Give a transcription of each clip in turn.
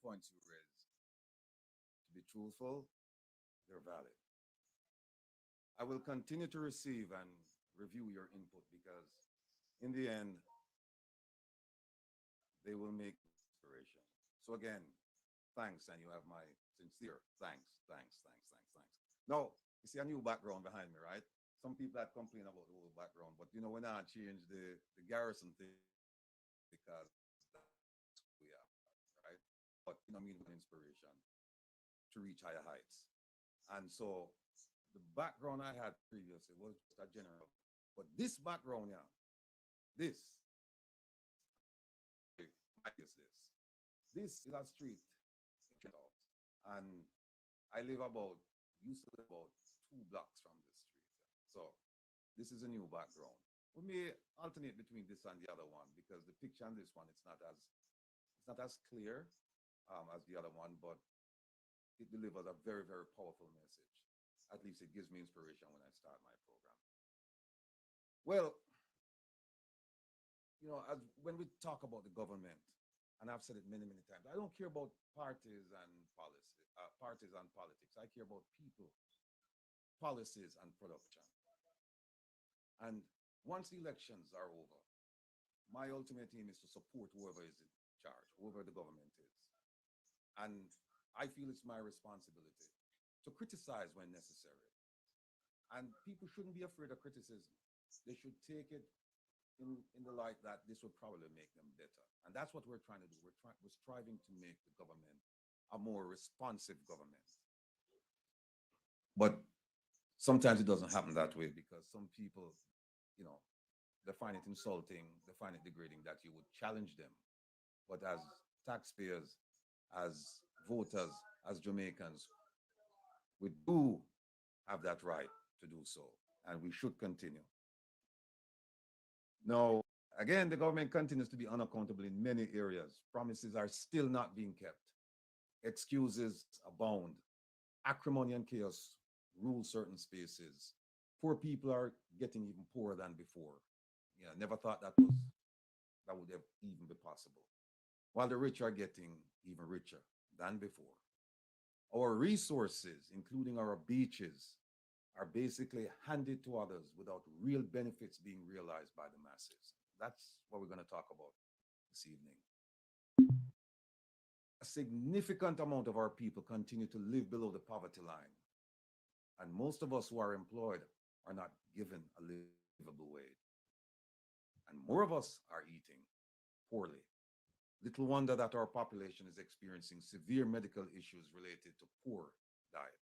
points you raised, to be truthful, they're valid. I will continue to receive and review your input because in the end, they will make inspiration. So again, thanks, and you have my sincere thanks, thanks, thanks, thanks, thanks. Now, you see a new background behind me, right? Some people that complain about the old background, but you know, when I change the garrison thing because that's who we are, right? But you know, I mean, with inspiration to reach higher heights. And so the background I had previously was just a general, but this background, yeah, this, I guess this is a street and I live about, used to live about 2 blocks from this street. So this is a new background. We may alternate between this and the other one because the picture on this one, it's not as clear as the other one, but it delivers a very, very powerful message. At least it gives me inspiration when I start my program. Well, you know, when we talk about the government, and I've said it many, many times, I don't care about parties and parties and politics. I care about people, policies, and production. And once the elections are over, my ultimate aim is to support whoever is in charge, whoever the government is. And I feel it's my responsibility to criticize when necessary. And people shouldn't be afraid of criticism. They should take it in the light that this would probably make them better. And that's what we're trying to do. We're striving to make the government a more responsive government. But sometimes it doesn't happen that way because some people, you know, they find it insulting, they find it degrading that you would challenge them. But as taxpayers, as voters, as Jamaicans, we do have that right to do so, and we should continue. Now, again, the government continues to be unaccountable in many areas. Promises are still not being kept. Excuses abound. Acrimony and chaos rule certain spaces. Poor people are getting even poorer than before. Yeah, never thought that would have even be possible. While the rich are getting even richer than before. Our resources, including our beaches, are basically handed to others without real benefits being realized by the masses. That's what we're going to talk about this evening. A significant amount of our people continue to live below the poverty line. And most of us who are employed are not given a livable wage. And more of us are eating poorly. Little wonder that our population is experiencing severe medical issues related to poor diet.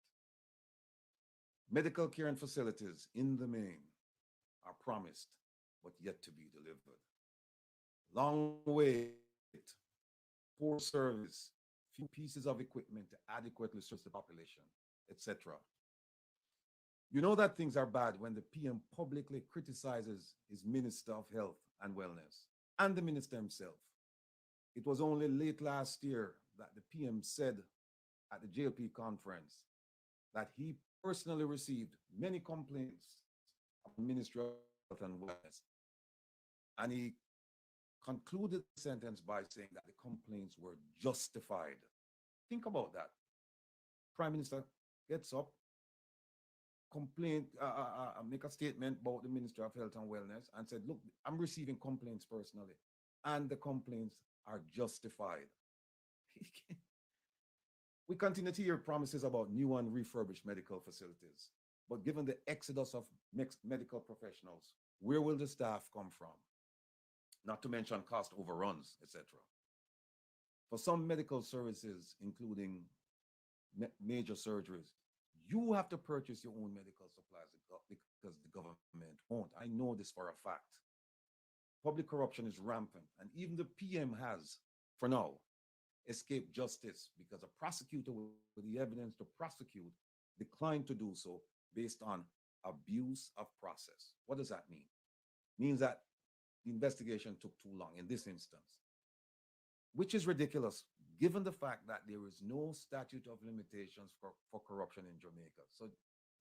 Medical care and facilities in the main are promised, but yet to be delivered. Long wait, poor service, few pieces of equipment to adequately serve the population, etc. You know that things are bad when the PM publicly criticizes his Minister of Health and Wellness and the minister himself. It was only late last year that the PM said at the JLP conference that he personally received many complaints of the Ministry of Health and Wellness. And he concluded the sentence by saying that the complaints were justified. Think about that. Prime Minister gets up, make a statement about the Ministry of Health and Wellness and said, look, I'm receiving complaints personally, and the complaints are justified. We continue to hear promises about new and refurbished medical facilities, but given the exodus of medical professionals, where will the staff come from? Not to mention cost overruns, etc. For some medical services, including major surgeries, you have to purchase your own medical supplies because the government won't. I know this for a fact. Public corruption is rampant, and even the PM has, for now, escaped justice because a prosecutor with the evidence to prosecute declined to do so based on abuse of process. What does that mean? It means that the investigation took too long in this instance, which is ridiculous given the fact that there is no statute of limitations for corruption in Jamaica. So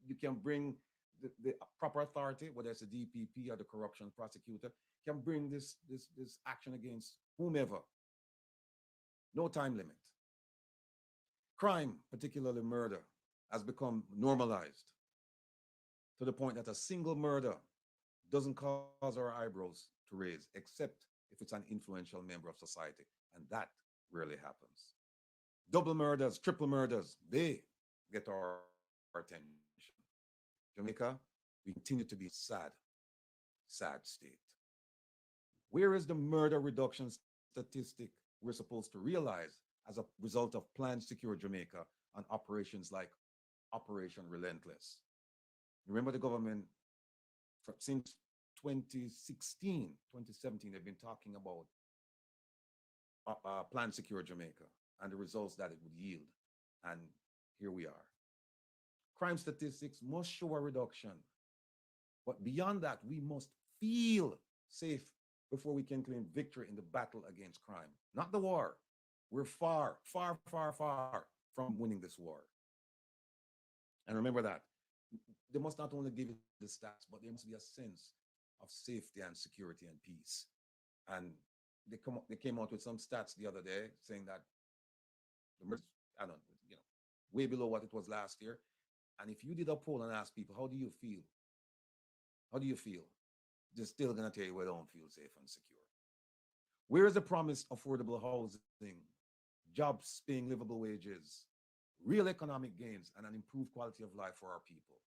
you can bring the proper authority, whether it's the DPP or the corruption prosecutor, can bring this action against whomever. No time limit. Crime, particularly murder, has become normalized to the point that a single murder doesn't cause our eyebrows to raise, except if it's an influential member of society. And that rarely happens. Double murders, triple murders, they get our attention. Jamaica, we continue to be sad, sad state. Where is the murder reduction statistic we're supposed to realize as a result of Plan Secure Jamaica and operations like Operation Relentless? Remember, the government, since 2016, 2017, they've been talking about Plan Secure Jamaica and the results that it would yield. And here we are. Crime statistics must show a reduction. But beyond that, we must feel safe before we can claim victory in the battle against crime. Not the war. We're far, far, far, far from winning this war. And remember that. They must not only give you the stats, but there must be a sense of safety and security and peace. And they came out with some stats the other day saying that the I don't know, way below what it was last year. And if you did a poll and ask people, how do you feel? How do you feel? They're still going to tell you, we don't feel safe and secure. Where is the promised affordable housing, jobs paying livable wages, real economic gains, and an improved quality of life for our people?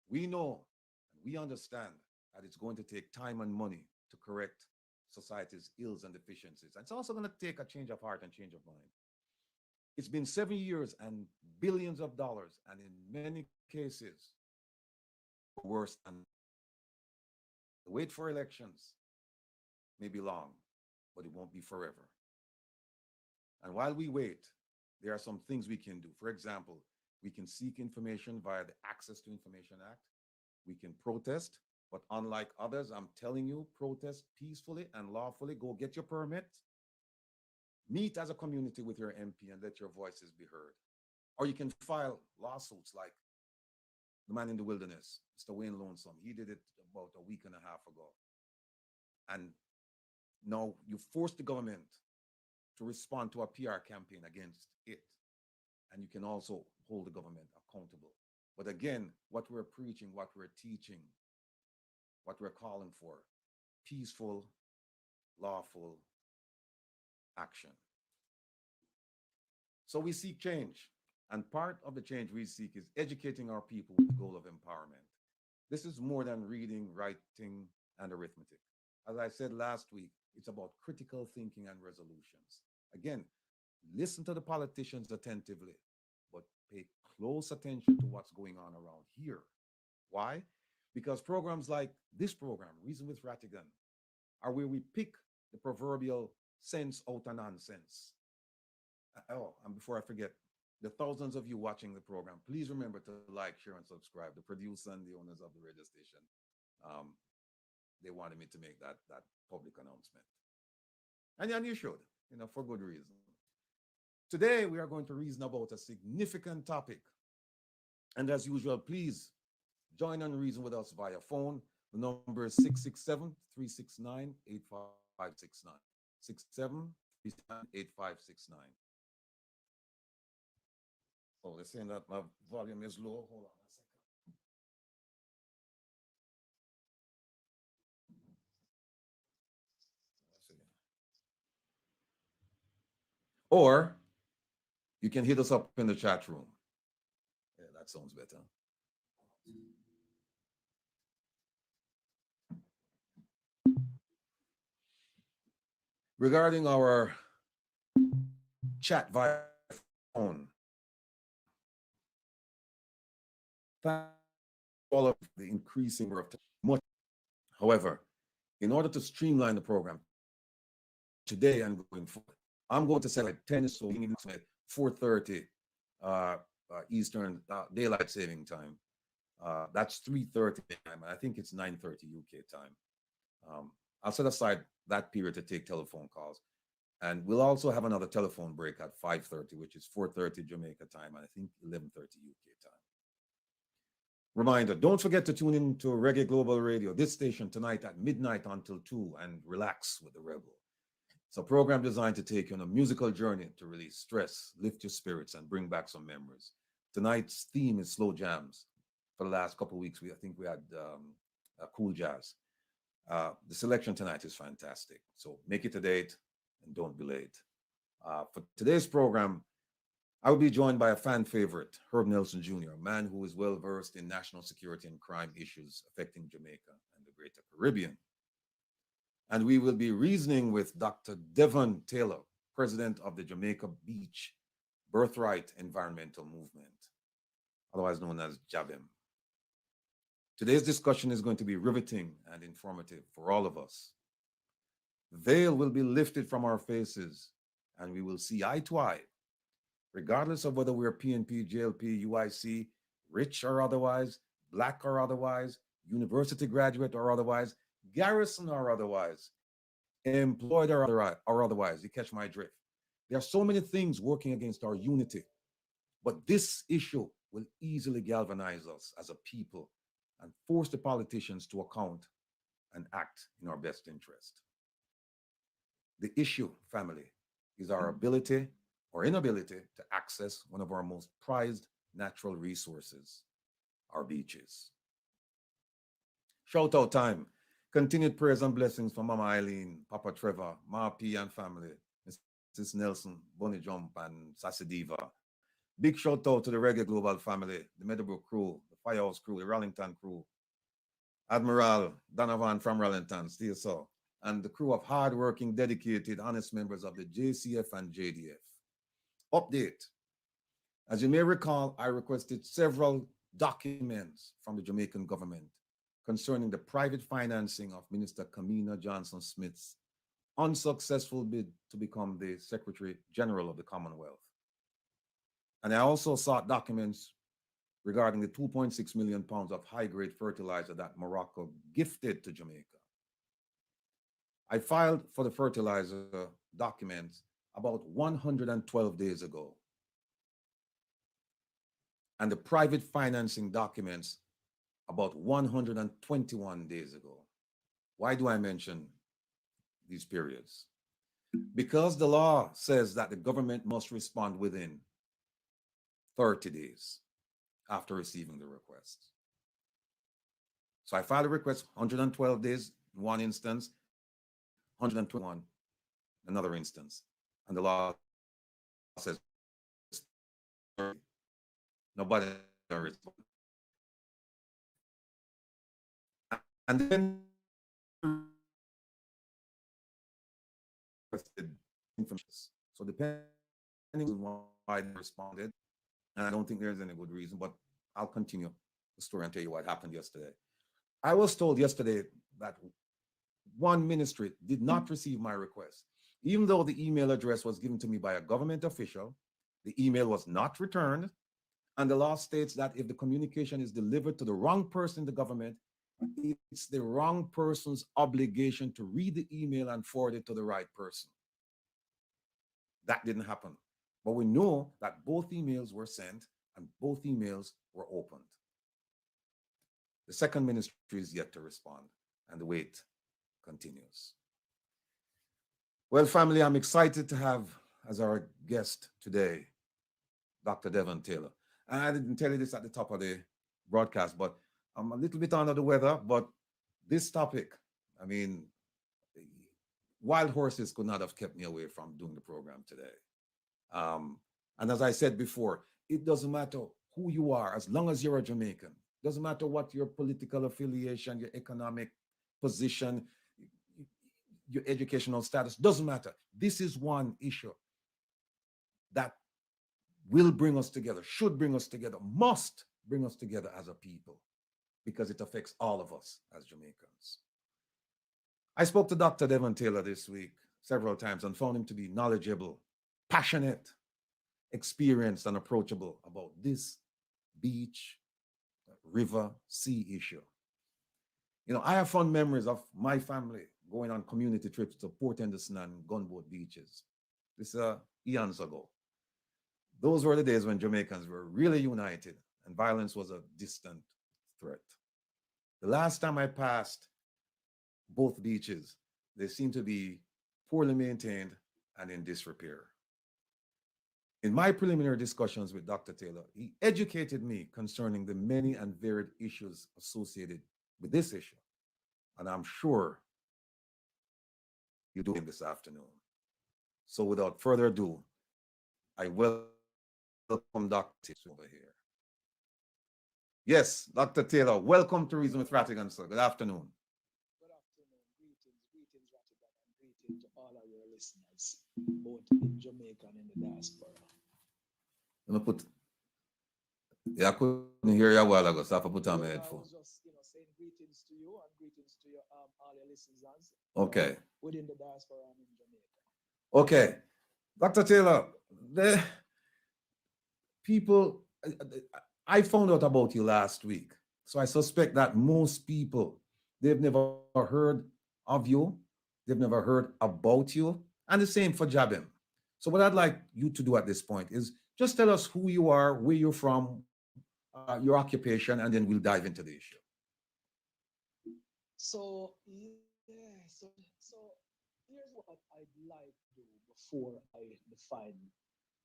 We know and we understand that it's going to take time and money to correct society's ills and deficiencies. And it's also going to take a change of heart and change of mind. It's been 7 years and billions of dollars, and in many cases, worse than the wait for elections may be long, but it won't be forever. And while we wait, there are some things we can do. For example, we can seek information via the Access to Information Act. We can protest, but unlike others, I'm telling you, protest peacefully and lawfully. Go get your permit. Meet as a community with your MP and let your voices be heard. Or you can file lawsuits like the man in the wilderness, Mr. Wayne Lonesome. He did it about a week and a half ago. And now you force the government to respond to a PR campaign against it. And you can also hold the government accountable. But again, what we're preaching, what we're teaching, what we're calling for, peaceful, lawful action. So we seek change. And part of the change we seek is educating our people with the goal of empowerment. This is more than reading, writing, and arithmetic. As I said last week, it's about critical thinking and resolutions. Again, listen to the politicians attentively, but pay close attention to what's going on around here. Why? Because programs like this program, Reason with Rattigan, are where we pick the proverbial sense out of nonsense. Oh, and before I forget, the thousands of you watching the program, please remember to like, share, and subscribe. The producer and the owners of the radio station, they wanted me to make that public announcement. And you should, for good reason. Today, we are going to reason about a significant topic. And as usual, please join and reason with us via phone. The number is 667-369-8569. 667-369-8569. Oh, they're saying that my volume is low. Hold on a second. Let's see. Or you can hit us up in the chat room. Yeah, that sounds better. Regarding our chat via phone, all of the increasing number of much. However, in order to streamline the program today and going forward, I'm going to set at 10, so we need to at 4:30 Eastern Daylight Saving Time. That's 3:30 time. I think it's 9:30 UK time. I'll set aside that period to take telephone calls. And we'll also have another telephone break at 5:30, which is 4:30 Jamaica time, and I think 11:30 UK time. Reminder, don't forget to tune in to Reggae Global Radio, this station tonight at midnight until 2, and relax with the Rebel. It's a program designed to take you on a musical journey to release stress, lift your spirits, and bring back some memories. Tonight's theme is slow jams. For the last couple of weeks, I think we had cool jazz. The selection tonight is fantastic. So make it a date and don't be late. For today's program, I will be joined by a fan favorite, Herb Nelson Jr., a man who is well versed in national security and crime issues affecting Jamaica and the Greater Caribbean. And we will be reasoning with Dr. Devon Taylor, president of the Jamaica Beach Birthright Environmental Movement, otherwise known as JaBBEM. Today's discussion is going to be riveting and informative for all of us. The veil will be lifted from our faces, and we will see eye to eye, regardless of whether we're PNP, JLP, UIC, rich or otherwise, black or otherwise, university graduate or otherwise, garrison or otherwise, employed or otherwise. You catch my drift. There are so many things working against our unity, but this issue will easily galvanize us as a people and force the politicians to account and act in our best interest. The issue, family, is our ability or inability to access one of our most prized natural resources, our beaches. Shout out time. Continued prayers and blessings for Mama Eileen, Papa Trevor, Ma P and family, Mrs. Nelson, Bonnie Jump, and Sassy Diva. Big shout out to the Reggae Global family, the Meadowbrook crew, the Firehouse crew, the Rallington crew, Admiral Donovan from Rallington, still so, and the crew of hardworking, dedicated, honest members of the JCF and JDF. Update. As you may recall, I requested several documents from the Jamaican government concerning the private financing of Minister Kamina Johnson-Smith's unsuccessful bid to become the Secretary General of the Commonwealth. And I also sought documents regarding the 2.6 million pounds of high-grade fertilizer that Morocco gifted to Jamaica. I filed for the fertilizer documents about 112 days ago, and the private financing documents about 121 days ago. Why do I mention these periods? Because the law says that the government must respond within 30 days after receiving the request. So I filed a request 112 days in one instance, 121 in another instance. And the law says nobody responds. And then so depending on why they responded, and I don't think there's any good reason, but I'll continue the story and tell you what happened yesterday. I was told yesterday that one ministry did not receive my request. Even though the email address was given to me by a government official, the email was not returned, and the law states that if the communication is delivered to the wrong person in the government, it's the wrong person's obligation to read the email and forward it to the right person. That didn't happen. But we know that both emails were sent and both emails were opened. The second ministry is yet to respond, and the wait continues. Well, family, I'm excited to have as our guest today, Dr. Devon Taylor. And I didn't tell you this at the top of the broadcast, but I'm a little bit under the weather, but this topic, I mean, wild horses could not have kept me away from doing the program today. And as I said before, it doesn't matter who you are, as long as you're a Jamaican. It doesn't matter what your political affiliation, your economic position, your educational status, doesn't matter. This is one issue that will bring us together, should bring us together, must bring us together as a people, because it affects all of us as Jamaicans. I spoke to Dr. Devon Taylor this week several times and found him to be knowledgeable, passionate, experienced, and approachable about this beach, river, sea issue. You know, I have fond memories of my family going on community trips to Port Henderson and Gunboat beaches. This is eons ago. Those were the days when Jamaicans were really united and violence was a distant threat. The last time I passed both beaches, they seemed to be poorly maintained, and in disrepair. In my preliminary discussions with Dr. Taylor, he educated me concerning the many and varied issues associated with this issue. And I'm sure you do him this afternoon. So without further ado, I welcome Dr. Taylor over here. Yes, Dr. Taylor, welcome to Reason with Rattigan, sir. Good afternoon. Good afternoon. Greetings, Rattigan, and greetings to all of your listeners, both in Jamaica and in the diaspora. Let me put, yeah, I couldn't hear you a while ago, so I have to put on my headphones. I was just, saying greetings to you and greetings to your all your listeners. Okay. Within the diaspora and in Jamaica. Okay. Dr. Taylor, the people, I found out about you last week. So I suspect that most people, they've never heard of you, they've never heard about you, and the same for JaBBEM. So what I'd like you to do at this point is just tell us who you are, where you're from, your occupation, and then we'll dive into the issue. So, so here's what I'd like to do before I define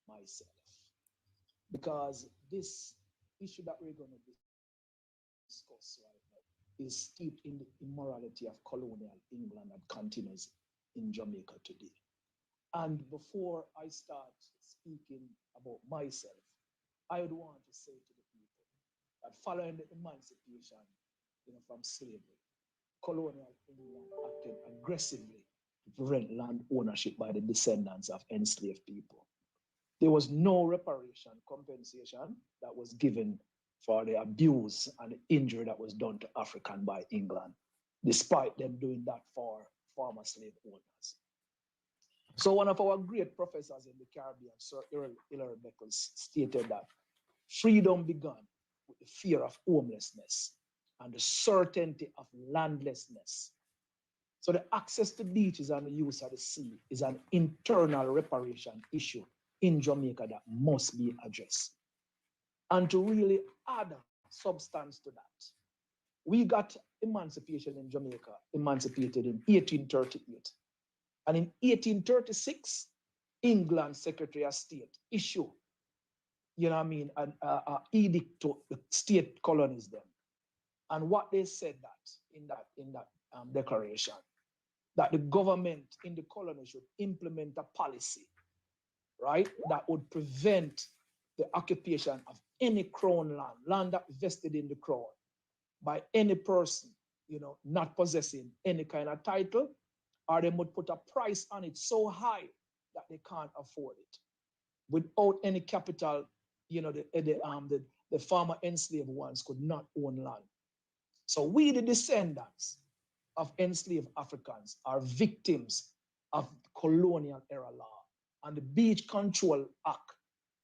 myself. Because this issue that we're going to discuss right now is steeped in the immorality of colonial England that continues in Jamaica today. And before I start speaking about myself, I would want to say to the people that following the emancipation, from slavery, colonial England acted aggressively to prevent land ownership by the descendants of enslaved people. There was no reparation, compensation that was given for the abuse and the injury that was done to African by England, despite them doing that for former slave owners. So one of our great professors in the Caribbean, Sir Hilary Beckles, stated that freedom began with the fear of homelessness and the certainty of landlessness. So the access to beaches and the use of the sea is an internal reparation issue in Jamaica that must be addressed. And to really add substance to that, we got emancipation in Jamaica, emancipated in 1838. And in 1836, England's Secretary of State issued, an edict to the state colonies then. And what they said that in that declaration, that the government in the colony should implement a policy, right, that would prevent the occupation of any crown land that vested in the crown by any person, not possessing any kind of title, or they would put a price on it so high that they can't afford it. Without any capital, the former enslaved ones could not own land. So we, the descendants of enslaved Africans, are victims of colonial era law. And the Beach Control Act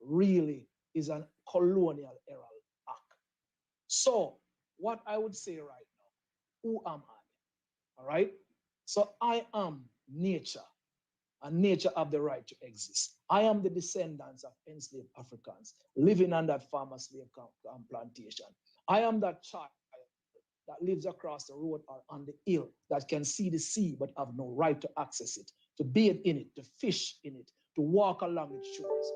really is a colonial era act. So what I would say right now, who am I? All right? So I am nature, and nature have the right to exist. I am the descendants of enslaved Africans living on that farmer slave plantation. I am that child that lives across the road or on the hill that can see the sea but have no right to access it, to bathe in it, to fish in it, to walk along its shores.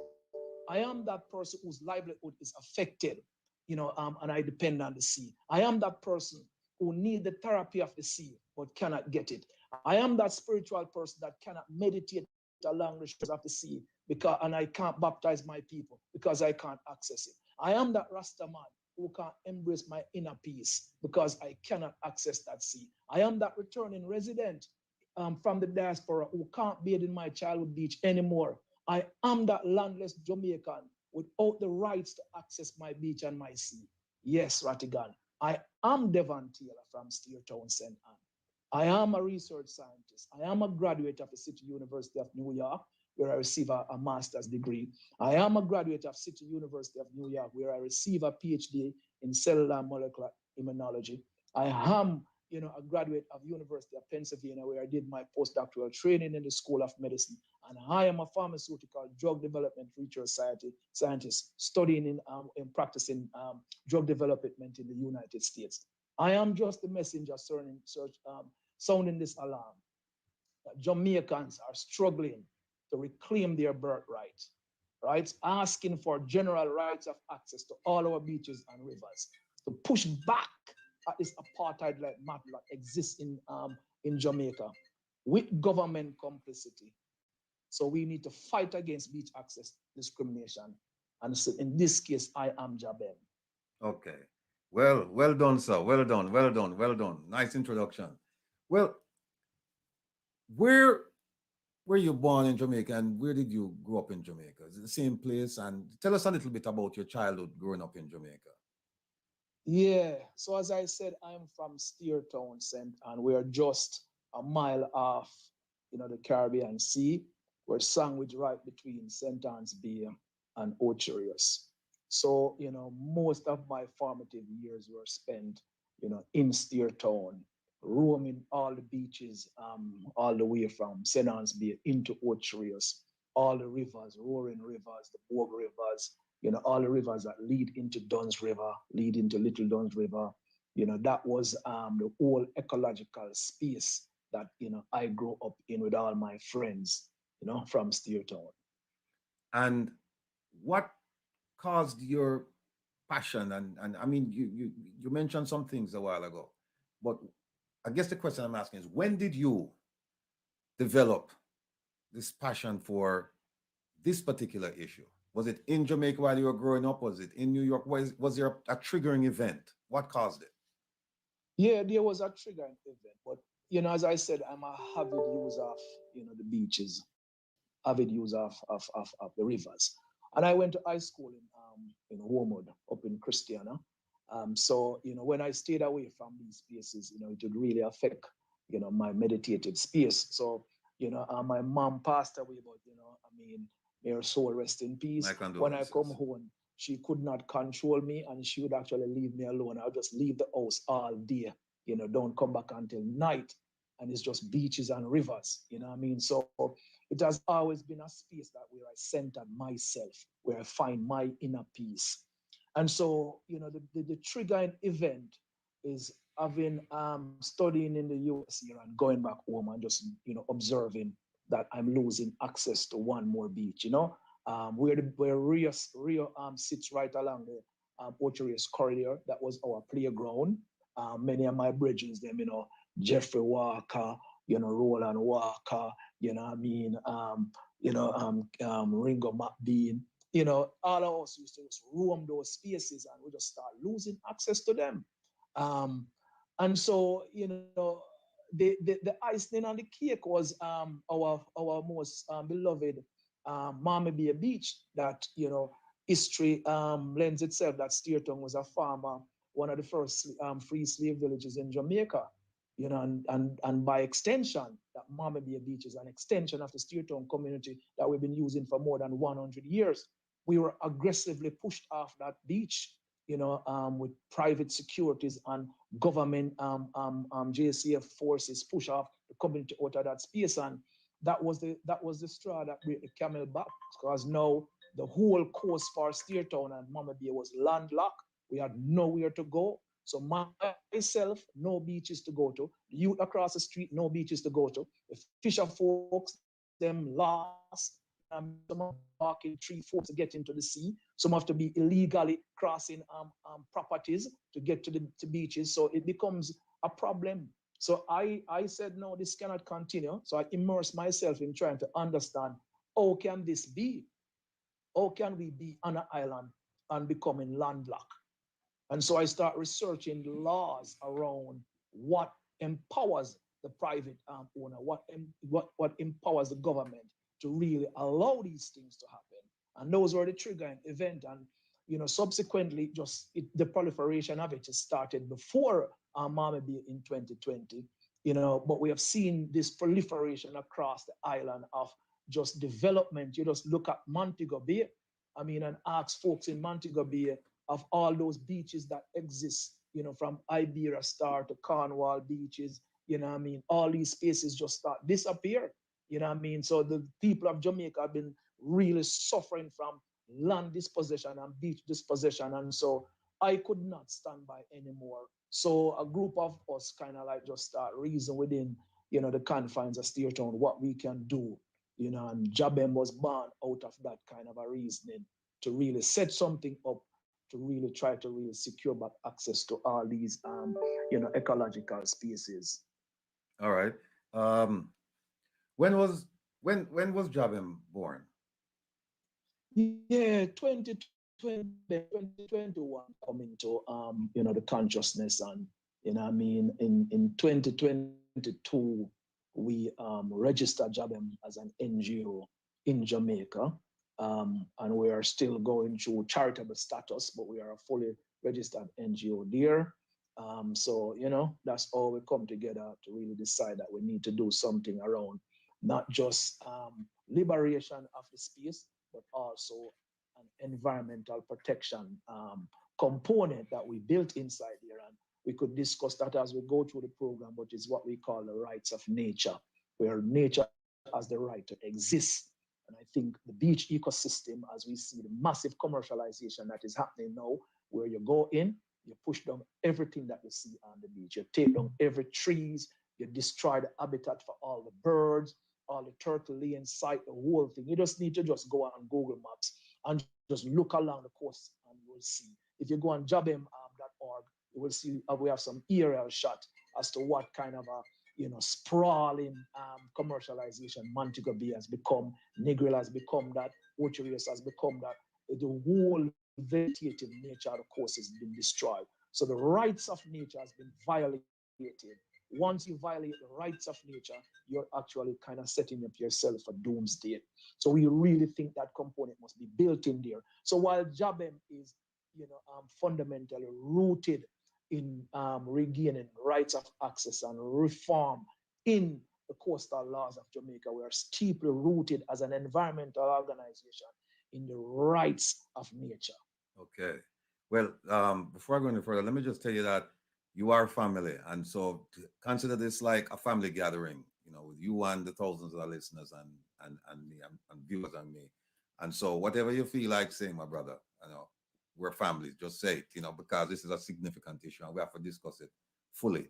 I am that person whose livelihood is affected, and I depend on the sea. I am that person who needs the therapy of the sea but cannot get it. I am that spiritual person that cannot meditate along the shores of the sea and I can't baptize my people because I can't access it. I am that Rasta man who can't embrace my inner peace because I cannot access that sea. I am that returning resident from the diaspora who can't bathe in my childhood beach anymore. I am that landless Jamaican without the rights to access my beach and my sea. Yes, Rattigan, I am Devon Taylor from Steertown, St. Anne. I am a research scientist. I am a graduate of the City University of New York, where I receive a master's degree. I am a graduate of City University of New York, where I receive a PhD in cellular and molecular immunology. I am, a graduate of University of Pennsylvania, where I did my postdoctoral training in the School of Medicine. And I am a pharmaceutical drug development research scientist studying in practicing drug development in the United States. I am just the messenger sounding this alarm. that Jamaicans are struggling to reclaim their birthright, right? Asking for general rights of access to all our beaches and rivers, to push back at this apartheid-like model that exists in Jamaica with government complicity. So we need to fight against beach access discrimination. And so in this case, I am JaBBEM. Okay. Well, well done, sir. Well done, well done, well done. Nice introduction. Well, where were you born in Jamaica and where did you grow up in Jamaica? Is it the same place? And tell us a little bit about your childhood growing up in Jamaica. Yeah. So as I said, I'm from Steertown, and we're just a mile off, the Caribbean Sea. We're sandwiched right between St. Anne's Bay and Ocherius. So, most of my formative years were spent, in Steertown, roaming all the beaches, all the way from St. Anne's Bay into Ocherius, all the rivers, roaring rivers, the Bogue rivers, all the rivers that lead into Dunn's River, lead into Little Dunn's River. That was the whole ecological space that, I grew up in with all my friends, from Steertown. And what caused your passion? And I mean, you mentioned some things a while ago, but I guess the question I'm asking is, when did you develop this passion for this particular issue? Was it in Jamaica while you were growing up? Was it in New York? Was there a triggering event? What caused it? Yeah, there was a triggering event, but as I said, I'm a avid user of the beaches, avid user of the rivers, and I went to high school in Wormwood up in Christiana. So when I stayed away from these spaces, it would really affect my meditative space. So my mom passed away, but I mean, may her soul rest in peace. When I come home, she could not control me, and she would actually leave me alone. I'll just leave the house all day, don't come back until night. And it's just beaches and rivers, what I mean? So it has always been a space that where I center myself, where I find my inner peace. And so, the triggering event is having studying in the US here and going back home and just, observing that I'm losing access to one more beach, where Rio sits right along the Ocherius corridor. That was our playground. Many of my brethren, them, Jeffrey Walker, Roland Walker, I mean, Ringo McBean, all of us used to just roam those spaces and we just start losing access to them. And so, the icing on the cake was our most beloved Mama Bay Beach that, history lends itself that Steertown was a farmer, one of the first free slave villages in Jamaica, and by extension, that Mama Bay Beach is an extension of the Steertown community that we've been using for more than 100 years. We were aggressively pushed off that beach, with private securities and government JCF forces push off the community out of that space. And that was the straw that broke the camel back, because now the whole coast for Steertown and Mama Bay was landlocked. We had nowhere to go. So myself, no beaches to go to. The youth across the street, no beaches to go to. The fisher folks, them lost. Some are walking 3-4 to get into the sea. Some have to be illegally crossing properties to get to the beaches. So it becomes a problem. So I said, no, this cannot continue. So I immersed myself in trying to understand, how can this be? How can we be on an island and becoming landlocked? And so I start researching the laws around what empowers the private owner, what empowers the government to really allow these things to happen. And those were the triggering event. And subsequently, the proliferation of it just started before Mama Bay in 2020. But we have seen this proliferation across the island of just development. You just look at Montego Bay, and ask folks in Montego Bay of all those beaches that exist, from Iberia Star to Cornwall beaches, all these spaces just start disappear, So the people of Jamaica have been really suffering from land dispossession and beach dispossession. And so I could not stand by anymore. So a group of us kind of like just start reason within the confines of Steertown, what we can do, and JaBBEM was born out of that kind of a reasoning to really set something up to really try to really secure back access to all these, ecological spaces. All right. Um, when was when was JaBBEM born? Yeah, 2021 coming to the consciousness, and I mean in 2022 we registered JaBBEM as an NGO in Jamaica, and we are still going through charitable status, but we are a fully registered NGO there. So that's all we come together to really decide that we need to do something around not just liberation of the space, but also an environmental protection component that we built inside there. And we could discuss that as we go through the program, but it's what we call the rights of nature, where nature has the right to exist. And I think the beach ecosystem, as we see the massive commercialization that is happening now, where you go in, you push down everything that you see on the beach. You take down every trees, you destroy the habitat for all the birds, all the turtle lay inside, the whole thing. You just need to just go on Google Maps and just look along the coast and you will see. If you go on JaBBEM.org, you will see we have some aerial shot as to what kind of a sprawling commercialization Montego Bay has become, Negril has become that, Ocherius has become that. The whole vegetative nature of the coast has been destroyed. So the rights of nature has been violated. Once you violate the rights of nature, you're actually kind of setting up yourself for doomsday. So we really think that component must be built in there. So while JaBBEM is, fundamentally rooted in regaining rights of access and reform in the coastal laws of Jamaica, we are deeply rooted as an environmental organization in the rights of nature. Okay. Well, before I go any further, let me just tell you that you are family, and so consider this like a family gathering. With you and the thousands of listeners and me and viewers and me. And so whatever you feel like saying, my brother, we're family. Just say it, because this is a significant issue and we have to discuss it fully.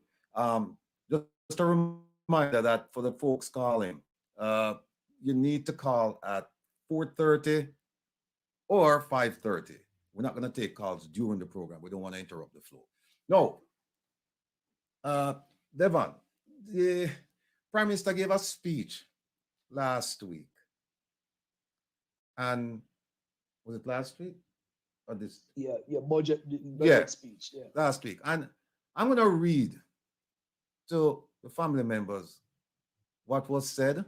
Just a reminder that for the folks calling, you need to call at 4:30 or 5:30. We're not going to take calls during the program. We don't want to interrupt the flow. No. Devon, the Prime Minister gave a speech last week. And was it last week? Or this? Yeah, budget speech. Yeah. Last week. And I'm going to read to the family members what was said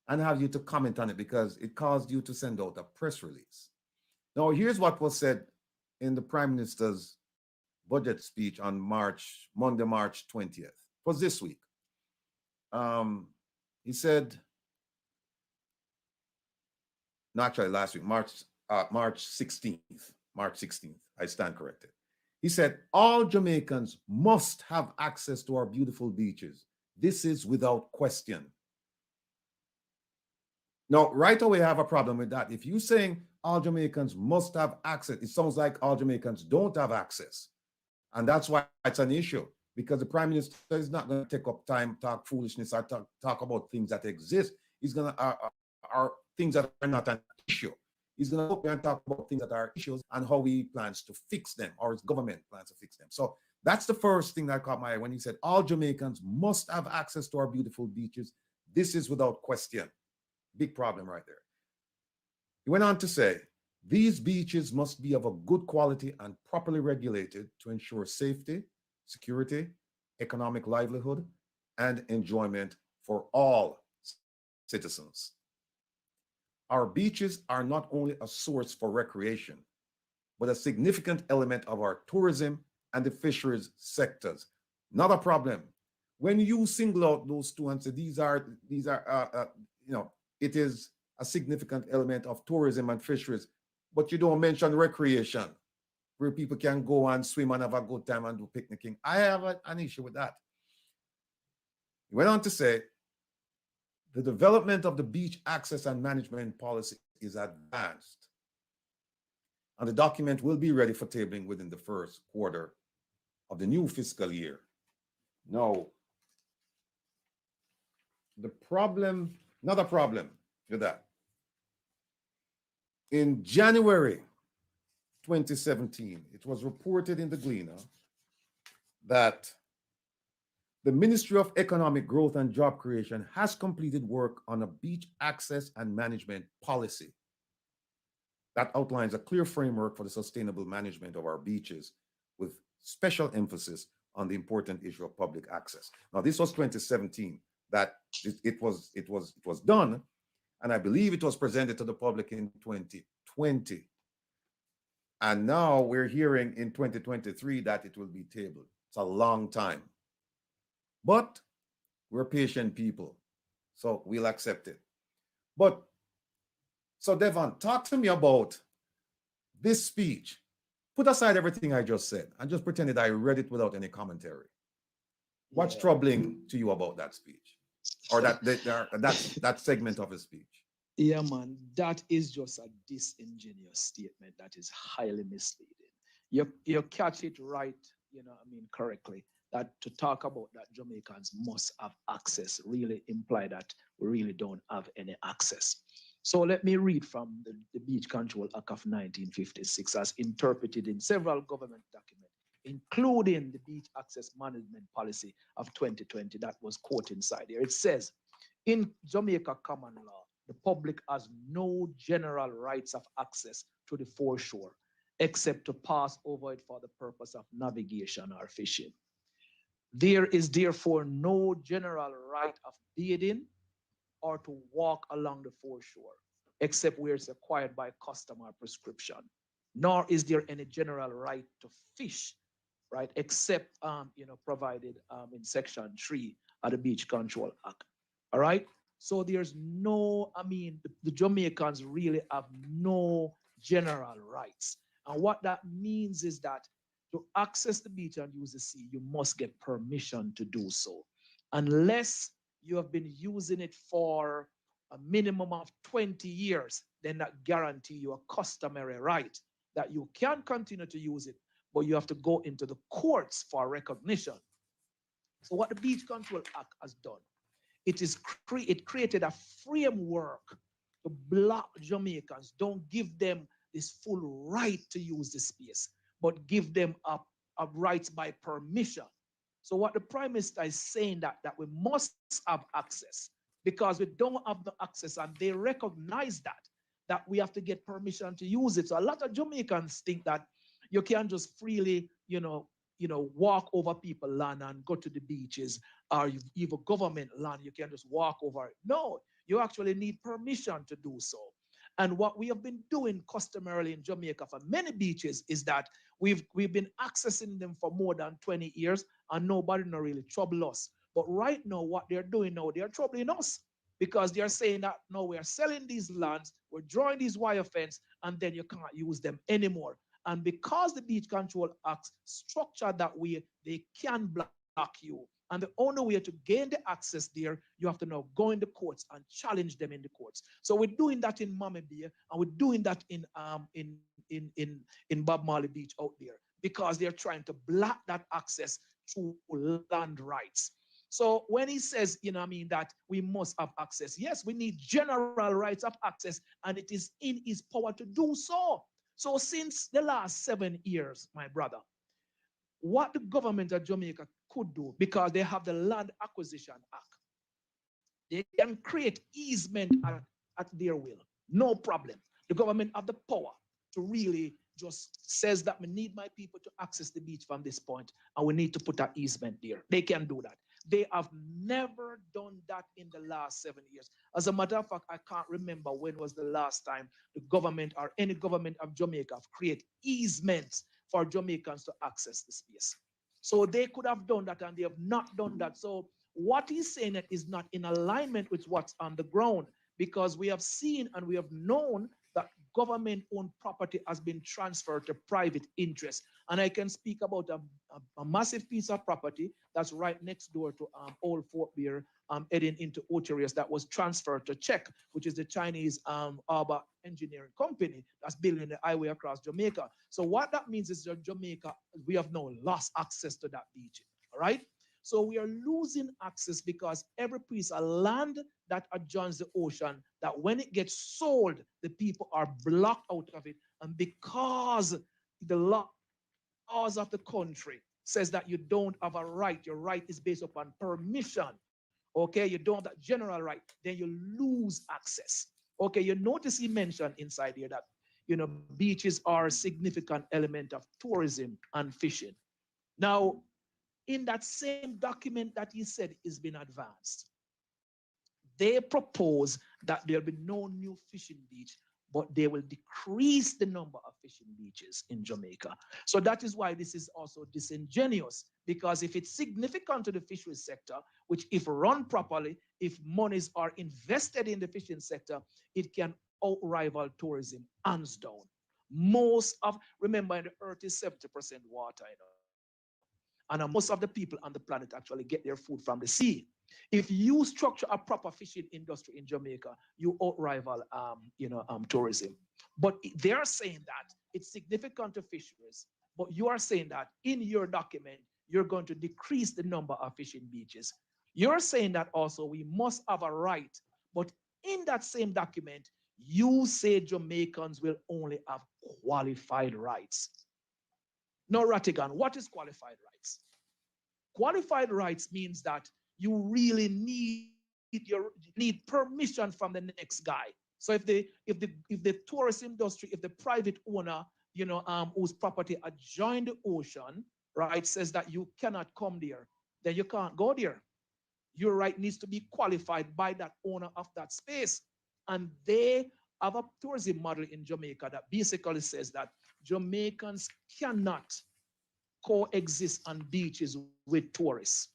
and have you to comment on it because it caused you to send out a press release. Now, here's what was said in the Prime Minister's budget speech on Monday, March 20th. It was this week. He said, no, actually last week, March 16th. March 16th, I stand corrected. He said, all Jamaicans must have access to our beautiful beaches. This is without question. Now, right away, I have a problem with that. If you're saying all Jamaicans must have access, it sounds like all Jamaicans don't have access. And that's why it's an issue, because the Prime Minister is not going to take up time, talk foolishness, or talk about things that exist. He's going to are things that are not an issue. He's going to go and talk about things that are issues and how he plans to fix them, or his government plans to fix them. So that's the first thing that caught my eye when he said, all Jamaicans must have access to our beautiful beaches. This is without question. Big problem right there. He went on to say, these beaches must be of a good quality and properly regulated to ensure safety, security, economic livelihood, and enjoyment for all citizens. Our beaches are not only a source for recreation, but a significant element of our tourism and the fisheries sectors. Not a problem. When you single out those two and say it is a significant element of tourism and fisheries, but you don't mention recreation, where people can go and swim and have a good time and do picnicking. I have an issue with that. He went on to say, the development of the beach access and management policy is advanced, and the document will be ready for tabling within the first quarter of the new fiscal year. Now, The problem, another problem with that. In January 2017, it was reported in the Gleaner that the Ministry of Economic Growth and Job Creation has completed work on a beach access and management policy that outlines a clear framework for the sustainable management of our beaches, with special emphasis on the important issue of public access. Now, this was 2017 that it was done, and I believe it was presented to the public in 2020. And now we're hearing in 2023 that it will be tabled. It's a long time. But we're patient people, so we'll accept it. But, so Devon, talk to me about this speech. Put aside everything I just said and just pretended I read it without any commentary. What's troubling to you about that speech? Or that segment of his speech? Yeah, man, that is just a disingenuous statement that is highly misleading. You catch it right, correctly, that to talk about that Jamaicans must have access really imply that we really don't have any access. So let me read from the Beach Control Act of 1956 as interpreted in several government documents, including the Beach Access Management Policy of 2020 that was quoted inside there. It says, in Jamaica common law, the public has no general rights of access to the foreshore, except to pass over it for the purpose of navigation or fishing. There is therefore no general right of bathing or to walk along the foreshore, except where it's acquired by custom or prescription. Nor is there any general right to fish, right, except provided in Section 3 of the Beach Control Act. All right. So there's no, the Jamaicans really have no general rights. And what that means is that to access the beach and use the sea, you must get permission to do so. Unless you have been using it for a minimum of 20 years, then that guarantee you a customary right that you can continue to use it, but you have to go into the courts for recognition. So what the Beach Control Act has done, it created a framework to block Jamaicans, don't give them this full right to use the space, but give them a rights by permission. So what the Prime Minister is saying that we must have access, because we don't have the access, and they recognize that we have to get permission to use it. So a lot of Jamaicans think that you can't just freely, walk over people's land and go to the beaches, or even government land, you can just walk over it. No, you actually need permission to do so. And what we have been doing customarily in Jamaica for many beaches is that we've been accessing them for more than 20 years, and nobody not really trouble us. But right now, what they're doing now, they're troubling us, because they're saying that, no, we're selling these lands, we're drawing these wire fence, and then you can't use them anymore. And because the Beach Control Act structured that way, they can block you. And the only way to gain the access there, you have to now go in the courts and challenge them in the courts. So we're doing that in Mammy Bay, and we're doing that in Bob Marley Beach out there, because they're trying to block that access through land rights. So when he says, that we must have access, yes, we need general rights of access, and it is in his power to do so. So since the last 7 years, my brother, what the government of Jamaica could do, because they have the Land Acquisition Act, they can create easement at their will, no problem. The government have the power to really just says that we need my people to access the beach from this point, and we need to put an easement there. They can do that. They have never done that in the last 7 years. As a matter of fact, I can't remember when was the last time the government or any government of Jamaica have created easements for Jamaicans to access the space. So they could have done that, and they have not done that. So what he's saying is not in alignment with what's on the ground, because we have seen and we have known that government-owned property has been transferred to private interests. And I can speak about a massive piece of property that's right next door to Old Fort Beer, heading into Ocherius, that was transferred to Czech, which is the Chinese harbor engineering company that's building the highway across Jamaica. So what that means is that Jamaica, we have now lost access to that beach, all right? So we are losing access because every piece of land that adjoins the ocean, that when it gets sold, the people are blocked out of it. And because the laws of the country says that you don't have a right, your right is based upon permission. Okay, you don't have that general right, then you lose access. Okay, you notice he mentioned inside here that beaches are a significant element of tourism and fishing. Now, in that same document that he said is been advanced, they propose that there'll be no new fishing beach, but they will decrease the number of fishing beaches in Jamaica. So that is why this is also disingenuous, because if it's significant to the fisheries sector, which if run properly, if monies are invested in the fishing sector, it can outrival tourism, hands down. Remember, the earth is 70% water, and most of the people on the planet actually get their food from the sea. If you structure a proper fishing industry in Jamaica, you outrival, tourism. But they are saying that it's significant to fisheries, but you are saying that in your document, you're going to decrease the number of fishing beaches. You're saying that also we must have a right, but in that same document, you say Jamaicans will only have qualified rights. Now, Rattigan, what is qualified rights? Qualified rights means that you really need permission from the next guy. So if the tourist industry, if the private owner, whose property adjoin the ocean, right, says that you cannot come there, then you can't go there. Your right needs to be qualified by that owner of that space. And they have a tourism model in Jamaica that basically says that Jamaicans cannot coexist on beaches with tourists.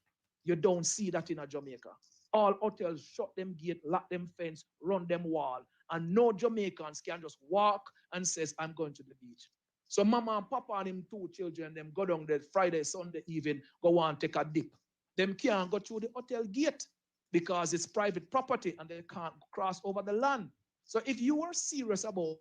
You don't see that in Jamaica. All hotels shut them gate, lock them fence, run them wall, and no Jamaicans can just walk and says, I'm going to the beach. So mama and papa and them two children, them go down there Friday, Sunday evening, go on take a dip. Them can't go through the hotel gate because it's private property and they can't cross over the land. So if you are serious about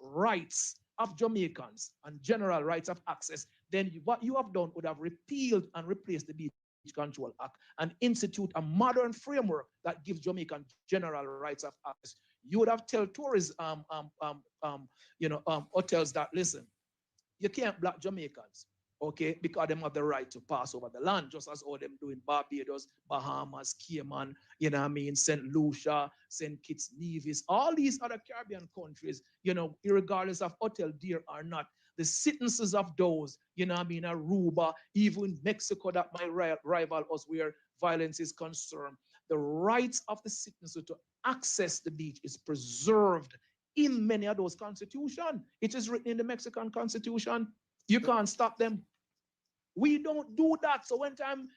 rights of Jamaicans and general rights of access, then what you have done would have repealed and replaced the Beach Control Act and institute a modern framework that gives Jamaican general rights of access. You would have tell tourist hotels that, listen, you can't block Jamaicans, okay, because they have the right to pass over the land, just as all them do in Barbados, Bahamas, Cayman, St. Lucia, St. Kitts, Nevis, all these other Caribbean countries, regardless of hotel dear or not, the citizens of those, Aruba, even Mexico that might rival us where violence is concerned, the rights of the citizens to access the beach is preserved in many of those constitutions. It is written in the Mexican Constitution. You can't stop them. We don't do that. So when time,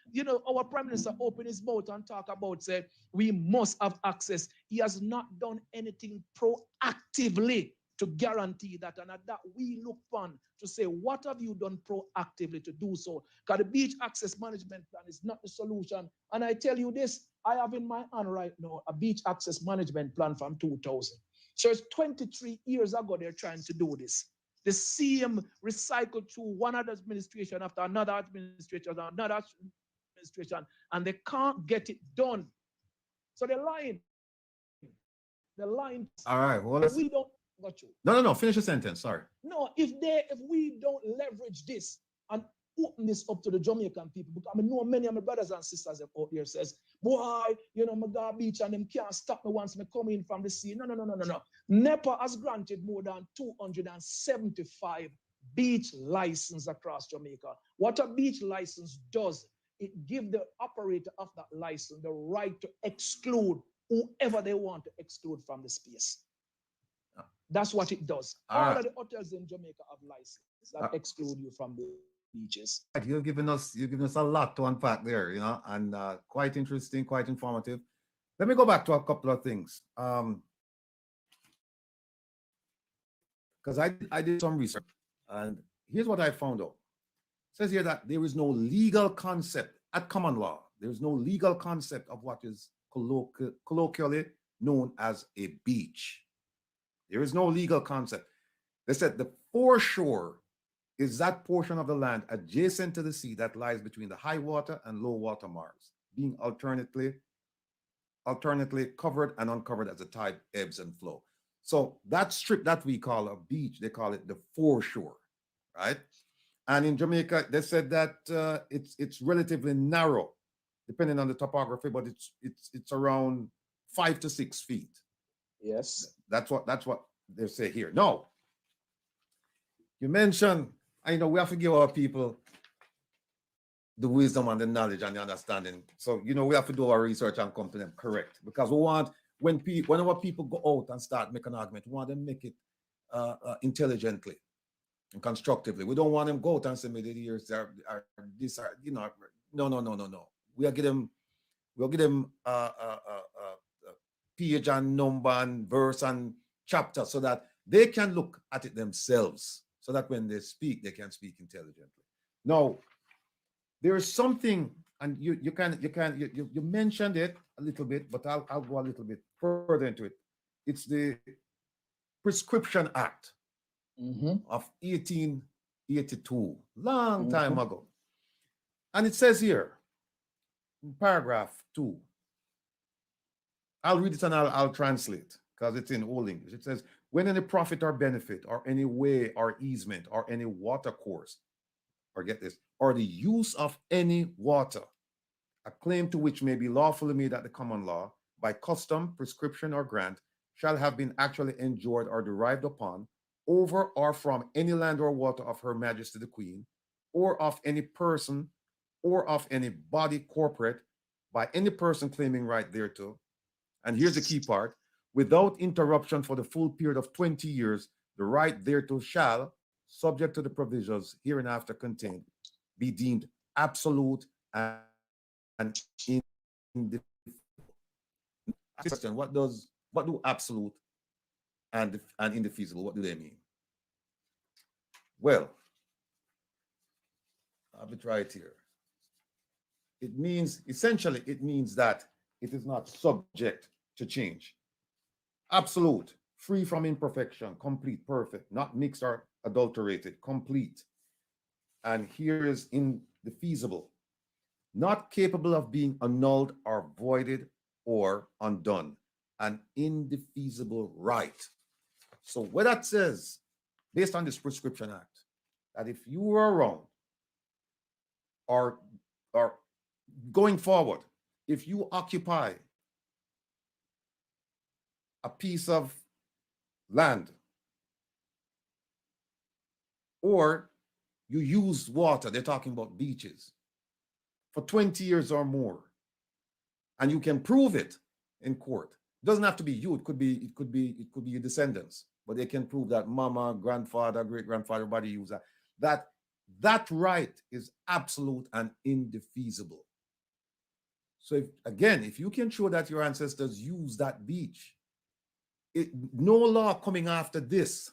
our Prime Minister opened his mouth and talk about, say, we must have access, he has not done anything proactively to guarantee that. And at that, we look on to say, what have you done proactively to do so? Because the beach access management plan is not the solution. And I tell you this, I have in my hand right now a beach access management plan from 2000. So it's 23 years ago they're trying to do this. The same recycled through one other administration after another administration, and they can't get it done. So they're lying. They're lying. All right. Well, we don't got you. No. Finish the sentence. Sorry. No, if we don't leverage this and open this up to the Jamaican people, because I know many of my brothers and sisters out here says, boy, my go beach and them can't stop me once me come in from the sea. No. NEPA has granted more than 275 beach licenses across Jamaica. What a beach license does, it gives the operator of that license the right to exclude whoever they want to exclude from the space. That's what it does. All of the hotels in Jamaica have licenses that exclude you from the beaches. You've given us a lot to unpack there, and quite interesting, quite informative. Let me go back to a couple of things. Because I did some research, and here's what I found out. It says here that there is no legal concept at common law. There is no legal concept of what is colloquially known as a beach. There is no legal concept. They said the foreshore is that portion of the land adjacent to the sea that lies between the high water and low water marks, being alternately covered and uncovered as the tide ebbs and flow. So that strip that we call a beach, they call it the foreshore, right? And in Jamaica, they said that it's relatively narrow, depending on the topography, but it's around 5 to 6 feet. Yes. That's what they say here. No, you mentioned, I know we have to give our people the wisdom and the knowledge and the understanding. So, we have to do our research and come to them correct, because we want, whenever people go out and start making an argument, we want them to make it intelligently and constructively. We don't want them go out and say, maybe the years are this, are, no. We'll give them page and number and verse and chapter so that they can look at it themselves, so that when they speak, they can speak intelligently. Now, there is something, and you mentioned it a little bit, but I'll go a little bit further into it. It's the Prescription Act of 1882, long time ago. And it says here, in paragraph 2, I'll read it and I'll translate, because it's in Old English. It says, when any profit or benefit or any way or easement or any water course, or get this, or the use of any water, a claim to which may be lawfully made at the common law by custom, prescription, or grant, shall have been actually enjoyed or derived upon, over or from any land or water of Her Majesty the Queen, or of any person, or of any body corporate, by any person claiming right thereto. And here's the key part: without interruption for the full period of 20 years, the right thereto shall, subject to the provisions hereinafter contained, be deemed absolute and indefeasible. Question: what do absolute and indefeasible, what do they mean? Well, I'll be right here. It means, essentially, it means that it is not subject to change. Absolute, free from imperfection, complete, perfect, not mixed or adulterated, complete. And here is indefeasible, not capable of being annulled or voided or undone, an indefeasible right. So what that says, based on this Prescription Act, that if you were around or going forward, if you occupy a piece of land, or you use water, they're talking about beaches, for 20 years or more, and you can prove it in court. It doesn't have to be you, it could be your descendants, but they can prove that mama, grandfather, great-grandfather, everybody used that. That right is absolute and indefeasible. So if you can show that your ancestors used that beach, no law coming after this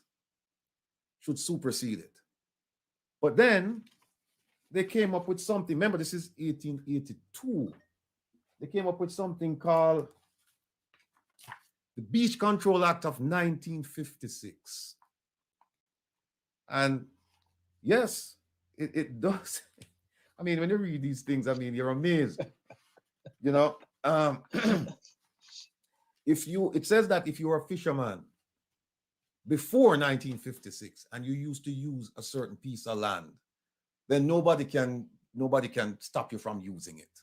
should supersede it. But then they came up with something. Remember, this is 1882. They came up with something called the Beach Control Act of 1956. And yes, it does. I mean, when you read these things, I mean, you're amazed. It says that if you're a fisherman before 1956 and you used to use a certain piece of land, then nobody can stop you from using it,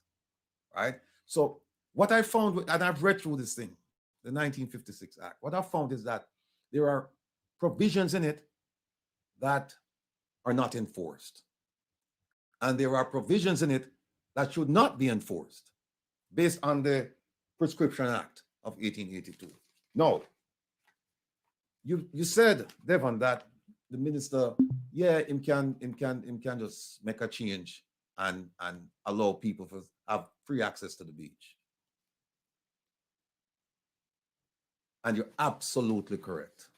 right? So what I found, and I've read through this thing, the 1956 Act, what I found is that there are provisions in it that are not enforced. And there are provisions in it that should not be enforced based on the Prescription Act of 1882. No, you said, Devon, that the minister, yeah, him can just make a change and allow people to have free access to the beach. And you're absolutely correct.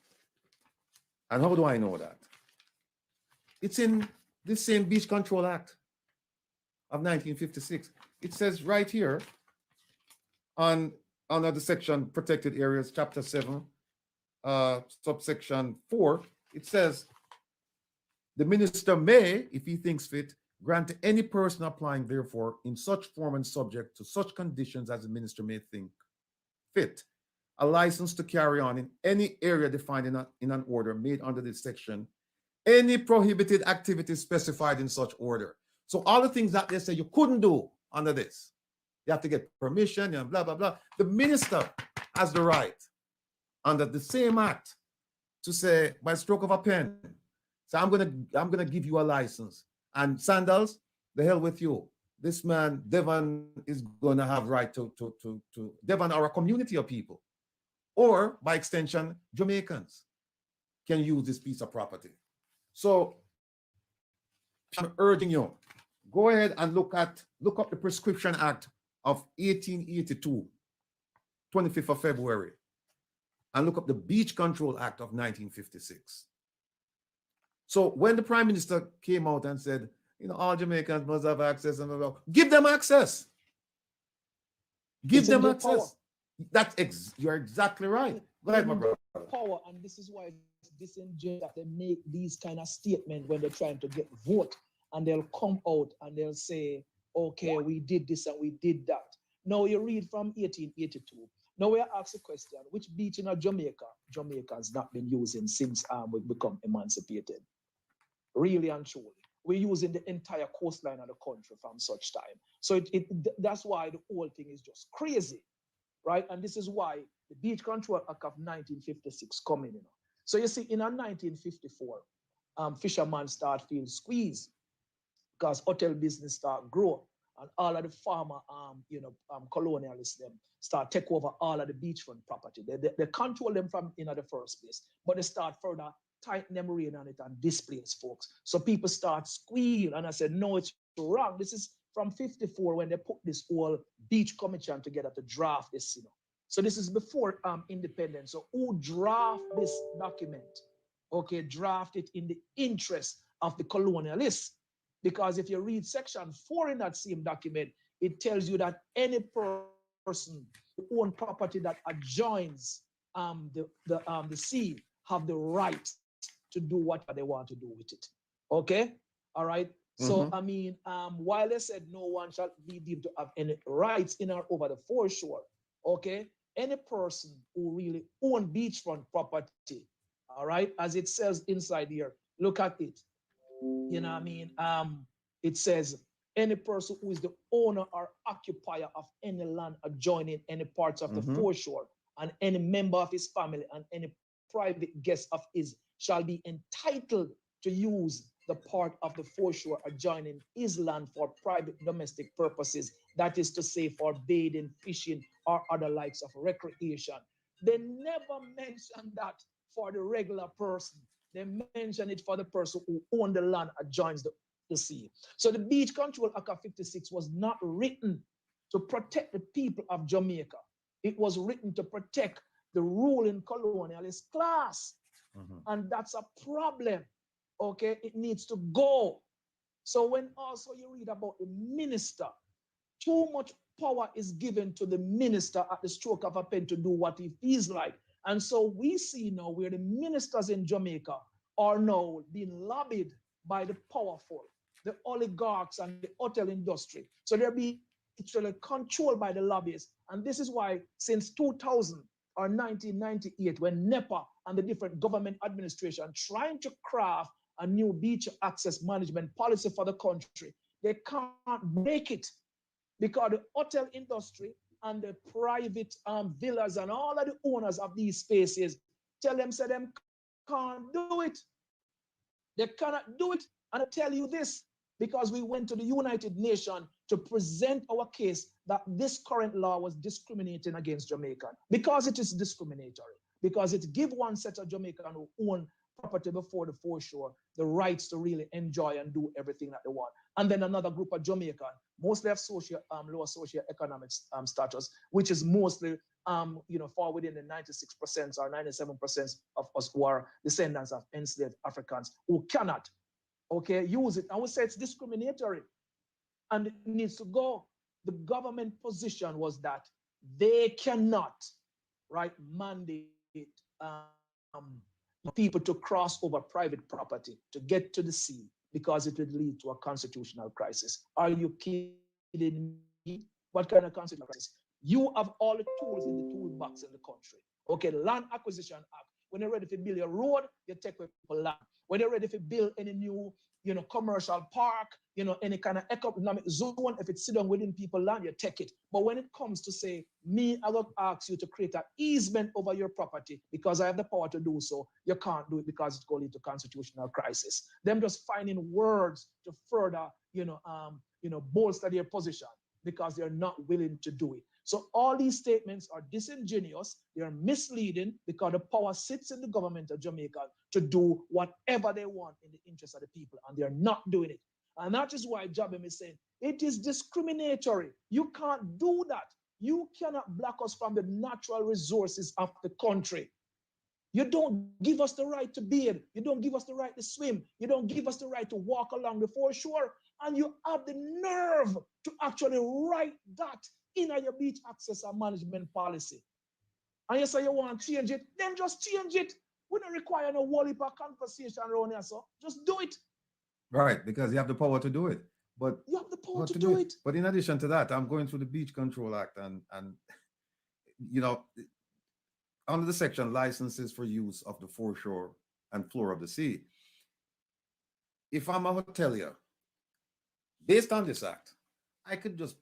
And how do I know that? It's in this same Beach Control Act of 1956. It says right here on under the section Protected Areas, Chapter 7, subsection 4, it says The minister may, if he thinks fit, grant to any person applying, therefore, in such form and subject to such conditions as the minister may think fit, a license to carry on in any area defined in an order made under this section, any prohibited activities specified in such order. So all the things that they say you couldn't do under this, you have to get permission and blah, blah, blah. The minister has the right under the same act to say, by stroke of a pen, so I'm gonna give you a license. And Sandals, the hell with you. This man, Devon, is gonna have right to Devon are a community of people. Or by extension, Jamaicans can use this piece of property. So I'm urging you, go ahead and look up the Prescription Act of 1882, 25th of February, and look up the Beach Control Act of 1956. So when the Prime Minister came out and said, all Jamaicans must have access, and blah, blah, give them access. Give them access. You're exactly right. Go ahead, my brother. Power, and this is why it's disingenuous that they make these kind of statements when they're trying to get vote, and they'll come out and they'll say, okay, we did this and we did that. Now you read from 1882. Now we ask the question, which beach in Jamaica has not been using since we become emancipated? Really and truly. We're using the entire coastline of the country from such time. So that's why the whole thing is just crazy, right? And this is why the Beach Control Act of 1956 coming in. So you see, in 1954, fishermen start feeling squeezed because hotel business start grow, and all of the farmer, colonialists them start take over all of the beachfront property. They control them from in the first place, but they start further tighten them rein on it and displace folks. So people start squeal, and I said, no, it's wrong. This is from 54 when they put this whole beach commission together to draft this, So this is before independence. So who draft this document? Okay, draft it in the interest of the colonialists. Because if you read section 4 in that same document, it tells you that any person who owns property that adjoins the sea have the right to do whatever they want to do with it. Okay? All right? So, I mean, while they said no one shall be deemed to have any rights in or over the foreshore, okay? Any person who really own beachfront property, all right, as it says inside here, look at it. It says, any person who is the owner or occupier of any land adjoining any parts of the foreshore, and any member of his family and any private guest of his shall be entitled to use the part of the foreshore adjoining his land for private domestic purposes, that is to say for bathing, fishing, or other likes of recreation. They never mention that for the regular person. They mention it for the person who owns the land adjoins the sea. So the Beach Control Act of 56 was not written to protect the people of Jamaica. It was written to protect the ruling colonialist class. And that's a problem. Okay, it needs to go. So when also you read about the minister, too much power is given to the minister at the stroke of a pen to do what he feels like. And so we see now where the ministers in Jamaica are now being lobbied by the powerful, the oligarchs and the hotel industry. So they're being actually controlled by the lobbyists. And this is why since 2000 or 1998, when NEPA and the different government administration trying to craft a new beach access management policy for the country, they can't make it because the hotel industry and the private villas and all of the owners of these spaces tell them, say them can't do it. They cannot do it. And I tell you this, because we went to the United Nations to present our case that this current law was discriminating against Jamaican, because it is discriminatory, because it gives one set of Jamaican who own property before the foreshore the rights to really enjoy and do everything that they want. And then another group of Jamaican, mostly of lower socioeconomic status, which is mostly fall within the 96% or 97% of us who are descendants of enslaved Africans who cannot, use it. I would say it's discriminatory and it needs to go. The government position was that they cannot, mandate people to cross over private property to get to the sea because it would lead to a constitutional crisis. Are you kidding me? What kind of constitutional crisis? You have all the tools in the toolbox in the country. Okay, Land Acquisition Act. When you're ready to build a road, you take away people land. When you're ready to build any new, commercial park, any kind of economic zone, if it's sit down within people land, you take it. But when it comes to say, I will ask you to create an easement over your property because I have the power to do so, you can't do it because it's going into constitutional crisis. Them just finding words to further, bolster their position because they're not willing to do it. So all these statements are disingenuous, they are misleading because the power sits in the government of Jamaica to do whatever they want in the interest of the people, and they're not doing it. And that is why JaBBEM is saying it is discriminatory. You can't do that. You cannot block us from the natural resources of the country. You don't give us the right to bathe. You don't give us the right to swim. You don't give us the right to walk along the foreshore. And you have the nerve to actually write that in your beach access and management policy. And you say you want to change it, then just change it. We don't require no whole heap of conversation around here, so just do it. Right, because you have the power to do it. But you have the power to do it. But in addition to that, I'm going through the Beach Control Act and under the section licenses for use of the foreshore and floor of the sea. If I'm a hotelier, based on this act, I could just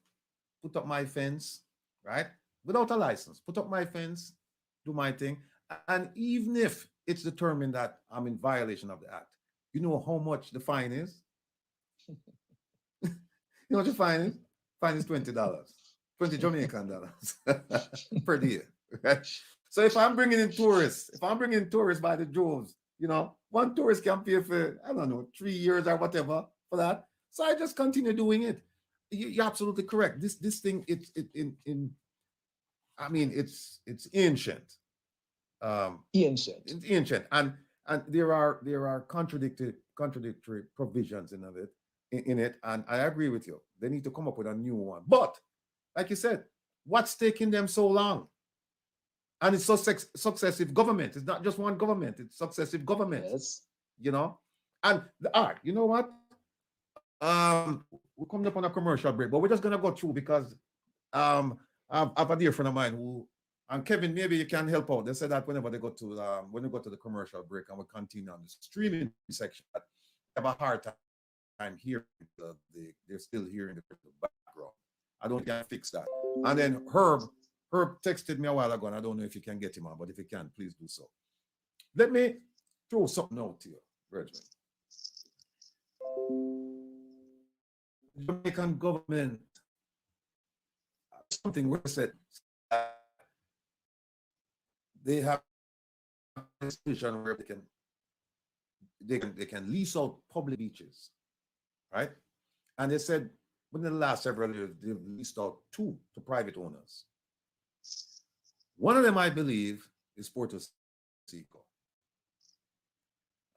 put up my fence, right? Without a license, put up my fence, do my thing. And even if it's determined that I'm in violation of the act, you know how much the fine is? You know what the fine is? Fine is $20, 20 Jamaican dollars per day, right? So if I'm bringing in tourists, by the droves, one tourist can pay for, I don't know, 3 years or whatever for that. So I just continue doing it. You're absolutely correct. This thing, it's ancient. It's ancient, and there are contradictory provisions in it, and I agree with you. They need to come up with a new one. But like you said, what's taking them so long? And it's successive government. It's not just one government. It's successive governments. Yes. And you know what? We're coming up on a commercial break, but we're just gonna go through because I have a dear friend of mine who, and Kevin, maybe you can help out. They said that whenever they go to when they go to the commercial break and we continue on the streaming section, they have a hard time hearing they're still hearing the background. I don't think I fix that. And then Herb texted me a while ago, and I don't know if you can get him on, but if you can, please do so. Let me throw something out to you, Regiment. Jamaican government, something where said they have a situation where they can lease out public beaches, right? And they said within the last several years they've leased out 2 to private owners. One of them, I believe, is Puerto Rico.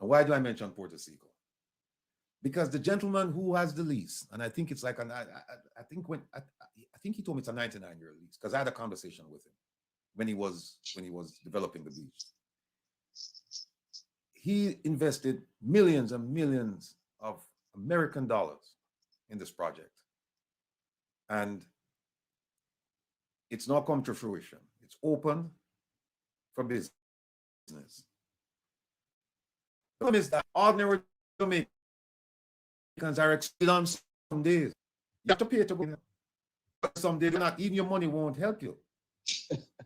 And why do I mention Puerto Rico? Because the gentleman who has the lease, and I think it's like I think he told me it's a 99-year lease, because I had a conversation with him when he was developing the beach. He invested millions and millions of American dollars in this project, and it's not come to fruition. It's open for business. The problem is that ordinary Jamaicans are excluded on some days. You have to pay to go in. Some days not, even your money won't help you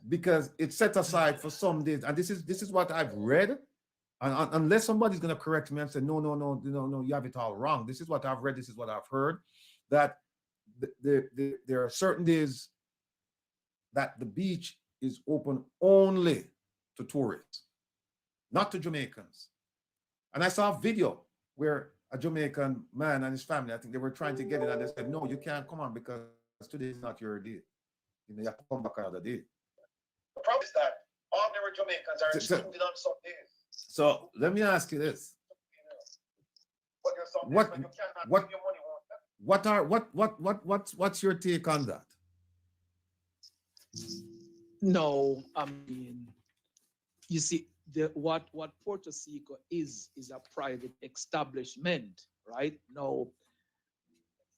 because it's set aside for some days. And this is what I've read. And unless somebody's going to correct me and say, no, you have it all wrong. This is what I've read. This is what I've heard, that there are certain days that the beach is open only to tourists, not to Jamaicans. And I saw a video where a Jamaican man and his family, I think they were trying to get in, and they said, no, you can't come on because today is not your day. You have to come back another day. The problem is that ordinary Jamaicans are excluded on some days. So let me ask you this. What's your take on that? No, I mean, you see, what Puerto Rico is a private establishment, right? Now,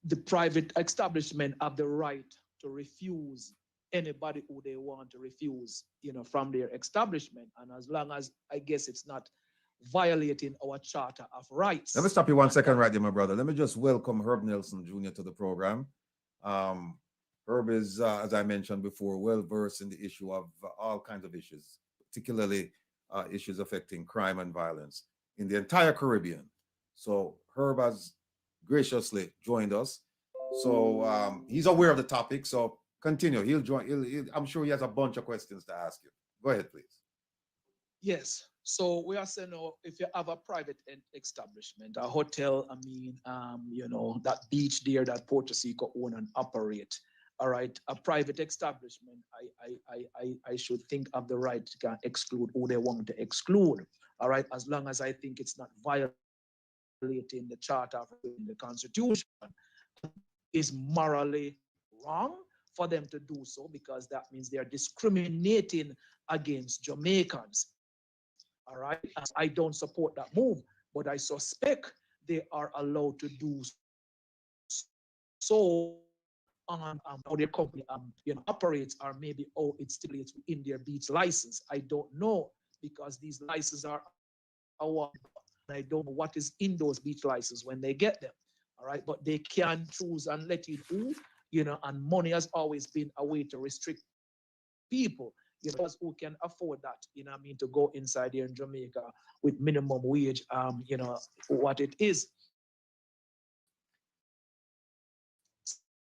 the private establishment have the right to refuse anybody who they want to refuse, from their establishment. And as long as, I guess, it's not violating our Charter of Rights. Let me stop you 1 second right there, my brother. Let me just welcome Herb Nelson Jr. to the program. Herb is, as I mentioned before, well-versed in the issue of all kinds of issues, particularly issues affecting crime and violence in the entire Caribbean. So Herb has graciously joined us. So he's aware of the topic. So continue. He'll join. I'm sure he has a bunch of questions to ask you. Go ahead, please. Yes. So we are saying, if you have a private establishment, a hotel, that beach there that Puerto Rico own and operate, all right, a private establishment, I should think of the right to exclude who they want to exclude, all right, as long as I think it's not violating the Charter of the Constitution. Is morally wrong for them to do so, because that means they are discriminating against Jamaicans. All right, I don't support that move, but I suspect they are allowed to do so on how their company operates, or maybe it stipulates in their beach license. I don't know, because these licenses are our. I don't know what is in those beach licenses when they get them. All right, but they can choose and let you do, and money has always been a way to restrict people, who can afford that, to go inside here in Jamaica with minimum wage, what it is.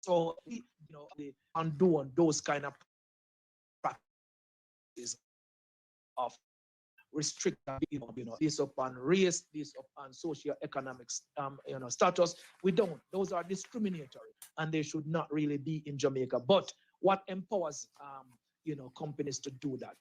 So, they undo on those kind of practices of restrict people, based upon race, based upon socioeconomic, status. We don't. Those are discriminatory, and they should not really be in Jamaica. But what empowers, companies to do that?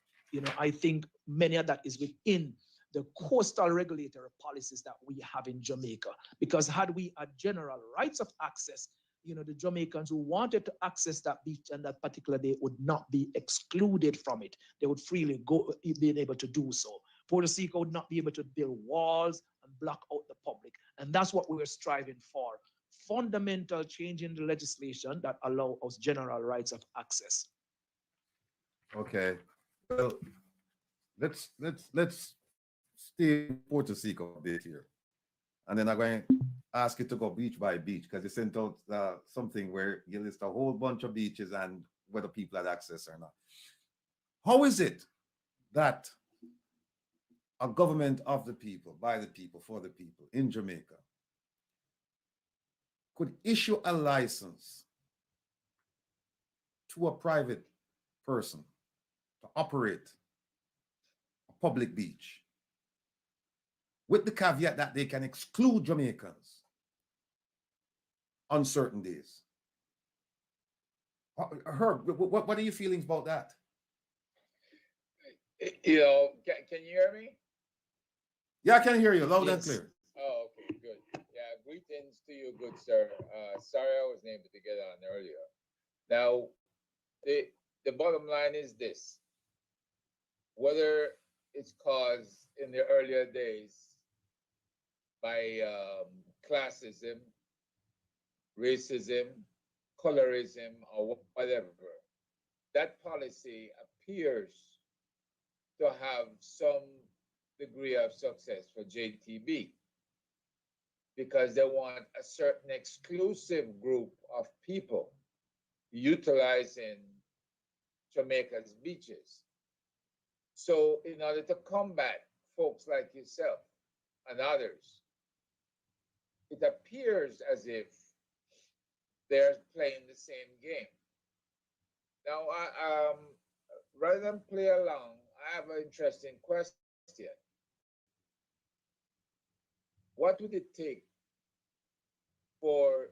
I think many of that is within the coastal regulatory policies that we have in Jamaica. Because had we a general rights of access, the Jamaicans who wanted to access that beach on that particular day would not be excluded from it. They would freely go, being able to do so. Puerto Rico would not be able to build walls and block out the public. And that's what we were striving for. Fundamental change in the legislation that allow us general rights of access. Okay. Well, let's stay in Puerto Rico a bit here. And then I'm going to ask you to go beach by beach, because you sent out something where you list a whole bunch of beaches and whether people had access or not. How is it that a government of the people, by the people, for the people in Jamaica could issue a license to a private person to operate a public beach, with the caveat that they can exclude Jamaicans on certain days? Herb, what are your feelings about that? Can you hear me? Yeah, I can hear you loud Yes. and clear. Oh, okay, good. Yeah, greetings to you, good sir. Sorry I wasn't able to get on earlier. Now, the bottom line is this. Whether it's caused in the earlier days by classism, racism, colorism, or whatever, that policy appears to have some degree of success for JTB, because they want a certain exclusive group of people utilizing Jamaica's beaches. So in order to combat folks like yourself and others, it appears as if they're playing the same game. Now, rather than play along, I have an interesting question. What would it take for,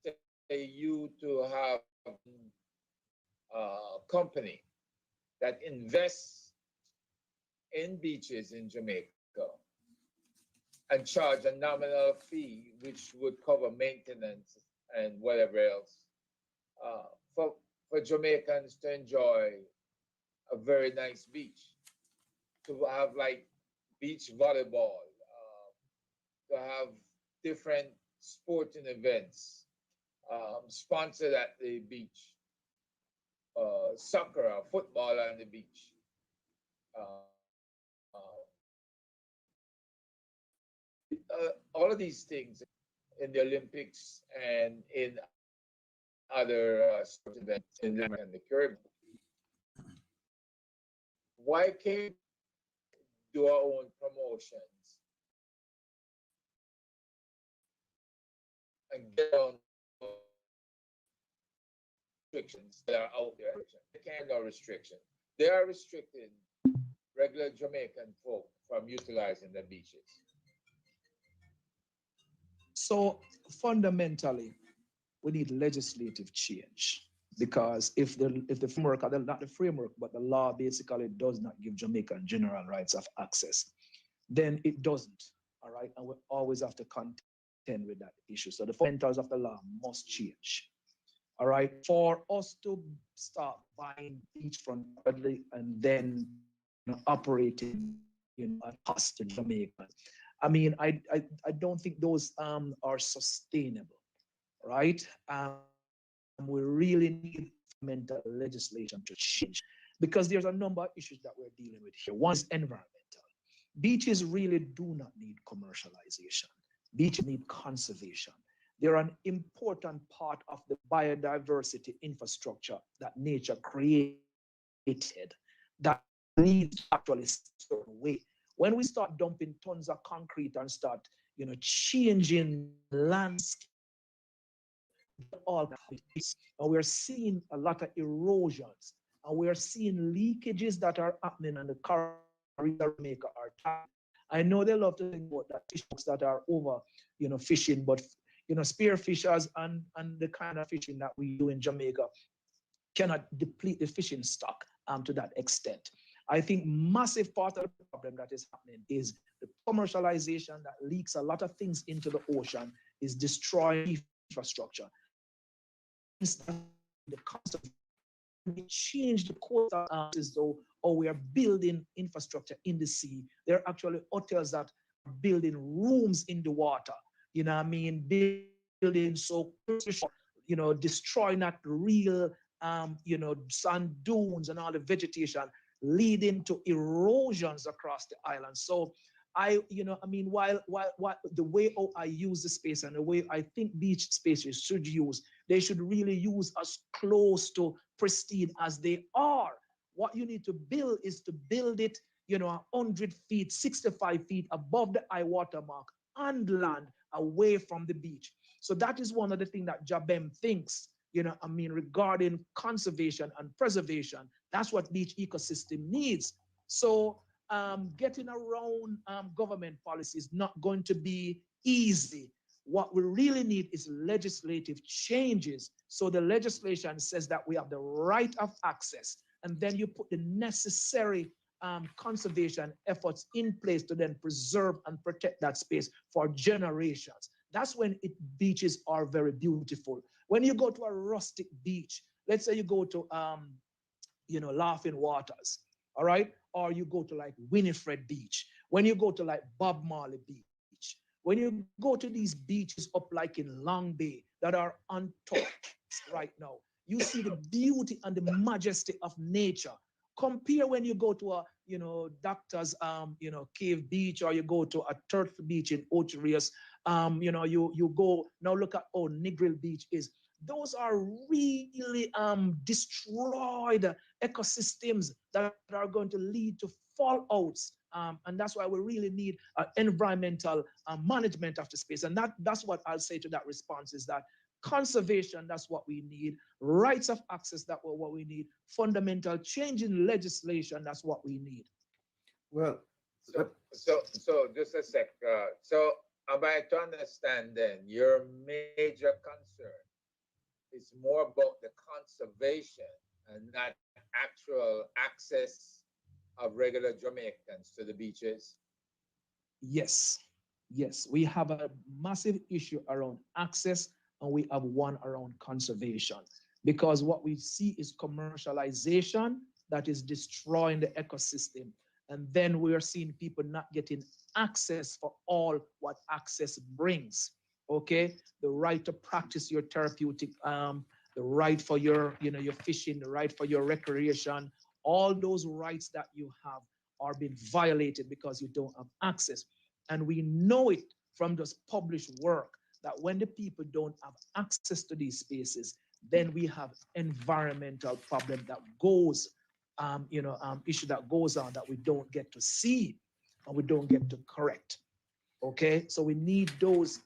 say, you to have a company that invests in beaches in Jamaica and charge a nominal fee, which would cover maintenance and whatever else, for Jamaicans to enjoy a very nice beach, to have like beach volleyball, to have different sporting events sponsored at the beach, soccer or football on the beach. Uh, all of these things in the Olympics and in other sports events in America and the Caribbean. Why can't we do our own promotions and get on restrictions that are out there? There can't no restriction. They are restricting regular Jamaican folk from utilizing the beaches. So fundamentally, we need legislative change because if the framework, not the framework, but the law basically does not give Jamaican general rights of access, then it doesn't. All right, and we always have to contend with that issue. So the fundamentals of the law must change. All right, for us to start buying beachfront property and then operating, at cost to Jamaica. I mean, I don't think those are sustainable, right? We really need fundamental legislation to change because there's a number of issues that we're dealing with here. One is environmental. Beaches really do not need commercialization. Beaches need conservation. They're an important part of the biodiversity infrastructure that nature created that needs to actually certain way. When we start dumping tons of concrete and start, changing landscape, all that, and we're seeing a lot of erosions, and we're seeing leakages that are happening on the corridor Jamaica are tight. I know they love to think about that fish that are over, fishing, but spearfishers and the kind of fishing that we do in Jamaica cannot deplete the fishing stock to that extent. I think massive part of the problem that is happening is the commercialization that leaks a lot of things into the ocean is destroying infrastructure. The cost of we change the coastal as though, or we are building infrastructure in the sea. There are actually hotels that are building rooms in the water. Building so, destroying that real, sand dunes and all the vegetation, leading to erosions across the island. So while the way I use the space and the way I think beach spaces should use, they should really use as close to pristine as they are. What you need to build is to build it, 100 feet, 65 feet above the high water mark and land away from the beach. So that is one of the things that JaBBEM thinks, regarding conservation and preservation. That's what beach ecosystem needs. So getting around government policy is not going to be easy. What we really need is legislative changes. So the legislation says that we have the right of access, and then you put the necessary conservation efforts in place to then preserve and protect that space for generations. That's when beaches are very beautiful. When you go to a rustic beach, let's say you go to Laughing Waters, all right? Or you go to like Winifred Beach. When you go to like Bob Marley Beach, when you go to these beaches up like in Long Bay that are untouched right now, you see the beauty and the majesty of nature. Compare when you go to a, Doctor's, Cave Beach, or you go to a Turtle Beach in Ocherius, you go, now look at how Negril Beach is. Those are really destroyed ecosystems that are going to lead to fallouts. And that's why we really need environmental management of the space. And that's what I'll say to that response is that conservation, that's what we need. Rights of access, that's what we need. Fundamental change in legislation, that's what we need. Well, so just a sec. So am I to understand then your major concern is more about the conservation and not actual access of regular Jamaicans to the beaches? Yes, we have a massive issue around access, and we have one around conservation, because what we see is commercialization that is destroying the ecosystem. And then we are seeing people not getting access for all what access brings. Okay, the right to practice your therapeutic, the right for your, your fishing, the right for your recreation, all those rights that you have are being violated because you don't have access. And we know it from this published work that when the people don't have access to these spaces, then we have environmental problem that goes, issue that goes on that we don't get to see and we don't get to correct. Okay, so we need those,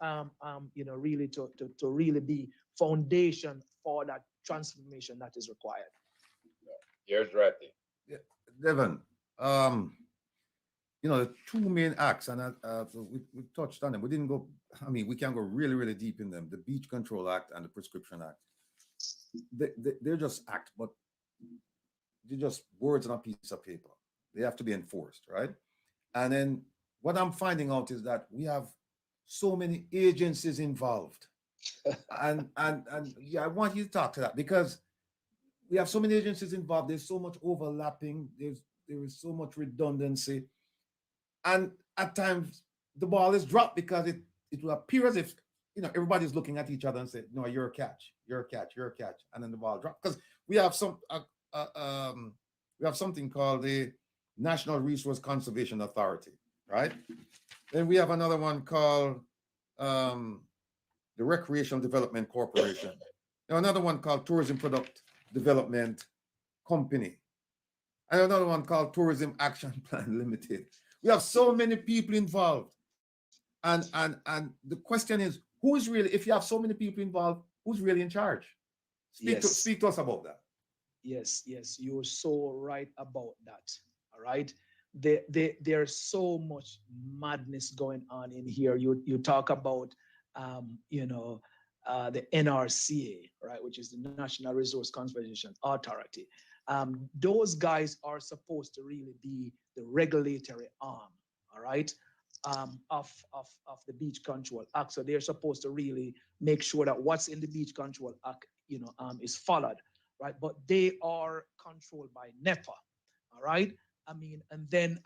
really to really be foundation for that transformation that is required. Here's Ratty. Yeah, Devon, the two main acts, and we touched on them. We didn't go, we can go really, really deep in them. The Beach Control Act and the Prescription Act. They're just acts, but they're just words on a piece of paper. They have to be enforced, right? And then what I'm finding out is that we have so many agencies involved. and yeah, I want you to talk to that because we have so many agencies involved. There's so much overlapping. There is so much redundancy. And at times the ball is dropped because it will appear as if everybody's looking at each other and say, no, you're a catch, you're a catch, you're a catch, and then the ball drops. Because we have something called the National Resource Conservation Authority, right? Then we have another one called the Recreational Development Corporation. Now another one called Tourism Product Development Company. And another one called Tourism Action Plan Limited. We have so many people involved. And the question is, who is really, if you have so many people involved, who's really in charge? Speak to us about that. Yes, you're so right about that. All right. There's so much madness going on in here. You talk about the NRCA, right, which is the National Resource Conservation Authority. Those guys are supposed to really be the regulatory arm, all right, of the Beach Control Act. So they're supposed to really make sure that what's in the Beach Control Act, is followed, right? But they are controlled by NEPA, all right? And then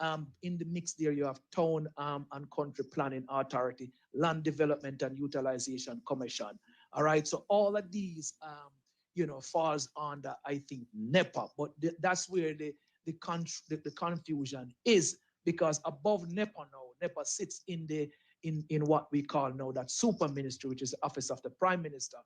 in the mix there, you have Town and Country Planning Authority, Land Development and Utilization Commission, all right? So all of these, falls under, I think, NEPA, but that's where the confusion is, because above NEPA now, NEPA sits in what we call now that super ministry, which is the Office of the Prime Minister,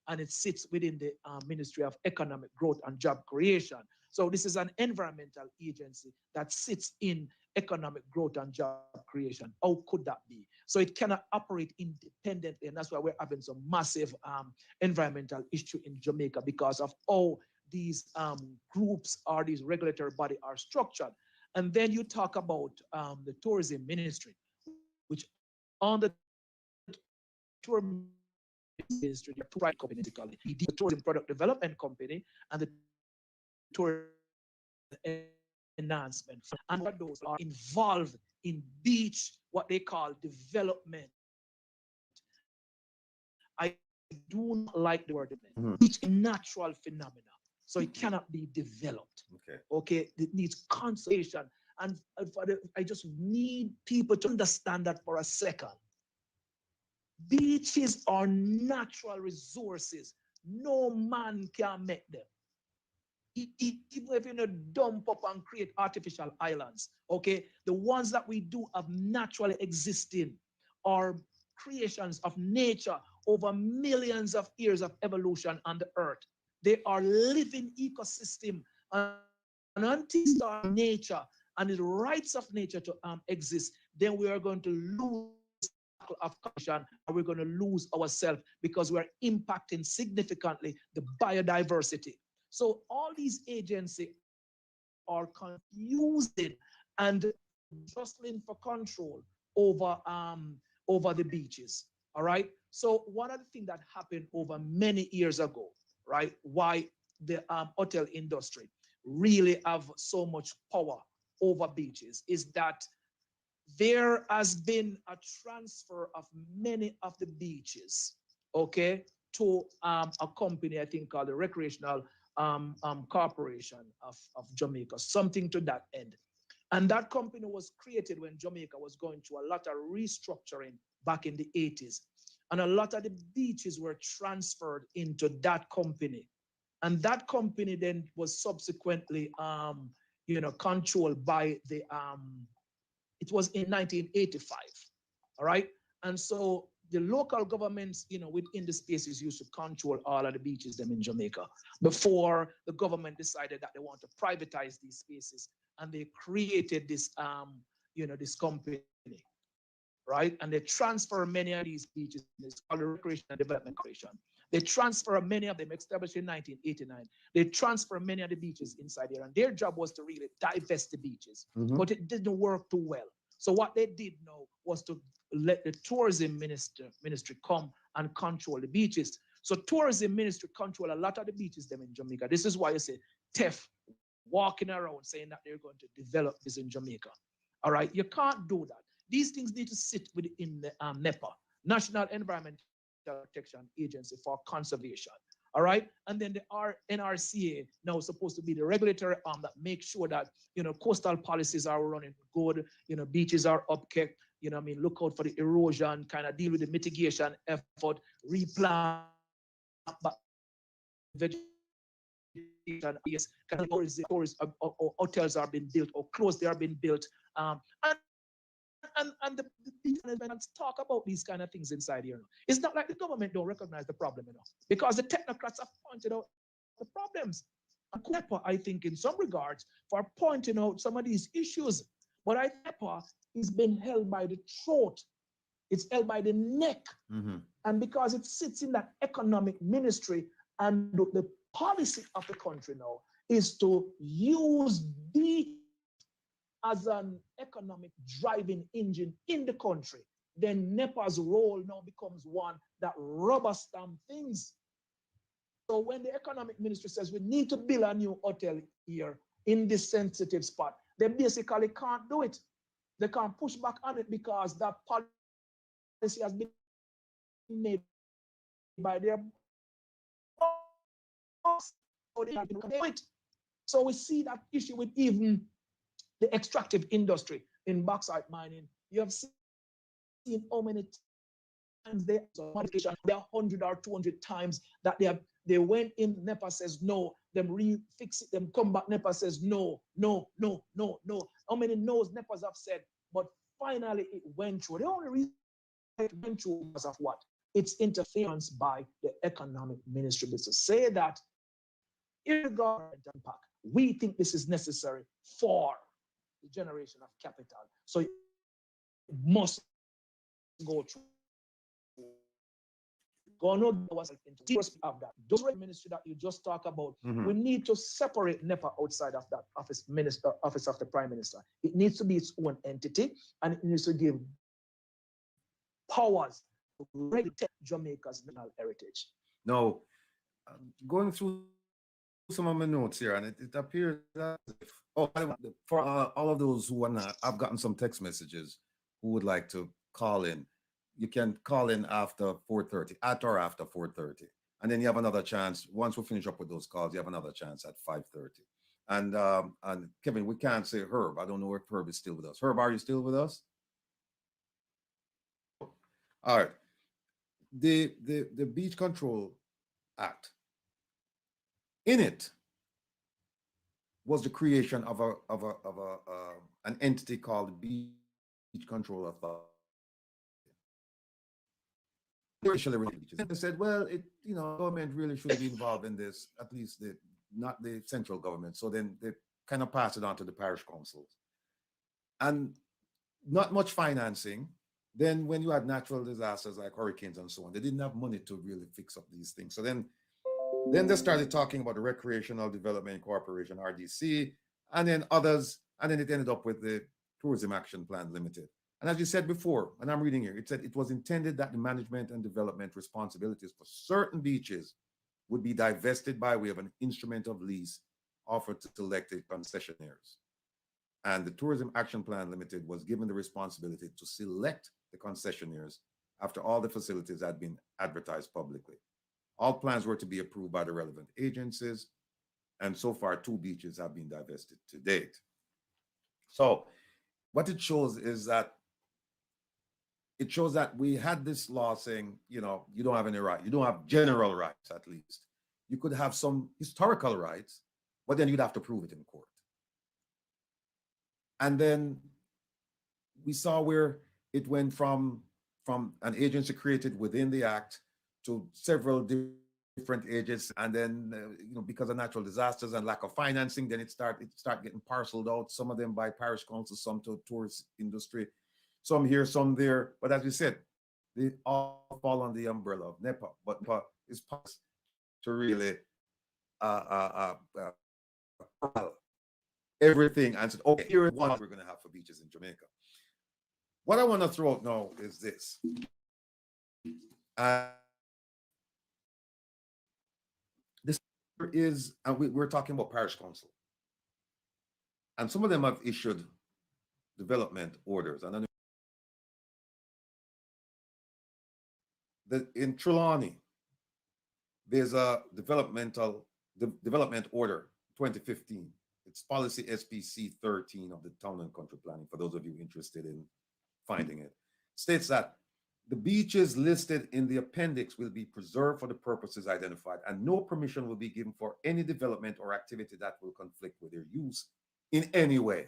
and it sits within the Ministry of Economic Growth and Job Creation. So this is an environmental agency that sits in economic growth and job creation. How could that be? So it cannot operate independently, and that's why we're having some massive environmental issue in Jamaica because of how these groups or these regulatory bodies are structured. And then you talk about the tourism ministry, which on the tourism ministry, there are two right companies, the Tourism Product Development Company and the Tourism Enhancement. And what those are involved in beach, what they call development. I do not like the word development. Beach is a natural phenomenon, so it cannot be developed. Okay, it needs conservation. And I just need people to understand that for a second. Beaches are natural resources. No man can make them. Even if you dump up and create artificial islands, okay, the ones that we do have naturally existing are creations of nature over millions of years of evolution on the earth. They are living ecosystem, and until nature and the rights of nature to exist, then we are going to lose of connection, and we're going to lose ourselves because we're impacting significantly the biodiversity. So all these agencies are confusing and jostling for control over the beaches. All right. So one of the things that happened over many years ago, right? Why the hotel industry really have so much power over beaches is that there has been a transfer of many of the beaches, okay, to a company, I think, called the Recreational Corporation of Jamaica, something to that end. And that company was created when Jamaica was going through a lot of restructuring back in the 80s. And a lot of the beaches were transferred into that company. And that company then was subsequently, controlled by the, it was in 1985, all right? And so the local governments, within the spaces used to control all of the beaches them in Jamaica before the government decided that they want to privatize these spaces, and they created this, this company, right? And they transfer many of these beaches. It's called the Recreation and Development Corporation. They transfer many of them, established in 1989. They transfer many of the beaches inside here, and their job was to really divest the beaches, but it didn't work too well. So what they did now was to let the tourism ministry come and control the beaches. So tourism ministry control a lot of the beaches them in Jamaica. This is why you say TEF walking around saying that they're going to develop this in Jamaica. All right, you can't do that. These things need to sit within the NEPA, National Environmental Protection Agency for Conservation. All right, and then the NRCA now supposed to be the regulatory arm that makes sure that coastal policies are running good, beaches are upkept, look out for the erosion, kind of deal with the mitigation effort, replant vegetation. Yes, kind of hotels are being built or close they are being built, and the management talk about these kind of things inside here. It's not like the government don't recognize the problem enough, because the technocrats have pointed out the problems. And NEPA, I think, in some regards, for pointing out some of these issues. But NEPA is being held by the throat. It's held by the neck. And because it sits in that economic ministry, and the policy of the country now is to use beach as an economic driving engine in the country, then NEPA's role now becomes one that rubber stamp things. So when the economic ministry says we need to build a new hotel here in this sensitive spot, they basically can't do it. They can't push back on it because that policy has been made by their boss. So they can't do it. So we see that issue with even the extractive industry in bauxite mining. You have seen how many times there are 100 or 200 times that they went in, NEPA says no, them refix it, them come back, NEPA says no, no, no, no, no. How many no's NEPAs have said? But finally it went through. The only reason it went through because of what? It's interference by the economic ministry. But to say that irregardless impact, we think this is necessary for the generation of capital. So it must go through. God knows what's into of that. Those ministry that you just talk about, we need to separate NEPA outside of that office of the Prime Minister. It needs to be its own entity, and it needs to give powers to protect Jamaica's national heritage. Now, going through some of my notes here, and it appears as if, for all of those who are not, I've gotten some text messages who would like to call in. You can call in after 4:30, at or after 4:30. And then you have another chance. Once we finish up with those calls, you have another chance at 5:30. And Kevin, we can't say Herb. I don't know if Herb is still with us. Herb, are you still with us? All right. The Beach Control Act, in it was the creation of an entity called Beach Control Authority. They said, well, government really should be involved in this, at least not the central government. So then they kind of passed it on to the parish councils. And not much financing. Then when you had natural disasters like hurricanes and so on, they didn't have money to really fix up these things. So then they started talking about the Recreational Development Corporation, RDC, and then others, and then it ended up with the Tourism Action Plan Limited. And as you said before, and I'm reading here, it said it was intended that the management and development responsibilities for certain beaches would be divested by way of an instrument of lease offered to selected concessionaires. And the Tourism Action Plan Limited was given the responsibility to select the concessionaires after all the facilities had been advertised publicly. All plans were to be approved by the relevant agencies, and so far 2 beaches have been divested to date. So what it shows is that we had this law saying, you know, you don't have any right. You don't have general rights, at least. You could have some historical rights, but then you'd have to prove it in court. And then we saw where it went from an agency created within the act to several different agencies, and then you know, because of natural disasters and lack of financing, then it start getting parceled out. Some of them by parish councils, some to tourist industry, some here, some there. But as we said, they all fall under the umbrella of NEPA. But NEPA is passed to really everything and said, okay, here is what we're going to have for beaches in Jamaica. What I want to throw out now is this. This is, and we're talking about parish council. And some of them have issued development orders. And in Trelawney, there's a development order 2015. It's policy SPC 13 of the Town and Country Planning, for those of you interested in finding it. States that the beaches listed in the appendix will be preserved for the purposes identified, and no permission will be given for any development or activity that will conflict with their use in any way.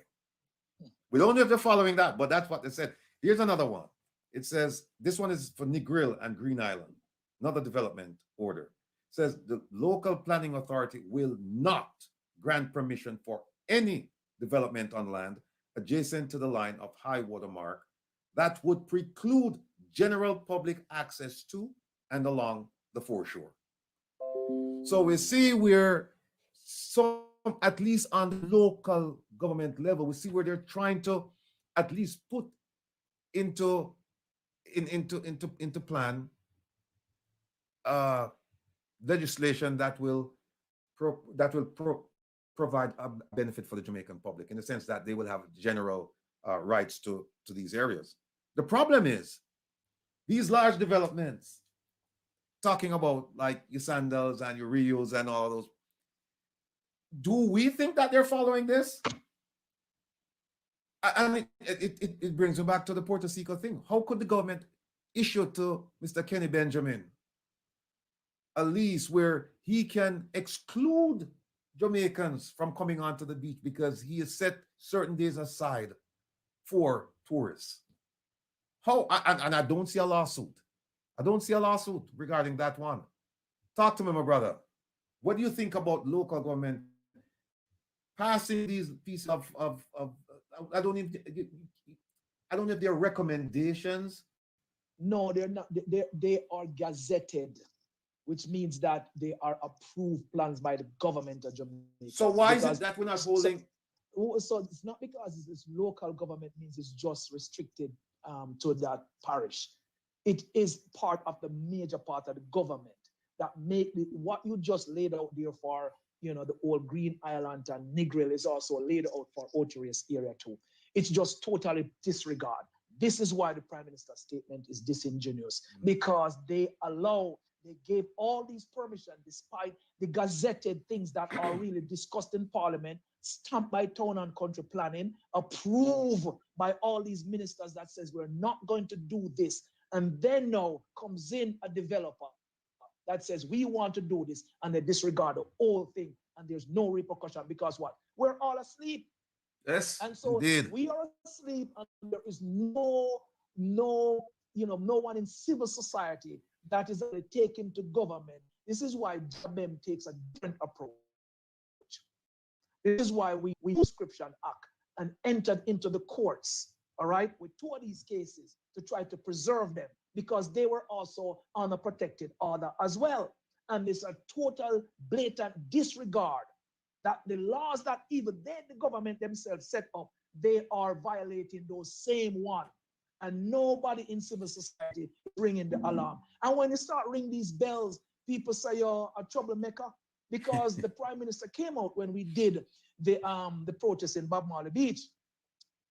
We don't know if they're following that, but that's what they said. Here's another one. It says, this one is for Negril and Green Island, another development order. It says the local planning authority will not grant permission for any development on land adjacent to the line of high water mark that would preclude general public access to and along the foreshore. So we see where some, at least on the local government level, we see where they're trying to at least put into plan legislation that will provide a benefit for the Jamaican public, in the sense that they will have general rights to these areas. The problem is these large developments, talking about like your Sandals and your Rios and all those, do we think that they're following this? And it brings me back to the Puerto Rico thing. How could the government issue to Mr. Kenny Benjamin a lease where he can exclude Jamaicans from coming onto the beach because he has set certain days aside for tourists? How? And I don't see a lawsuit. I don't see a lawsuit regarding that one. Talk to me, my brother. What do you think about local government passing these pieces of I don't know if they're recommendations. No, they're not. They are gazetted, which means that they are approved plans by the government of Jamaica. So why is it that we're not holding? So it's not because it's local government means it's just restricted to that parish. It is part of the major part of the government that make what you just laid out there for, you know, the old Green Island and Negril is also laid out for Oterius area too. It's just totally disregard. This is why the Prime Minister's statement is disingenuous, because they gave all these permissions despite the gazetted things that are really discussed in Parliament, stamped by Town and Country Planning, approved by all these ministers that says we're not going to do this. And then now comes in a developer that says we want to do this, and they disregard the whole thing, and there's no repercussion because what? We're all asleep. Yes, and so indeed. We are asleep, and there is no one in civil society that is taken to government. This is why JaBBEM takes a different approach. This is why we use Prescription Act and entered into the courts, all right, with two of these cases to try to preserve them, because they were also on a protected order as well. And it's a total blatant disregard that the laws that even the government themselves set up, they are violating those same one. And nobody in civil society is ringing the alarm. And when you start ringing these bells, people say you're a troublemaker, because the Prime Minister came out when we did the protest in Bob Marley Beach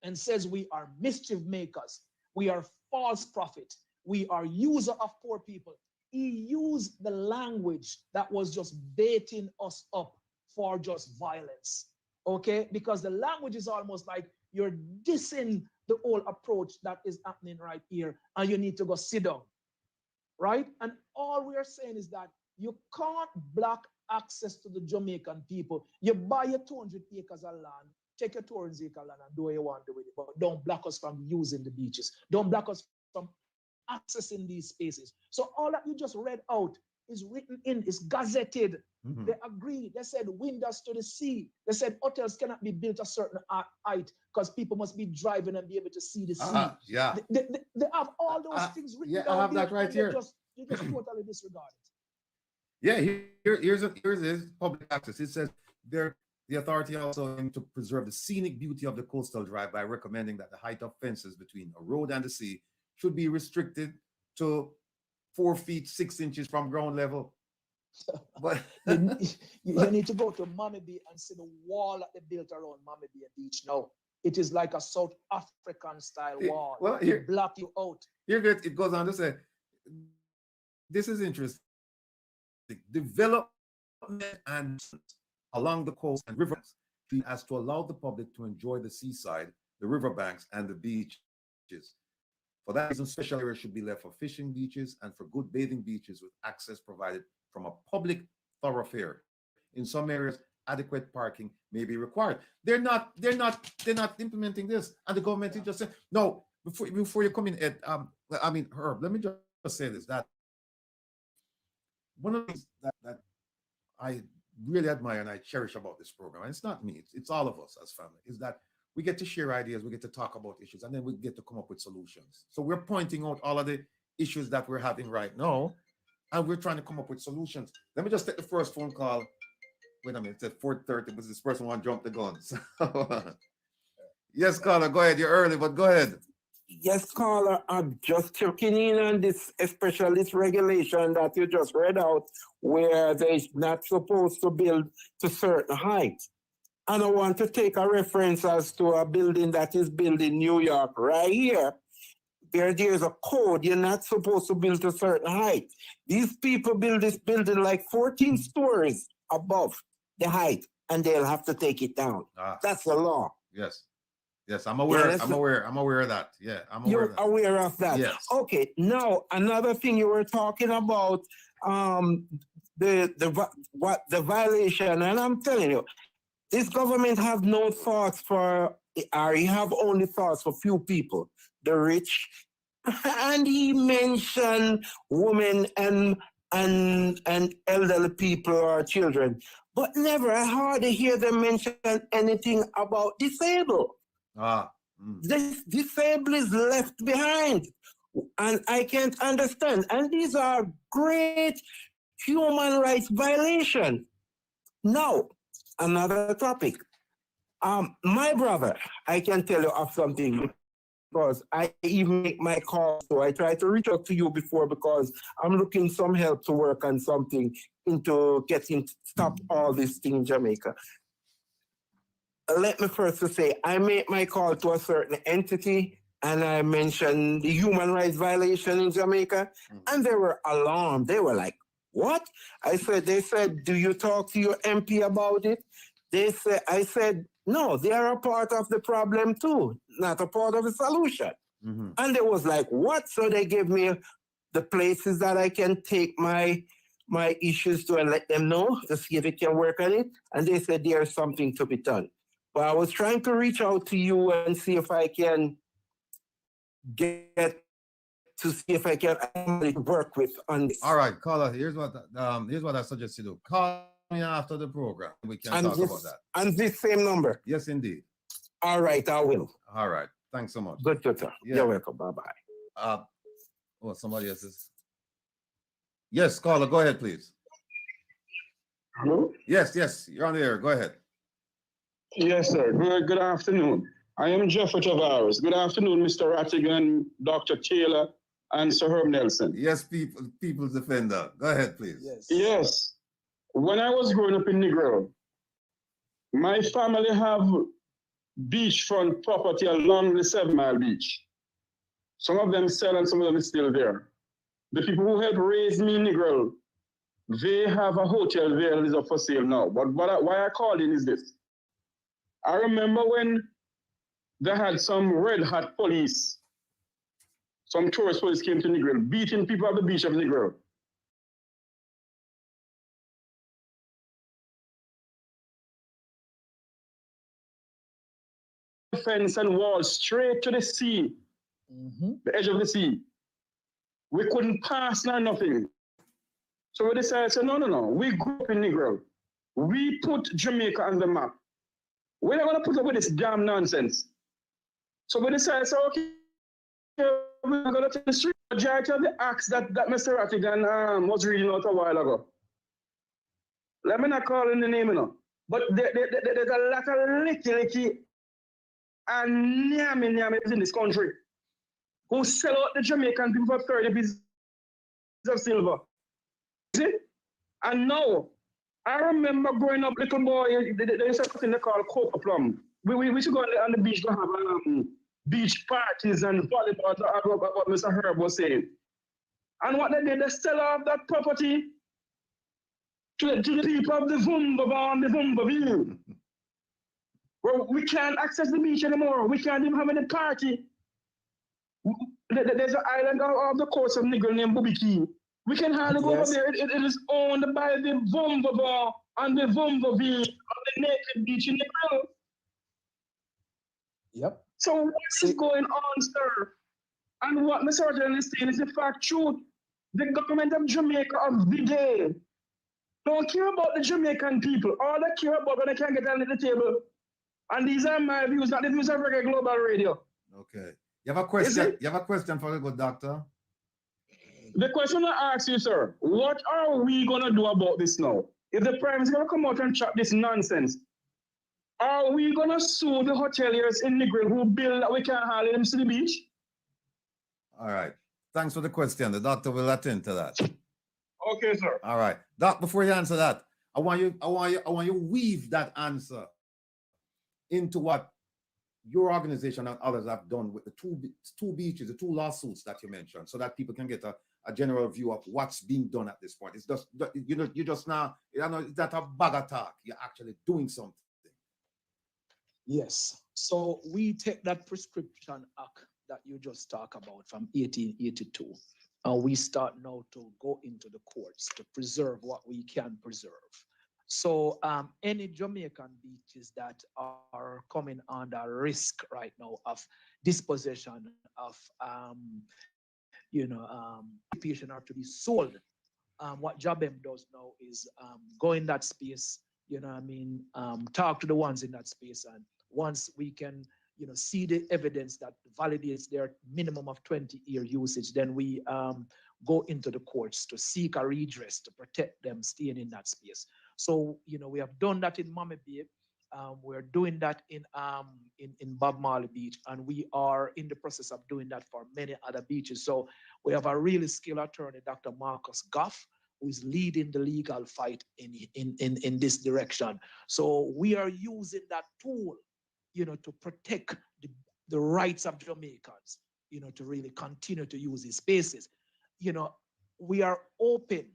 and says we are mischief makers, we are false prophet, we are user of poor people. He used the language that was just baiting us up for just violence, okay? Because the language is almost like you're dissing the whole approach that is happening right here, and you need to go sit down, right? And all we are saying is that you can't block access to the Jamaican people. You buy your 200 acres of land, take your 200 acre land and do what you want to do with it, but don't block us from using the beaches. Don't block us from accessing these spaces. So all that you just read out is written in, is gazetted. They agreed. They said windows to the sea. They said hotels cannot be built a certain height because people must be driving and be able to see the sea. Yeah. They have all those things written down. I have that right here. You just totally disregard it. Yeah, here's this public access. It says the authority also aims to preserve the scenic beauty of the coastal drive by recommending that the height of fences between a road and the sea should be restricted to 4 feet 6 inches from ground level. But you need to go to Mammy Bay and see the wall that they built around Mammy Bay Beach now. It is like a South African style wall. Well, here, block you out. Here it goes on to say, this is interesting. Development and along the coast and rivers as to allow the public to enjoy the seaside, the riverbanks, and the beaches. For that reason, special areas should be left for fishing beaches and for good bathing beaches with access provided from a public thoroughfare. In some areas, adequate parking may be required. They're not implementing this, and the government is just saying no. Before you come in, Ed, I mean, Herb, let me just say this: that one of the things that I really admire and I cherish about this program, and it's not me, it's all of us as family, is that we get to share ideas, we get to talk about issues, and then we get to come up with solutions. So we're pointing out all of the issues that we're having right now, and we're trying to come up with solutions. Let me just take the first phone call. Wait a minute, it's at 4:30, but this person want to jump the gun. So, yes, caller, go ahead. You're early, but go ahead. Yes, caller, I'm just checking in on this, especially this regulation that you just read out, where they're not supposed to build to certain height. And I want to take a reference as to a building that is built in New York right here. There's a code. You're not supposed to build to a certain height. These people build this building like 14 stories above the height, and they'll have to take it down. That's the law. Yes. Yes, I'm aware. Yeah, I'm aware of that. Yeah, I'm aware. You're aware of that. Yes. Okay. Now another thing you were talking about, the violation, and I'm telling you, this government have no thoughts for, or you have only thoughts for few people, the rich, and he mentioned women and elderly people or children, but never I hardly hear them mention anything about disabled. This disabled is left behind, and I can't understand. And these are great human rights violations. Now, another topic. My brother, I can tell you of something because I even make my call. So I try to reach out to you before because I'm looking some help to work on something into getting stop all this thing in Jamaica. Let me first say, I made my call to a certain entity and I mentioned the human rights violation in Jamaica, and they were alarmed. They were like, what? They said, do you talk to your MP about it? I said, no, they are a part of the problem too, not a part of the solution. And they was like, what? So they gave me the places that I can take my issues to and let them know to see if they can work on it. And they said there's something to be done. But I was trying to reach out to you and see if I can work with on this. All right, caller. Here's what I suggest you do. Call me after the program. We can talk about that. And this same number. Yes, indeed. All right, I will. All right. Thanks so much. Good, sir. Yeah. You're welcome. Bye-bye. Somebody else is. Yes, caller, go ahead, please. Hello? Yes, you're on the air. Go ahead. Yes, sir. Good afternoon. I am Jeffrey Tavares. Good afternoon, Mr. Rattigan, Dr. Taylor, and Sir Herb Nelson. Yes, people's defender. Go ahead, please. Yes. When I was growing up in Negril, my family have beachfront property along the 7 Mile Beach. Some of them sell and some of them is still there. The people who helped raise me in Negril, they have a hotel there that is up for sale now. But why I called in is this. I remember when they had some red hot police, some tourist police came to Negril, beating people at the beach of Negril. Fence and wall straight to the sea, the edge of the sea. We couldn't pass now, nothing. So we decided, so no. We grew up in Negril. We put Jamaica on the map. We're not going to put up with this damn nonsense. So we decided, so okay, we're going to take the street. Majority of the acts that Mr. Rattigan was reading out a while ago. Let me not call in the name, you know. But there's a lot of licky and nyami in this country who sell out the Jamaican people for 30 pieces of silver. See? And now, I remember growing up, little boy, there's something they call cocoa plum. We used to go on the beach to have beach parties and volleyball, what Mr. Herb was saying. And what they did, they sell off that property to the people of the Vumba and the Vumbaville. Well, we can't access the beach anymore. We can't even have any party. There's an island off the coast of Negril named Bubiki. We can hardly go over there. It is owned by the Vumbaba and the Vumbaville on the naked beach in Negril. Yep. So what is going on, sir? And what Mr. Rattigan is saying is the fact truth. The government of Jamaica of the day don't care about the Jamaican people. All they care about when they can get under the table. And these are my views, not the views of Reggae Global Radio. Okay. You have a question? You have a question for the good doctor? The question I ask you, sir, what are we going to do about this now? If the Prime is going to come out and chat this nonsense, are we going to sue the hoteliers in Negril who build that we can't hardly them to the beach? All right. Thanks for the question. The doctor will attend to that. Okay, sir. All right. Doc, before you answer that, I want you to weave that answer into what your organization and others have done with the two beaches, the two lawsuits that you mentioned, so that people can get a general view of what's being done at this point. It's just, you just now, it's not a bag of talk. You're actually doing something. Yes. So we take that prescription act that you just talked about from 1882, and we start now to go into the courts to preserve what we can preserve. So any Jamaican beaches that are coming under risk right now of dispossession of, occupation are to be sold. What JaBBEM does now is go in that space, talk to the ones in that space, and once we can, see the evidence that validates their minimum of 20-year usage, then we go into the courts to seek a redress to protect them staying in that space. So, we have done that in Mammy Bay. We're doing that in Bob Marley Beach, and we are in the process of doing that for many other beaches. So we have a really skilled attorney, Dr. Marcus Goff, who is leading the legal fight in this direction. So we are using that tool, to protect the rights of Jamaicans, to really continue to use these spaces. We are open,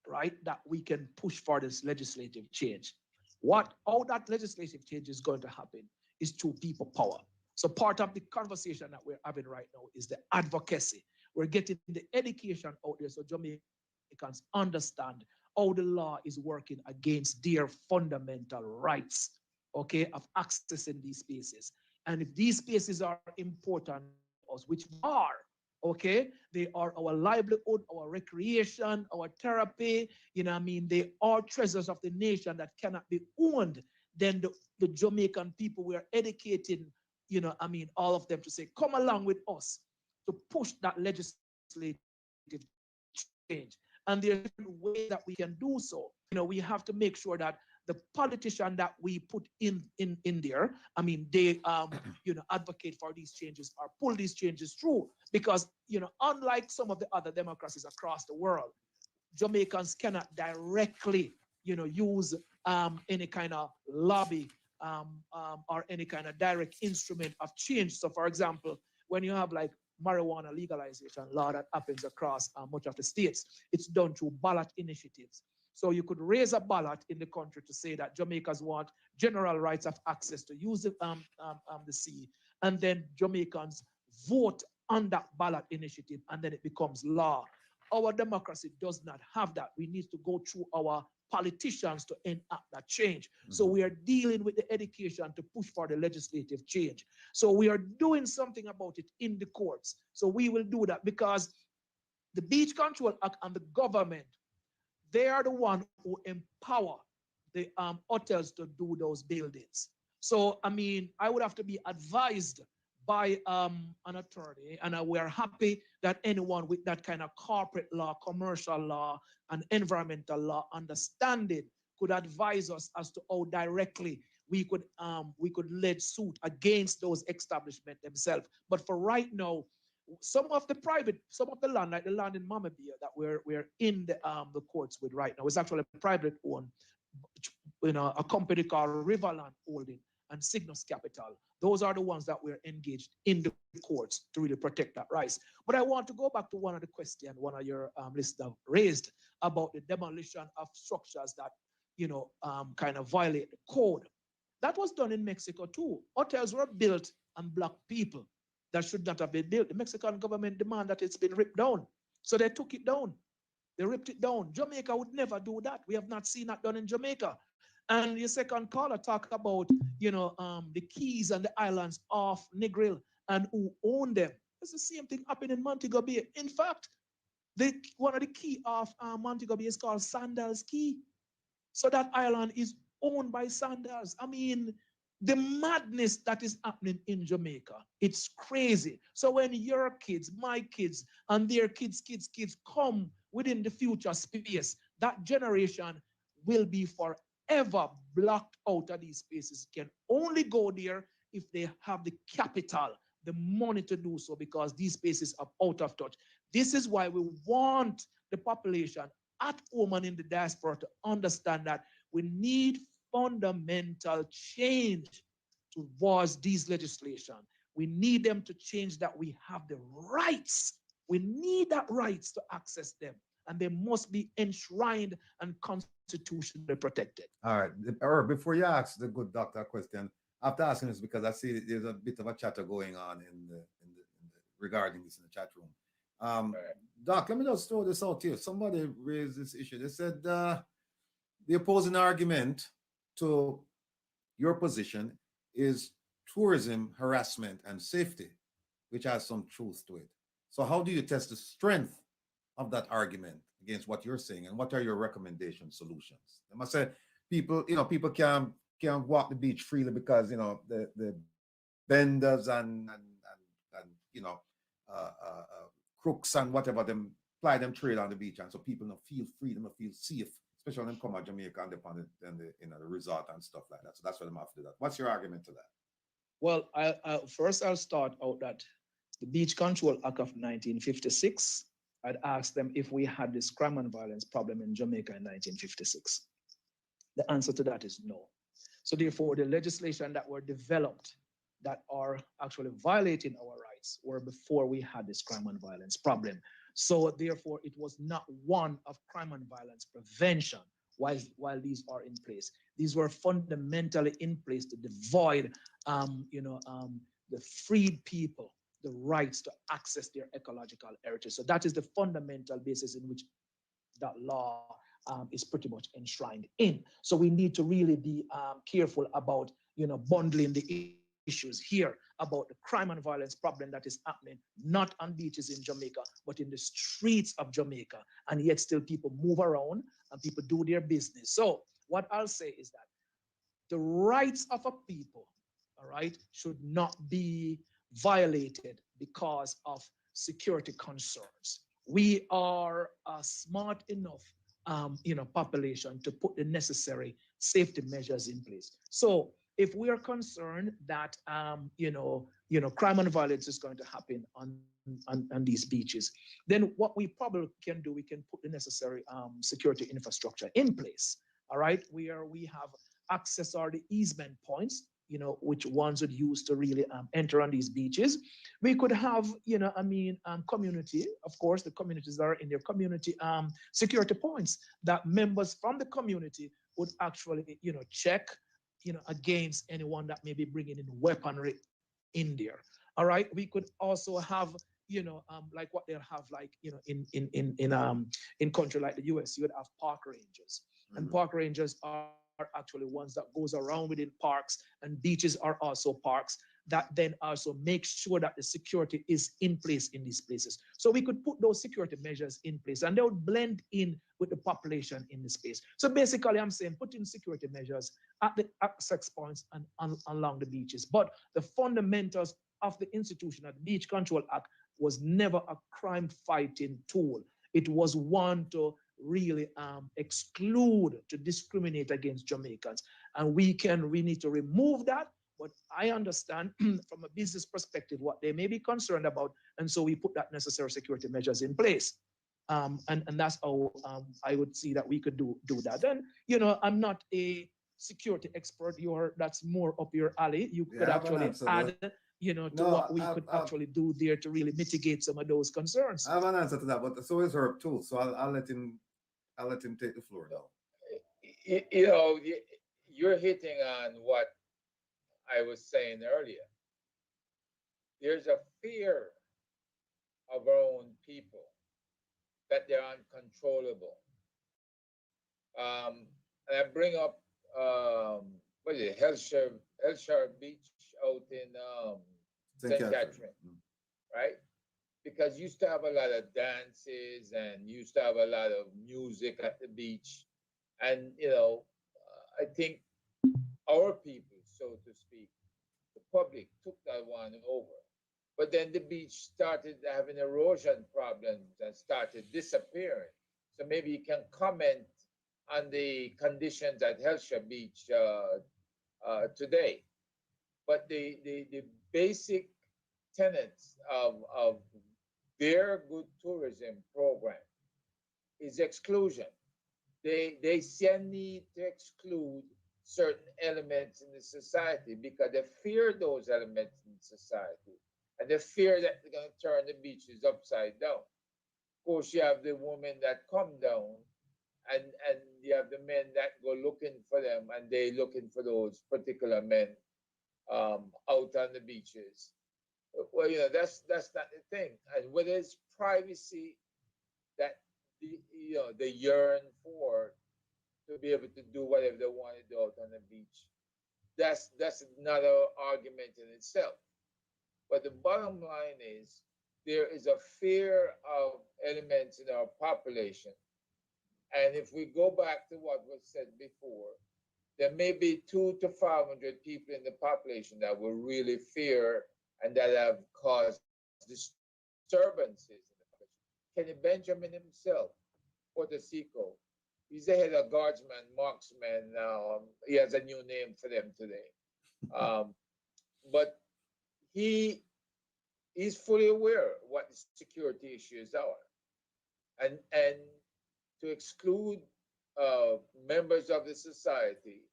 right, that we can push for this legislative change. How that legislative change is going to happen is through people power. So part of the conversation that we're having right now is the advocacy. We're getting the education out there so Jamaicans understand how the law is working against their fundamental rights, okay, of accessing these spaces. And if these spaces are important to us, which are, okay, they are our livelihood, our recreation, our therapy, they are treasures of the nation that cannot be owned, then the Jamaican people, we are educating, all of them to say, come along with us to push that legislative change. And there's different ways that we can do so. We have to make sure that the politician that we put in there, they, advocate for these changes or pull these changes through. Because, unlike some of the other democracies across the world, Jamaicans cannot directly, use any kind of lobby or any kind of direct instrument of change. So, for example, when you have like marijuana legalization law that happens across much of the states, it's done through ballot initiatives. So you could raise a ballot in the country to say that Jamaicans want general rights of access to use the sea, and then Jamaicans vote on that ballot initiative, and then it becomes law. Our democracy does not have that. We need to go through our politicians to enact that change. So we are dealing with the education to push for the legislative change. So we are doing something about it in the courts. So we will do that because the Beach Control Act and the government, they are the one who empower the hotels to do those buildings. So, I mean, I would have to be advised by an attorney, and we are happy that anyone with that kind of corporate law, commercial law, and environmental law understanding could advise us as to how directly we could lead suit against those establishments themselves. But for right now, some of the land, like the land in Mama Beer that we're in the courts with right now, is actually private owned, a company called Riverland Holding and Cygnus Capital. Those are the ones that we're engaged in the courts to really protect that rights. But I want to go back to one of the questions one of your listeners raised about the demolition of structures that, kind of violate the code. That was done in Mexico too. Hotels were built on black people that should not have been built. The Mexican government demanded that it's been ripped down. So they took it down. They ripped it down. Jamaica would never do that. We have not seen that done in Jamaica. And your second caller talk about, the keys and the islands off Negril and who own them. It's the same thing happened in Montego Bay. In fact, one of the key of Montego Bay is called Sandals Key. So that island is owned by Sandals. I mean, the madness that is happening in Jamaica, it's crazy. So when your kids, my kids, and their kids' come within the future space, that generation will be forever blocked out of these spaces. Can only go there if they have the capital, the money to do so, because these spaces are out of touch. This is why we want the population at home and in the diaspora to understand that we need fundamental change towards these legislation. We need them to change that we have the rights. We need that rights to access them, and they must be enshrined and constitutionally protected. All right. Or before you ask the good doctor a question, after asking this because I see there's a bit of a chatter going on regarding this in the chat room. Doc, let me just throw this out here. Somebody raised this issue. They said the opposing argument to your position is tourism, harassment, and safety, which has some truth to it. So how do you test the strength of that argument against what you're saying, and what are your recommendation solutions? I must say, people can't walk the beach freely because the vendors and crooks and whatever them ply them trade on the beach, and so people don't feel free, don't feel safe, especially when they come to Jamaica and the resort and stuff like that. So that's what I'm after that. What's your argument to that? Well, first I'll start out that the Beach Control Act of 1956, I'd ask them if we had this crime and violence problem in Jamaica in 1956. The answer to that is no. So therefore, the legislation that were developed that are actually violating our rights were before we had this crime and violence problem. So therefore, it was not one of crime and violence prevention while these are in place. These were fundamentally in place to devoid, the freed people the rights to access their ecological heritage. So that is the fundamental basis in which that law is pretty much enshrined in. So we need to really be careful about, bundling the issues here about the crime and violence problem that is happening, not on beaches in Jamaica, but in the streets of Jamaica. And yet still people move around and people do their business. So what I'll say is that the rights of a people, all right, should not be violated because of security concerns. We are a smart enough, population to put the necessary safety measures in place. So if we are concerned that, crime and violence is going to happen on these beaches, then what we probably can do, we can put the necessary security infrastructure in place. All right, we have access or the easement points, which ones would use to really enter on these beaches. We could have, community, of course, the communities are in their community security points that members from the community would actually, check, against anyone that may be bringing in weaponry in there. All right. We could also have, like what they'll have, like, in country like the US, you would have park rangers, and park rangers are actually ones that goes around within parks, and beaches are also parks that then also make sure that the security is in place in these places. So we could put those security measures in place and they would blend in with the population in the space. So basically I'm saying put in security measures at the access points and along the beaches. But the fundamentals of the institution of the Beach Control Act was never a crime fighting tool. It was one to really exclude, to discriminate against Jamaicans. And we need to remove that. But I understand from a business perspective what they may be concerned about. And so we put that necessary security measures in place. And that's how I would see that we could do that. And, I'm not a security expert. That's more up your alley. You could actually add, to what we could actually do there to really mitigate some of those concerns. I have an answer to that, but so is Herb too. So I'll let him take the floor now. You're hitting on what I was saying earlier. There's a fear of our own people that they're uncontrollable. And I bring up what is it, Hellshire Beach out in St. Catherine, right? Because you used to have a lot of dances and you used to have a lot of music at the beach. And, I think our people, so to speak, the public took that one over. But then the beach started having erosion problems and started disappearing. So maybe you can comment on the conditions at Hellshire Beach today. But the basic tenets of their good tourism program is exclusion. They see a need to exclude certain elements in the society because they fear those elements in society, and they fear that they're going to turn the beaches upside down. Of course, you have the women that come down, and you have the men that go looking for them, and they looking for those particular men out on the beaches. Well, that's not the thing. And whether it's privacy that they yearn for, to be able to do whatever they want to do out on the beach, that's another argument in itself. But the bottom line is there is a fear of elements in our population. And if we go back to what was said before, there may be 200 to 500 people in the population that will really fear and that have caused disturbances in the population. Kenny Benjamin himself, Puerto Rico, he's the head of guardsman, marksman. He has a new name for them today. But he's fully aware what the security issues are. And to exclude members of the society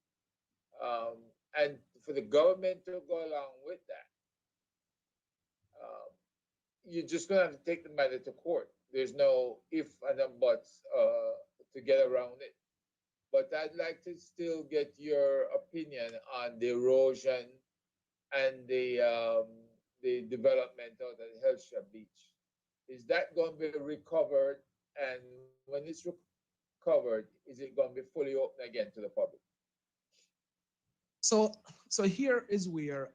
and for the government to go along with that, you're just going to have to take the matter to court. There's no if and buts to get around it. But I'd like to still get your opinion on the erosion and the development of the Hellshire Beach. Is that going to be recovered? And when it's recovered, is it going to be fully open again to the public? So here is where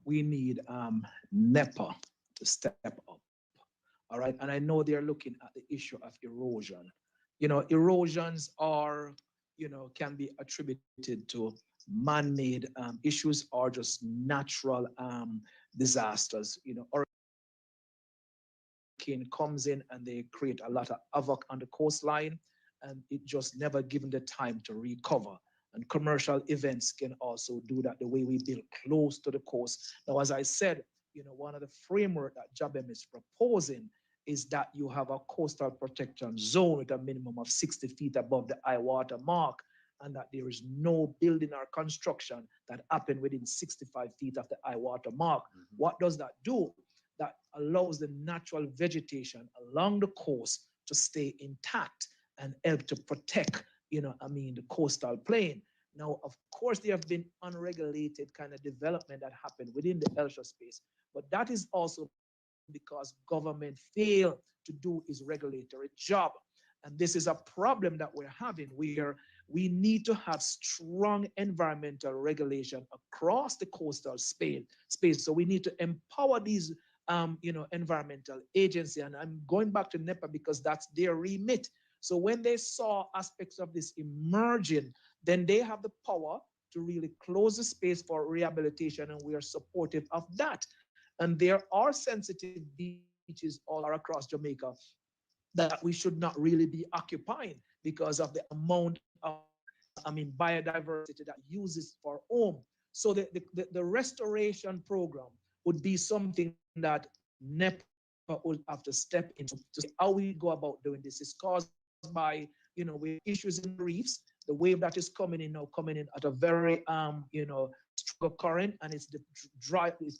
we need NEPA to step up. All right, and I know they're looking at the issue of erosion. Erosions are, can be attributed to man-made issues or just natural disasters. Hurricane comes in and they create a lot of havoc on the coastline, and it just never given the time to recover. And commercial events can also do that the way we build close to the coast. Now, as I said, one of the framework that JaBBEM is proposing is that you have a coastal protection zone with a minimum of 60 feet above the high water mark. and that there is no building or construction that happened within 65 feet of the high water mark. What does that do? That allows the natural vegetation along the coast to stay intact and help to protect, the coastal plain. Now, of course, there have been unregulated kind of development that happened within the ELSA space, but that is also because government failed to do its regulatory job. And this is a problem that we're having, where we need to have strong environmental regulation across the coastal space. So we need to empower these environmental agency. And I'm going back to NEPA because that's their remit. So when they saw aspects of this emerging, then they have the power to really close the space for rehabilitation, and we are supportive of that. And there are sensitive beaches all across Jamaica that we should not really be occupying because of the amount of, biodiversity that uses for home. So the restoration program would be something that NEPA would have to step into. To see how we go about doing this is caused by, with issues in the reefs. The wave that is coming in at a very, strong current, and it's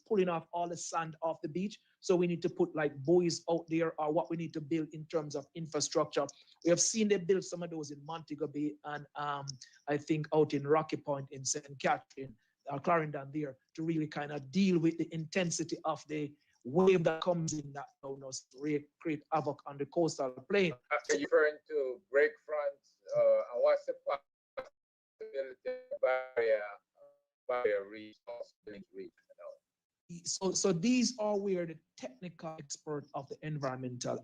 pulling off all the sand off the beach. So we need to put like buoys out there, or what we need to build in terms of infrastructure. We have seen they build some of those in Montego Bay and I think out in Rocky Point in St. Catherine, Clarendon there, to really kind of deal with the intensity of the wave that comes in that create havoc on the coastal plain. Are you referring to breakfront? And what's the possibility of barrier reef? So these are where the technical expert of the environmental,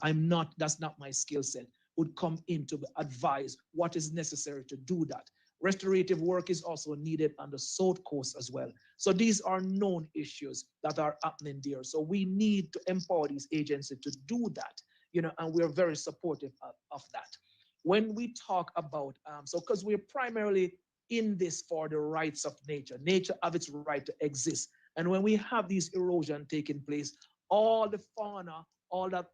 that's not my skill set, would come in to advise what is necessary to do that. Restorative work is also needed on the South Coast as well. So these are known issues that are happening there. So we need to empower these agencies to do that, and we're very supportive of that. When we talk about, because we're primarily in this for the rights of nature. Nature have its right to exist. And when we have these erosion taking place, all the fauna, all that,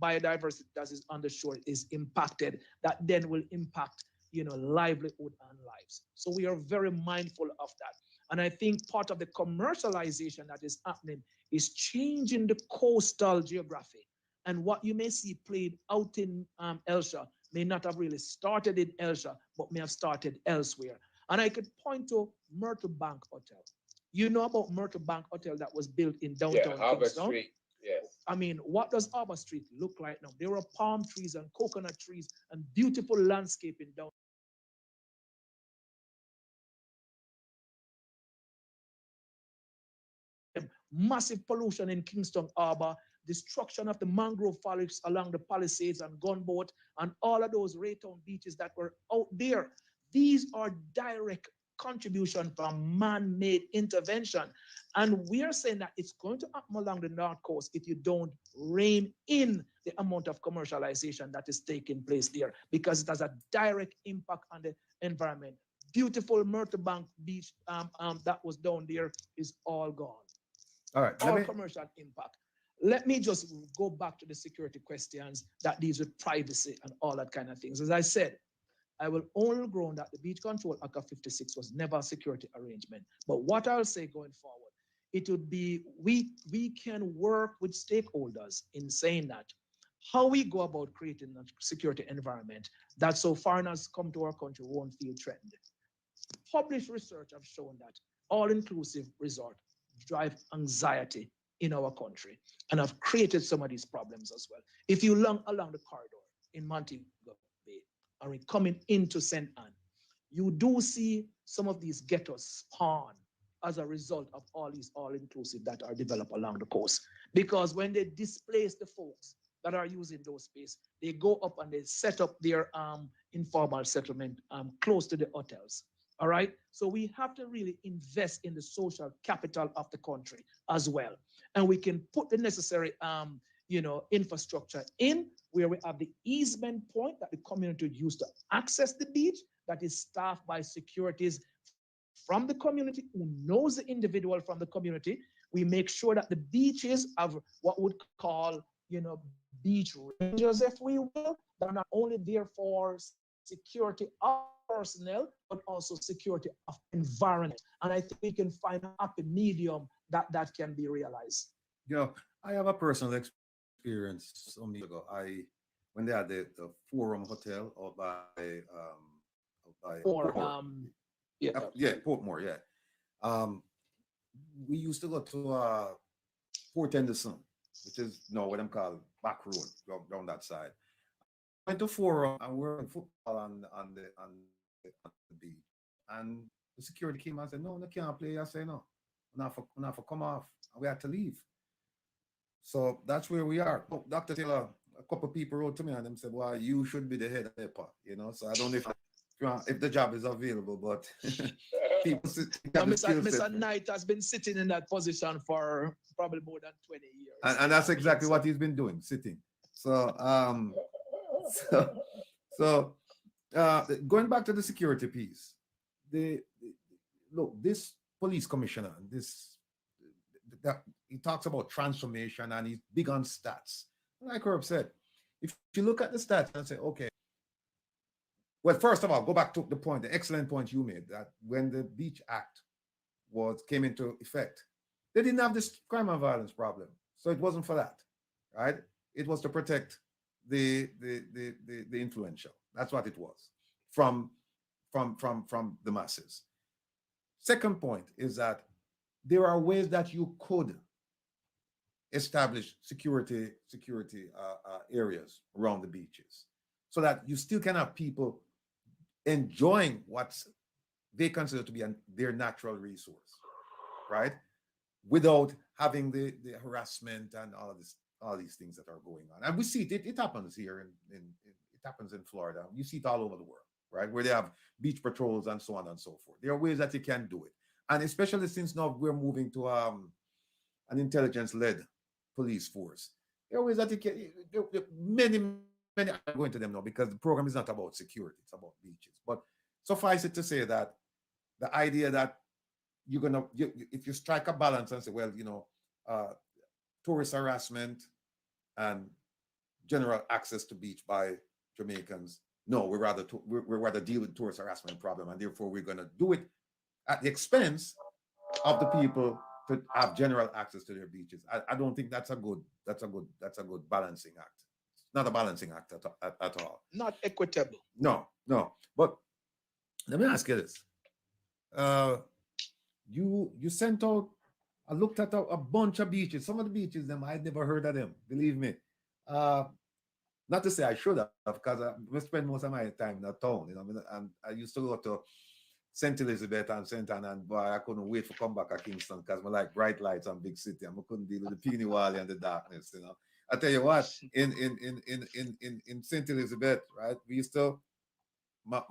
biodiversity that is on the shore is impacted. That then will impact, livelihood and lives. So we are very mindful of that. And I think part of the commercialization that is happening is changing the coastal geography. And what you may see played out in ELSA may not have really started in ELSA, but may have started elsewhere. And I could point to Myrtle Bank Hotel. You know about Myrtle Bank Hotel that was built in downtown Harbour Kingston? Street, yes. What does Harbour Street look like now? There are palm trees and coconut trees and beautiful landscaping down. Massive pollution in Kingston Harbour, destruction of the mangrove forests along the Palisades and Gunboat, and all of those Raytown beaches that were out there. These are direct contribution from man-made intervention. And we are saying that it's going to happen along the North Coast if you don't rein in the amount of commercialization that is taking place there, because it has a direct impact on the environment. Beautiful Myrtle Bank Beach that was down there is all gone. All right. All commercial impact. Let me just go back to the security questions that deals with privacy and all that kind of things. As I said, I will only groan that the Beach Control Act of 56 was never a security arrangement. But what I'll say going forward, it would be, we can work with stakeholders in saying that how we go about creating a security environment that so foreigners come to our country won't feel threatened. Published research have shown that all-inclusive resort drive anxiety in our country and have created some of these problems as well. If you look along the corridor in Montego Bay, or coming into St. Anne, you do see some of these ghettos spawn as a result of all these all-inclusive that are developed along the coast. Because when they displace the folks that are using those spaces, they go up and they set up their informal settlement close to the hotels. All right. So we have to really invest in the social capital of the country as well. And we can put the necessary infrastructure in where we have the easement point that the community would use to access the beach, that is staffed by securities from the community who knows the individual from the community. We make sure that the beaches have what would call, beach rangers, if we will, that are not only there for security of personnel, but also security of environment. And I think we can find a happy medium that can be realized. You know, I have a personal experience some years ago. When they had the Forum Hotel out by Or Portmore. yeah, Yeah, Portmore, yeah. We used to go to Port Henderson, which is what I'm called back road down that side. Went to Forum and we're in football on the beach. And the security came and said, no, I can't play. I say, no, not for come off. And we had to leave. So that's where we are. Oh, Dr. Taylor, a couple of people wrote to me and them said, well, you should be the head of NEPA, So I don't know if the job is available, but people Mr. Knight has been sitting in that position for probably more than 20 years. And that's exactly what he's been doing, sitting. So going back to the security piece, look, this police commissioner, he talks about transformation and he's big on stats. Like Herb said, if you look at the stats and say, okay, well, first of all, go back to the excellent point you made, that when the Beach Act came into effect, they didn't have this crime and violence problem. So it wasn't for that, right? It was to protect the influential. That's what it was from the masses. Second point is that there are ways that you could establish security areas around the beaches so that you still can have people enjoying what they consider to be their natural resource, right? Without having the harassment and all these things that are going on. And we see it happens here it happens in Florida. You see it all over the world, right? Where they have beach patrols and so on and so forth. There are ways that you can do it. And especially since now we're moving to an intelligence-led police force. There are ways that you can, many are going to them now because the program is not about security, it's about beaches. But suffice it to say that the idea that if you strike a balance and say, well, tourist harassment and general access to beach by Jamaicans, no, we're rather deal with tourist harassment problem, and therefore we're going to do it at the expense of the people to have general access to their beaches. I don't think that's a good balancing act. It's not a balancing act at all. Not equitable. No. But let me ask you this. You sent out, I looked at a bunch of beaches. Some of the beaches, I'd never heard of them, believe me. Not to say I should have, because I spend most of my time in the town, and I used to go to St. Elizabeth and St. Anne, and boy, I couldn't wait to come back to Kingston because I like bright lights and big city, and I couldn't deal with the Peony Valley and the darkness, I tell you what, in St. Elizabeth, right, we used to, my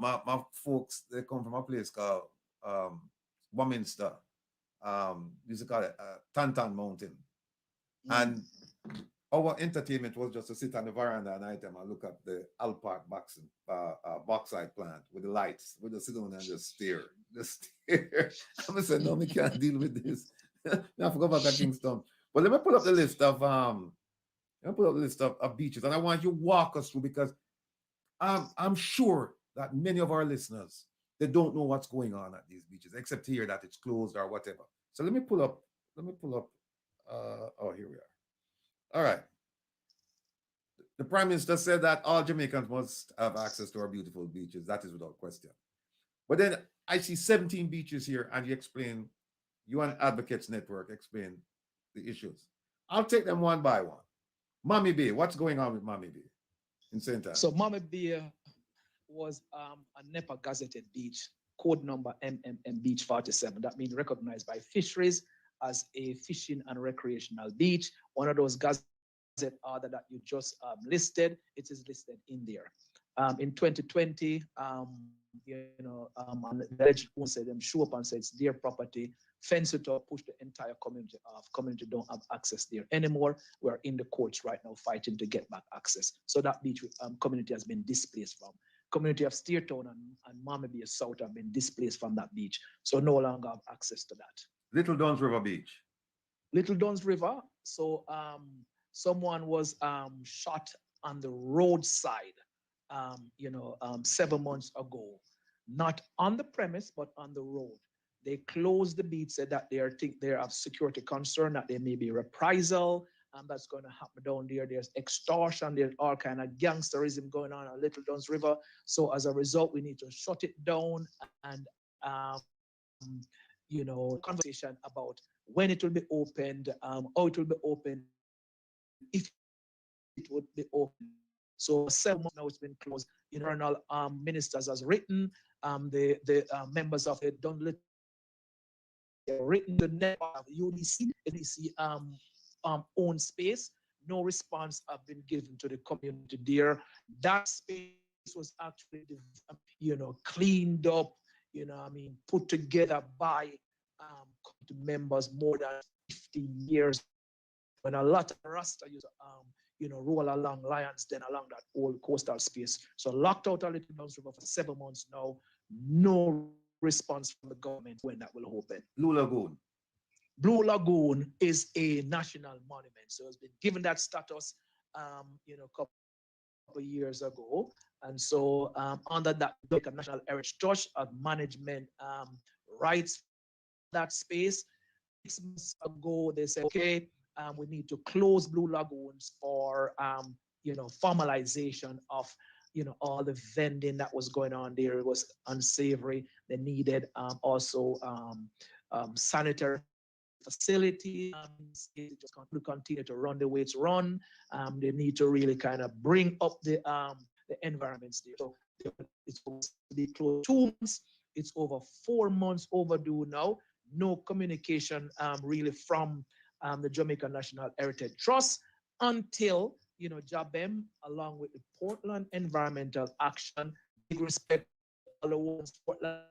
folks, they come from a place called Warminster, used to call it Tantan Mountain. And our entertainment was just to sit on the veranda at night and look at the Alpark bauxite plant with the lights. We just sit down and just stare. I said, no, we can't deal with this. I forgot about that Kingston. But let me pull up the list of beaches, and I want you to walk us through, because I'm sure that many of our listeners, they don't know what's going on at these beaches, except here that it's closed or whatever. So let me pull up. Oh, here we are. All right. The Prime Minister said that all Jamaicans must have access to our beautiful beaches. That is without question. But then I see 17 beaches here, and you and Advocates Network explain the issues. I'll take them one by one. Mommy Bay, what's going on with Mommy Bay in St. Anne? So Mommy Bay was a NEPA gazetted beach, code number MMM Beach 47. That means recognized by fisheries as a fishing and recreational beach. One of those gazette order that you just listed, it is listed in there. In 2020, the alleged owner said them show up and said it's their property, fence it up, push the entire community off. Community don't have access there anymore. We're in the courts right now fighting to get back access. So that beach community has been displaced from. Community of Steertown and Mommy Bay South have been displaced from that beach. So no longer have access to that. Little Duns River Beach. Little Duns River. So someone was shot on the roadside, 7 months ago. not on the premise, but on the road. They closed the beach, said that they are of security concern, that there may be reprisal, and that's going to happen down there. There's extortion, there's all kind of gangsterism going on Little Duns River. So as a result, we need to shut it down and, conversation about when it will be opened, how it will be opened, if it would be open. So 7 months now it's been closed. Internal ministers has written, the members of the Dunlit written the NEPA, UDC own space. No response have been given to the community there. That space was actually, cleaned up, put together by members more than 50 years. When a lot of Rasta used to, roll along Lions Den along that old coastal space. So locked out a Little Duns River for 7 months now. No response from the government when that will open. Blue Lagoon. Blue Lagoon is a national monument. So it's been given that status, a couple of years ago. And so under that Jamaica National Heritage Trust of management rights that space, 6 months ago, they said, okay, we need to close Blue Lagoons for, formalization of, all the vending that was going on there. It was unsavory. They needed also sanitary facility. Just continue to run the way it's run. They need to really kind of bring up the environments there. So it's supposed to be closed 2 months. It's over 4 months overdue now. No communication really from the Jamaica National Heritage Trust until JaBBEM, along with the Portland Environmental Action, big respect to all the ones Portland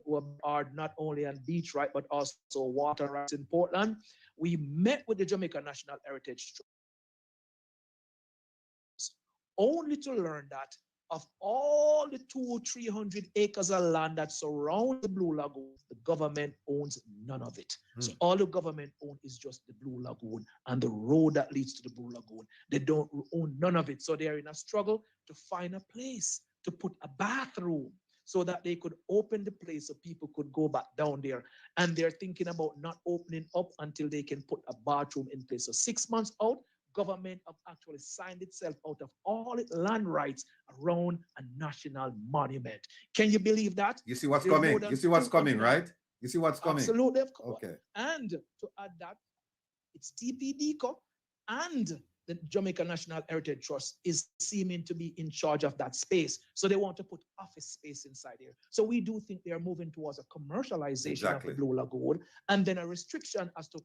who are not only on beach right, but also water rights in Portland. We met with the Jamaica National Heritage Trust only to learn that of all the 200-300 acres of land that surround the Blue Lagoon, the government owns none of it. So all the government owns is just the Blue Lagoon and the road that leads to the Blue Lagoon. They don't own none of it. So they're in a struggle to find a place to put a bathroom so that they could open the place so people could go back down there. And they're thinking about not opening up until they can put a bathroom in place. So 6 months out, government have actually signed itself out of all its land rights around a national monument. Can you believe that? You see what's coming? You see what's coming, right? You see what's coming? Absolutely, of course. Okay. And to add that, it's TPDCO and the Jamaica National Heritage Trust is seeming to be in charge of that space. So they want to put office space inside here. So we do think they are moving towards a commercialization of the Blue Lagoon and then a restriction as to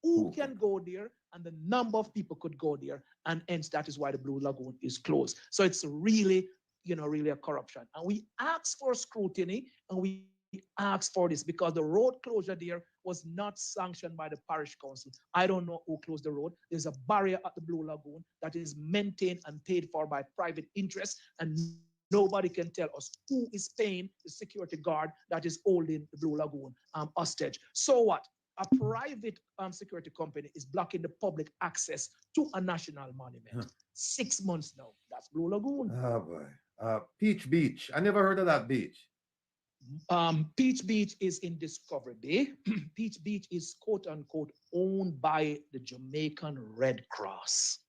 who can go there and the number of people could go there. And hence that is why the Blue Lagoon is closed. So it's really, really a corruption. And we asked for scrutiny and we asked for this because the road closure there was not sanctioned by the parish council. I don't know who closed the road. There's a barrier at the Blue Lagoon that is maintained and paid for by private interests, and nobody can tell us who is paying the security guard that is holding the Blue Lagoon hostage. So what? A private security company is blocking the public access to a national monument. 6 months now. That's Blue Lagoon. Oh boy. Peach Beach. I never heard of that beach. Peach Beach is in Discovery Bay. Peach Beach is quote unquote owned by the Jamaican Red Cross.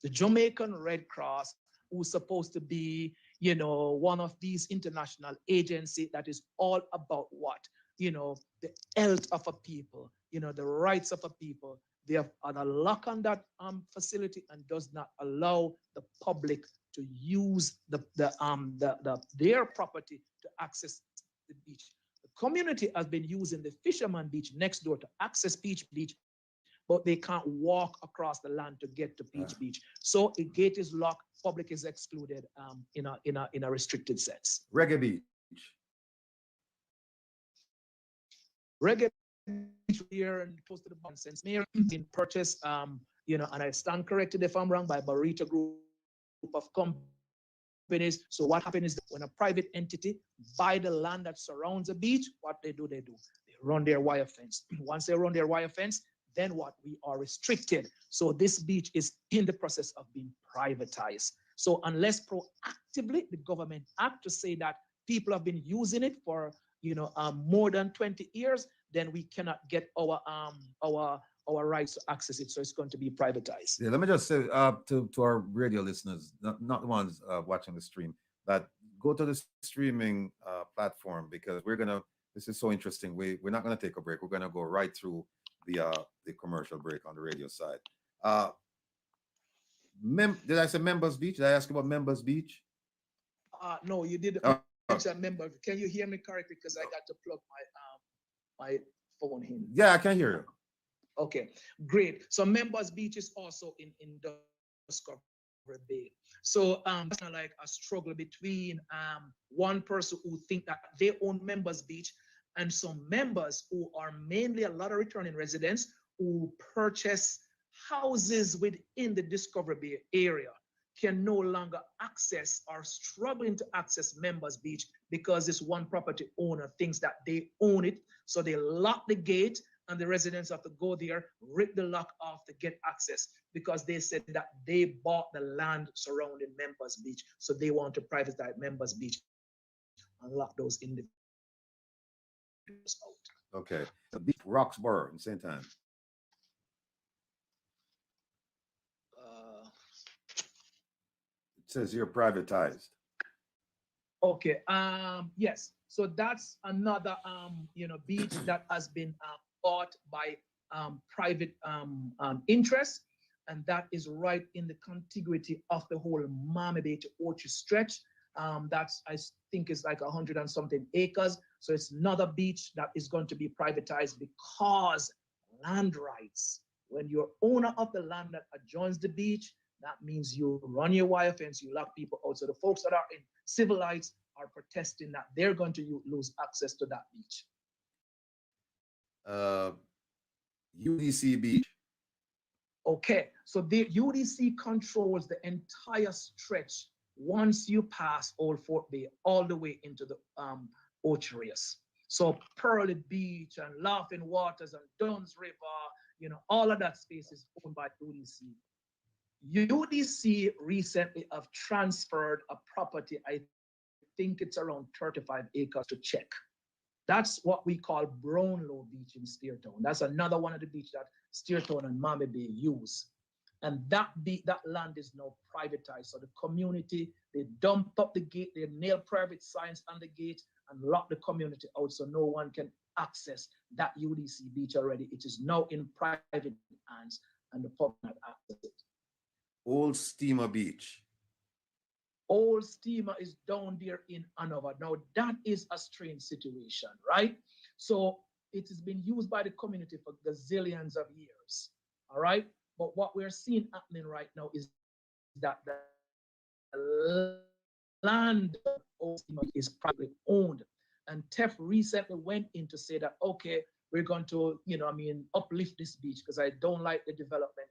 The Jamaican Red Cross, who's supposed to be, one of these international agencies that is all about what? The health of a people, the rights of a people. They have a lock on that facility and does not allow the public to use their property to access the beach. The community has been using the Fisherman Beach next door to access Peach Beach, but they can't walk across the land to get to Peach Beach. So the gate is locked, public is excluded in a restricted sense. Reggae Beach. Reggae Beach here and close to the bond since mayor been purchased, and I stand corrected if I'm wrong, by Barita Group of companies. So what happens is that when a private entity buy the land that surrounds the beach, what they do? They run their wire fence. Once they run their wire fence, then what? We are restricted. So this beach is in the process of being privatized. So unless proactively the government act to say that people have been using it for more than 20 years, then we cannot get our rights to access it. So it's going to be privatized. Yeah, let me just say to our radio listeners, not the ones watching the stream, that go to the streaming platform, because this is so interesting. We're not gonna take a break. We're gonna go right through the commercial break on the radio side. Did I say Members Beach? Did I ask about Members Beach? No, you didn't Oh, mention member. Can you hear me correctly? Because I got to plug my phone in. yeah, I can hear you. Okay, great. So Members Beach is also in Discovery Bay. So it's not like a struggle between one person who think that they own Members Beach and some members who are mainly a lot of returning residents who purchase houses within the Discovery Bay area can no longer access or struggling to access Members Beach because this one property owner thinks that they own it. So they lock the gate and the residents have to go there, rip the lock off to get access because they said that they bought the land surrounding Members Beach. So they want to privatize Members Beach and lock those individuals out. Okay. The beach, Roxborough in St. Anne. It says you're privatized. Okay. Yes. So that's another beach that has been bought by private interests, and that is right in the contiguity of the whole Miami Bay to Orchard stretch. That's, I think, is like 100 and something acres. So it's another beach that is going to be privatized because land rights. When you're owner of the land that adjoins the beach, that means you run your wire fence, you lock people out. So the folks that are in civil rights are protesting that they're going to lose access to that beach. UDC Beach. Okay, so the UDC controls the entire stretch once you pass Old Fort Bay all the way into the Orcharius. So Pearly Beach and Laughing Waters and Dunn's River, all of that space is owned by UDC. UDC recently have transferred a property, I think it's around 35 acres to Czech. That's what we call Brownlow Beach in Steertown. That's another one of the beaches that Steertown and Miami Bay use. And that land is now privatized. So the community, they dumped up the gate, they nailed private signs on the gate and locked the community out so no one can access that UDC beach already. It is now in private hands and the public cannot access it. Old Steamer Beach. Old Steamer is down there in Hanover. Now that is a strange situation, right? So it has been used by the community for gazillions of years, all right? But what we're seeing happening right now is that the land of Old Steamer is privately owned. And TEF recently went in to say that, okay, we're going to, uplift this beach because I don't like the development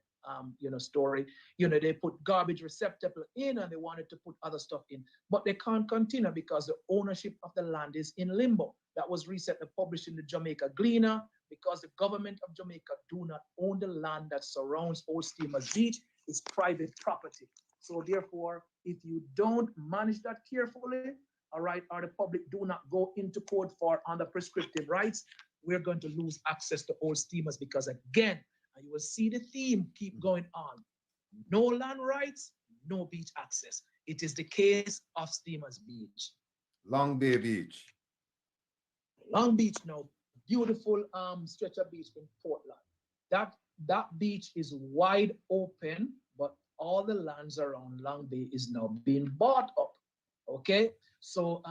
story. They put garbage receptacle in and they wanted to put other stuff in, but they can't continue because the ownership of the land is in limbo. That was recently published in the Jamaica Gleaner because the government of Jamaica do not own the land that surrounds Old Steamer's Beach. It's private property. So therefore, if you don't manage that carefully, all right, or the public do not go into court for under prescriptive rights, we're going to lose access to Old Steamers because again, and you will see the theme keep going on. No land rights, no beach access. It is the case of Steamers Beach. Long Bay Beach. Long Beach now, beautiful stretch of beach in Portland. That beach is wide open, but all the lands around Long Bay is now being bought up. Okay, so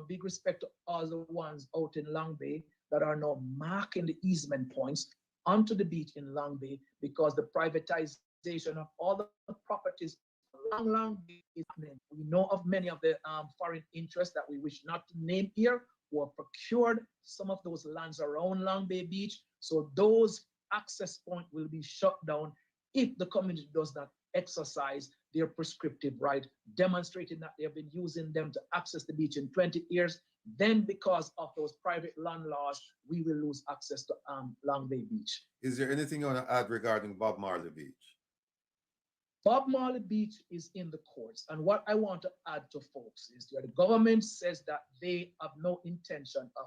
big respect to all the ones out in Long Bay that are now marking the easement points onto the beach in Long Bay because the privatization of all the properties along Long Bay is happening. We know of many of the foreign interests that we wish not to name here who have procured some of those lands around Long Bay Beach. So those access points will be shut down if the community does not exercise their prescriptive right, demonstrating that they have been using them to access the beach in 20 years. Then because of those private land laws, we will lose access to Long Bay Beach. Is there anything you want to add regarding Bob Marley Beach? Bob Marley Beach is in the courts. And what I want to add to folks is that the government says that they have no intention of,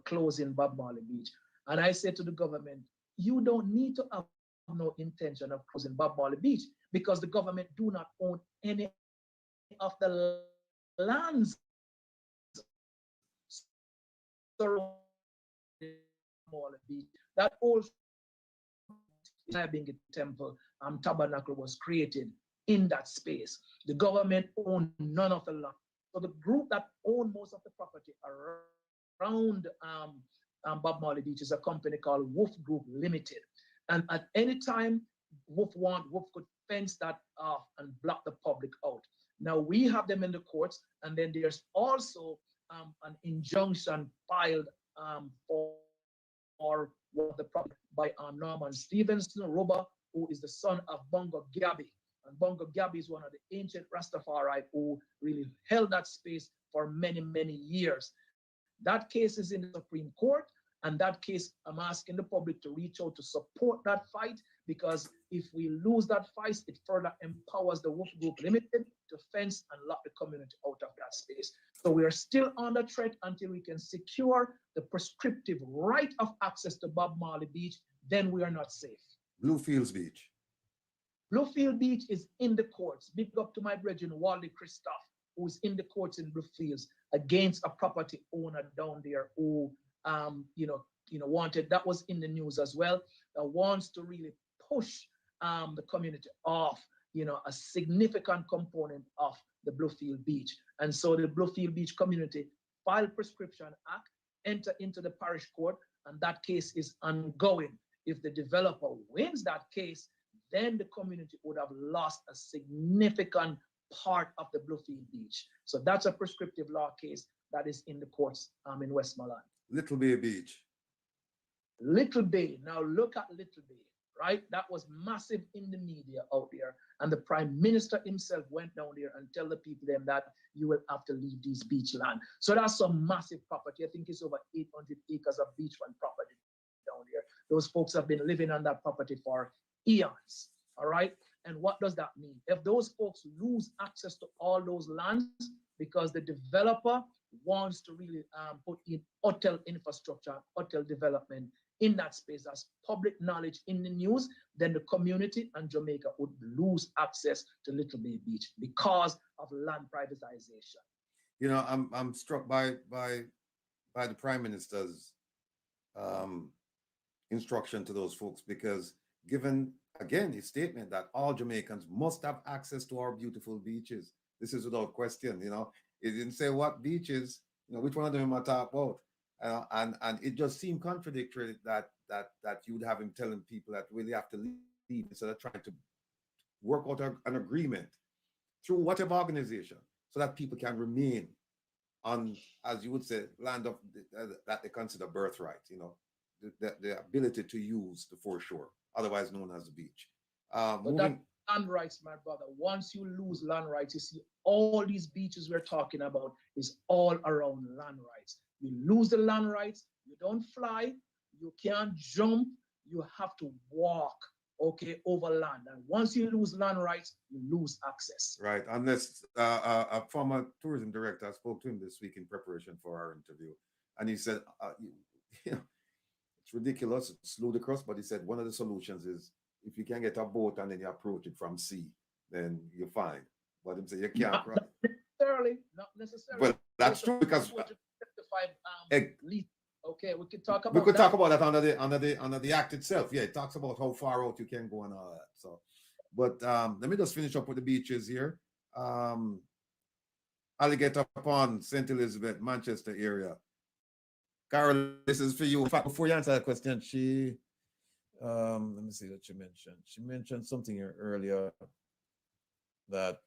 closing Bob Marley Beach. And I say to the government, you don't need to have no intention of closing Bob Marley Beach because the government do not own any of the lands surrounding Marley Beach. That old JaBBEM temple tabernacle was created in that space. The government owned none of the land. So the group that owned most of the property around Bob Marley Beach is a company called Wolf Group Limited. And at any time, Wolf could fence that off and block the public out. Now we have them in the courts, and then there's also an injunction filed for the property by Norman Stevenson Roba, who is the son of Bongo Gabby. And Bongo Gabby is one of the ancient Rastafari who really held that space for many, many years. That case is in the Supreme Court, and that case, I'm asking the public to reach out to support that fight, because if we lose that fight, it further empowers the Wolf Group Limited to fence and lock the community out of that space. So we are still under threat until we can secure the prescriptive right of access to Bob Marley Beach. Then we are not safe. Bluefields Beach. Bluefield Beach is in the courts. Big up to my brethren, Wally Christoph, who's in the courts in Bluefields against a property owner down there who, wanted, that was in the news as well, wants to really push the community off, a significant component of the Bluefield Beach. And so the Bluefield Beach community filed prescription act, enter into the parish court, and that case is ongoing. If the developer wins that case, then the community would have lost a significant part of the Bluefield Beach. So that's a prescriptive law case that is in the courts in Westmoreland. Little Bay Beach. Little Bay. Now look at Little Bay, right? That was massive in the media out there. And the Prime Minister himself went down there and tell the people them that you will have to leave these beach land. So that's some massive property. I think it's over 800 acres of beachfront property down there. Those folks have been living on that property for eons, all right? And what does that mean? If those folks lose access to all those lands because the developer wants to really put in hotel infrastructure, hotel development in that space as public knowledge in the news, then the community and Jamaica would lose access to Little Bay Beach because of land privatization. You know, I'm struck by the Prime Minister's instruction to those folks, because given again his statement that all Jamaicans must have access to our beautiful beaches, this is without question. You know, it didn't say what beaches, which one of them I talk about. And it just seemed contradictory that you would have him telling people that really have to leave instead of trying to work out an agreement through whatever organization so that people can remain on, as you would say, land of that they consider birthright, the ability to use the foreshore, otherwise known as the beach. But that land rights, my brother, once you lose land rights, you see all these beaches we're talking about is all around land rights. You lose the land rights, you don't fly, you can't jump, you have to walk, over land. And once you lose land rights, you lose access. Right, unless a former tourism director, I spoke to him this week in preparation for our interview, and he said, it's ridiculous, it's ludicrous, but he said one of the solutions is if you can get a boat and then you approach it from sea, then you're fine. But he said you can't. Not necessarily. Well, that's true, because okay, we could talk about we could talk about that under the act itself. Yeah, it talks about how far out you can go and all that. So, but let me just finish up with the beaches here. Alligator Pond, St. Elizabeth, Manchester area. Carol, this is for you. In fact, before you answer that question, she let me see what she mentioned. She mentioned something here earlier that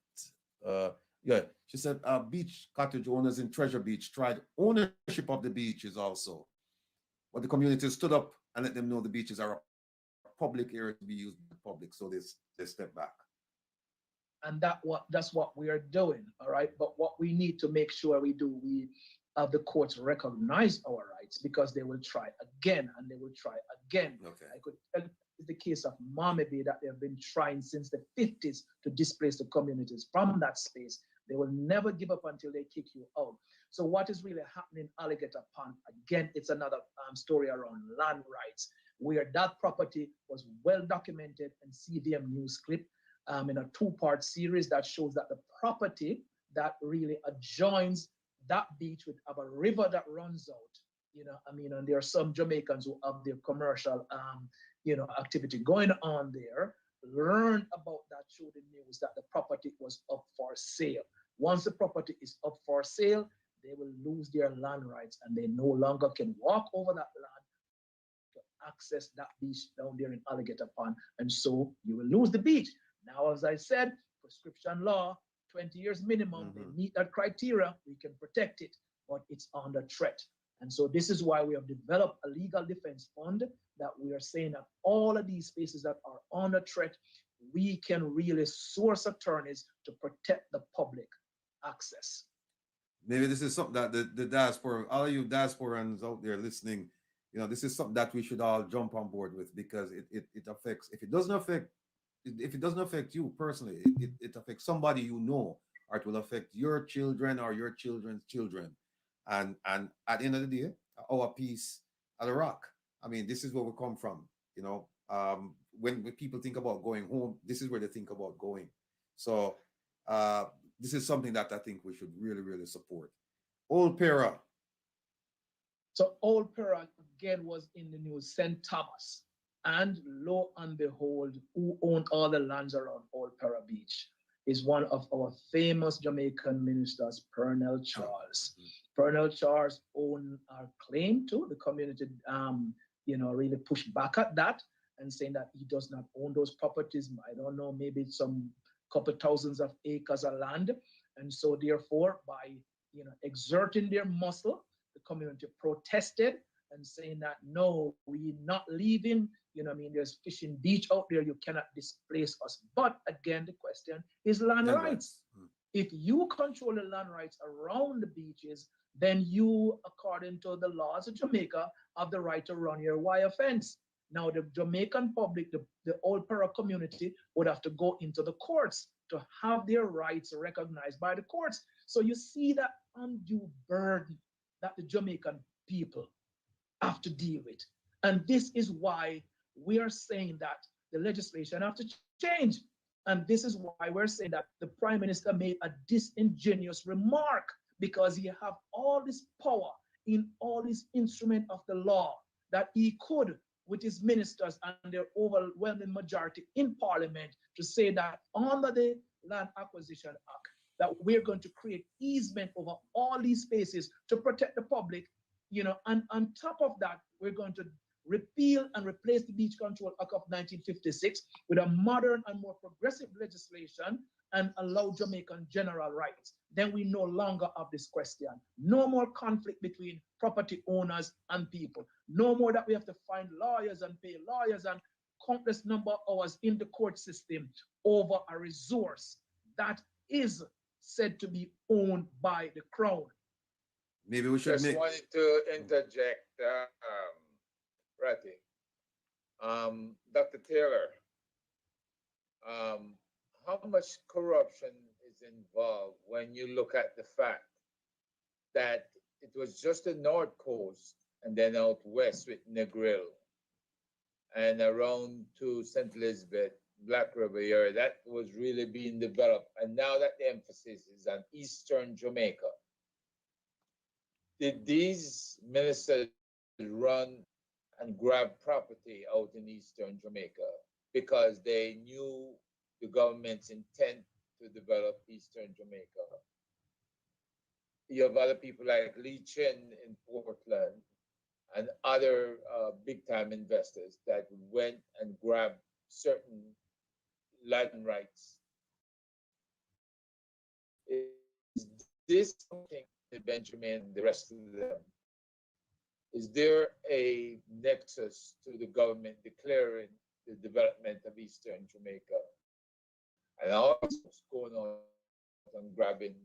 she said beach cottage owners in Treasure Beach tried ownership of the beaches also, but the community stood up and let them know the beaches are a public area to be used by the public, so they step back. And that's what we are doing, all right? But what we need to make sure we do, we have the courts recognize our rights, because they will try again and they will try again. Okay. I could tell you the case of Mommy Bay that they have been trying since the 50s to displace the communities from that space. They will never give up until they kick you out. So what is really happening in Alligator Pond? Again, it's another story around land rights, where that property was well documented in CVM news clip in a two-part series that shows that the property that really adjoins that beach with a river that runs out, you know, I mean, and there are some Jamaicans who have their commercial, you know, activity going on there, learned about that through the news that the property was up for sale. Once the property is up for sale, they will lose their land rights and they no longer can walk over that land to access that beach down there in Alligator Pond. And so you will lose the beach. Now, as I said, prescription law, 20 years minimum, they meet that criteria, we can protect it, but it's under threat. And so this is why we have developed a legal defense fund that we are saying that all of these spaces that are under threat, we can really source attorneys to protect the public access. Maybe this is something that the diaspora, all of you diasporans out there listening, you know, this is something that we should all jump on board with, because it affects, if it doesn't affect you personally, it affects somebody you know, or it will affect your children or your children's children. And at the end of the day, our peace at the rock. I mean, this is where we come from, you know. When people think about going home, this is where they think about going. So this is something that I think we should really, really support. Old Para. So Old Para, again, was in the news, St. Thomas. And lo and behold, who owned all the lands around Old Para Beach is one of our famous Jamaican ministers, Pernell Charles. Pernell Charles owned our claim to the community, you know, really pushed back at that and saying that he does not own those properties. I don't know, maybe some couple thousands of acres of land. And so therefore, by, you know, exerting their muscle, the community protested and saying that, no, we're not leaving. You know, I mean, there's fishing beach out there. You cannot displace us. But again, the question is land rights. If you control the land rights around the beaches, then you, according to the laws of Jamaica, have the right to run your wire fence. Now, the Jamaican public, the Old Para community would have to go into the courts to have their rights recognized by the courts. So you see that undue burden that the Jamaican people have to deal with. And this is why we are saying that the legislation have to change. And this is why we're saying that the Prime Minister made a disingenuous remark, because he have all this power in all these instruments of the law that he could, with his ministers and their overwhelming majority in Parliament, to say that under the Land Acquisition Act, that we're going to create easement over all these spaces to protect the public, you know, and on top of that, we're going to repeal and replace the Beach Control Act of 1956 with a modern and more progressive legislation and allow Jamaican general rights. Then we no longer have this question. No more conflict between property owners and people. No more that we have to find lawyers and pay lawyers and countless number of hours in the court system over a resource that is said to be owned by the crown. Maybe we should just wanted to interject, Ratty. Dr. Taylor, how much corruption is involved when you look at the fact that it was just the North Coast and then out west with Negril and around to St. Elizabeth, Black River area, that was really being developed. And now that the emphasis is on Eastern Jamaica, did these ministers run and grab property out in Eastern Jamaica because they knew the government's intent to develop Eastern Jamaica? You have other people like Lee Chin in Portland and other big-time investors that went and grabbed certain land rights. Is this something that Benjamin and the rest of them, is there a nexus to the government declaring the development of Eastern Jamaica? And all what's going on and grabbing?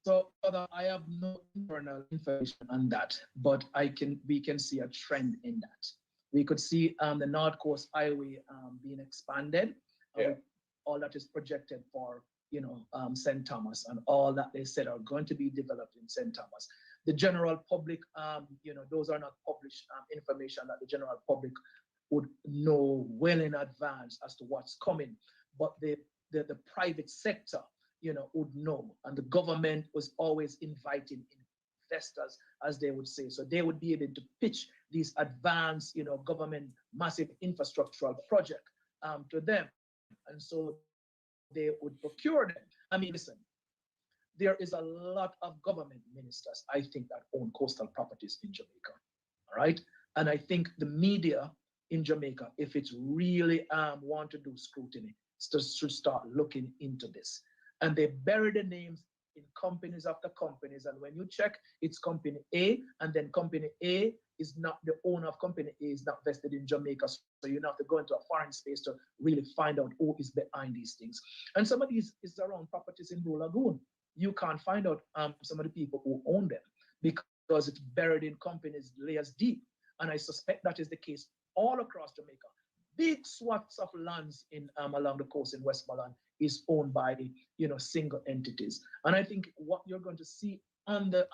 So I have no internal information on that, but we can see a trend in that. We could see the North Coast Highway being expanded. Yeah. All that is projected for, St. Thomas, and all that they said are going to be developed in St. Thomas. The general public, those are not published information that the general public would know well in advance as to what's coming. But the private sector, would know, and the government was always inviting investors, as they would say. So they would be able to pitch these advanced, government massive infrastructural project to them. And so they would procure them. I mean, listen, there is a lot of government ministers, I think, that own coastal properties in Jamaica. All right. And I think the media in Jamaica, if it's really want to do scrutiny, should start looking into this. And they bury the names in companies after companies. And when you check, it's company A, and then company A is not the owner of company A, is not vested in Jamaica. So you have to go into a foreign space to really find out who is behind these things. And some of these is around properties in Blue Lagoon. You can't find out some of the people who own them because it's buried in companies layers deep. And I suspect that is the case all across Jamaica. Big swaths of lands in along the coast in Westmoreland is owned by single entities. And I think what you're going to see on the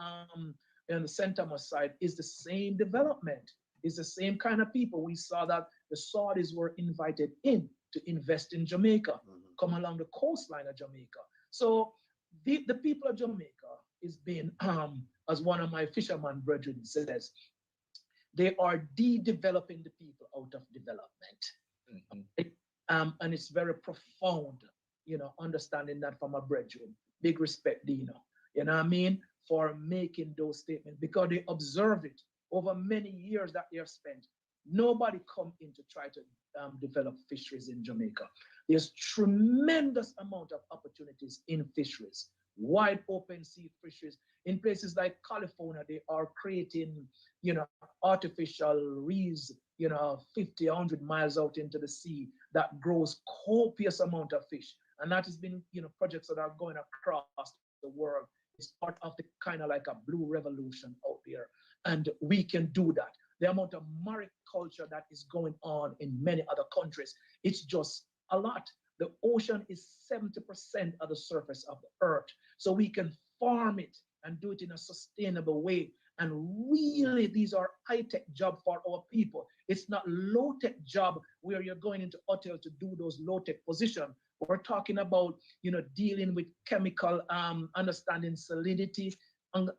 St. Thomas side is the same development, is the same kind of people. We saw that the Saudis were invited in to invest in Jamaica, come along the coastline of Jamaica. So the people of Jamaica is being, as one of my fisherman brethren says, they are de-developing the people out of development. And it's very profound, understanding that from a brethren. Big respect, Dino. You know what I mean? For making those statements, because they observe it over many years that they have spent. Nobody come in to try to develop fisheries in Jamaica. There's tremendous amount of opportunities in fisheries, wide open sea fisheries. In places like California, they are creating, artificial reefs, 50, 100 miles out into the sea that grows copious amount of fish. And that has been, projects that are going across the world. It's part of the kind of like a blue revolution out there. And we can do that. The amount of mariculture that is going on in many other countries, it's just a lot. The ocean is 70% of the surface of the earth. So we can farm it and do it in a sustainable way. And really, these are high-tech jobs for our people. It's not low-tech job where you're going into hotel to do those low-tech positions. We're talking about, dealing with chemical, understanding salinity,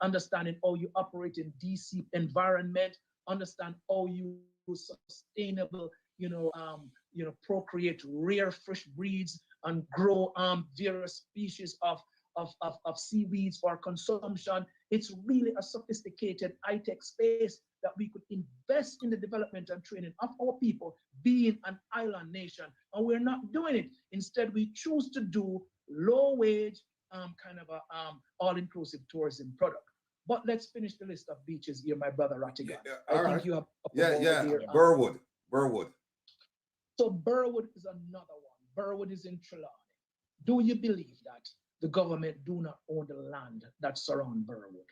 understanding how you operate in DC environment, understand how you sustainable, procreate rare fish breeds and grow various species of seaweeds for consumption. It's really a sophisticated high-tech space that we could invest in the development and training of our people, being an island nation. And we're not doing it. Instead, we choose to do low-wage, kind of a all-inclusive tourism product. But let's finish the list of beaches here, my brother Rattigan. I think you have here, Burwood. So Burwood is another one. Burwood is in Trelawney. Do you believe that the government do not own the land that surround Burwood?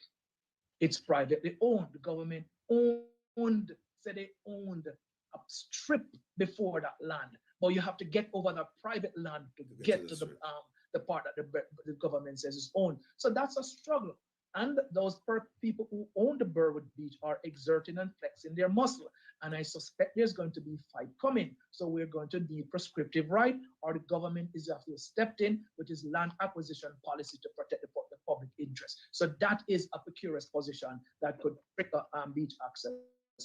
It's privately owned. The government said they owned a strip before that land, but you have to get over that private land to get to the part that the government says is owned. So that's a struggle. And those people who own the Burwood Beach are exerting and flexing their muscle. And I suspect there's going to be a fight coming. So we're going to need prescriptive right, or the government is have to step in with its land acquisition policy to protect the public interest. So that is a precarious position that could trigger beach access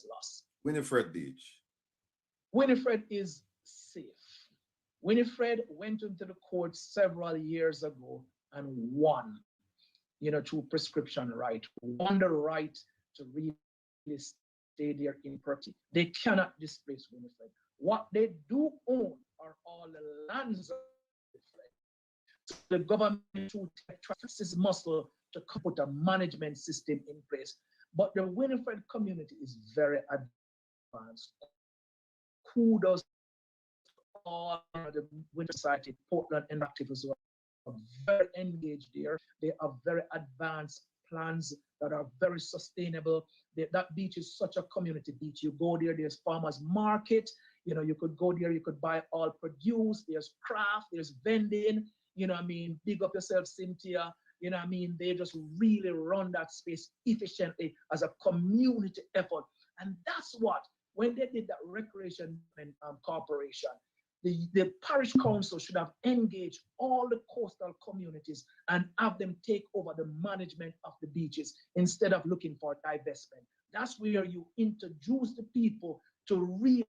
loss. Winifred Beach. Winifred is safe. Winifred went into the court several years ago and won, through prescription right, won the right to really stay there in property. They cannot displace Winifred. What they do own are all the lands of Winifred. So the government should trust its muscle to put a management system in place. But the Winifred community is very advanced. Kudos to all the Winifred Society, Portland and activists who are very engaged there. They are very advanced plans that are very sustainable. That beach is such a community beach. You go there, there's farmers market. You know, you could go there, you could buy all produce. There's craft, there's vending. You know what I mean? Big up yourself, Cynthia. You know what I mean? They just really run that space efficiently as a community effort. And that's what, when they did that recreation and corporation, the parish council should have engaged all the coastal communities and have them take over the management of the beaches instead of looking for divestment. That's where you introduce the people to really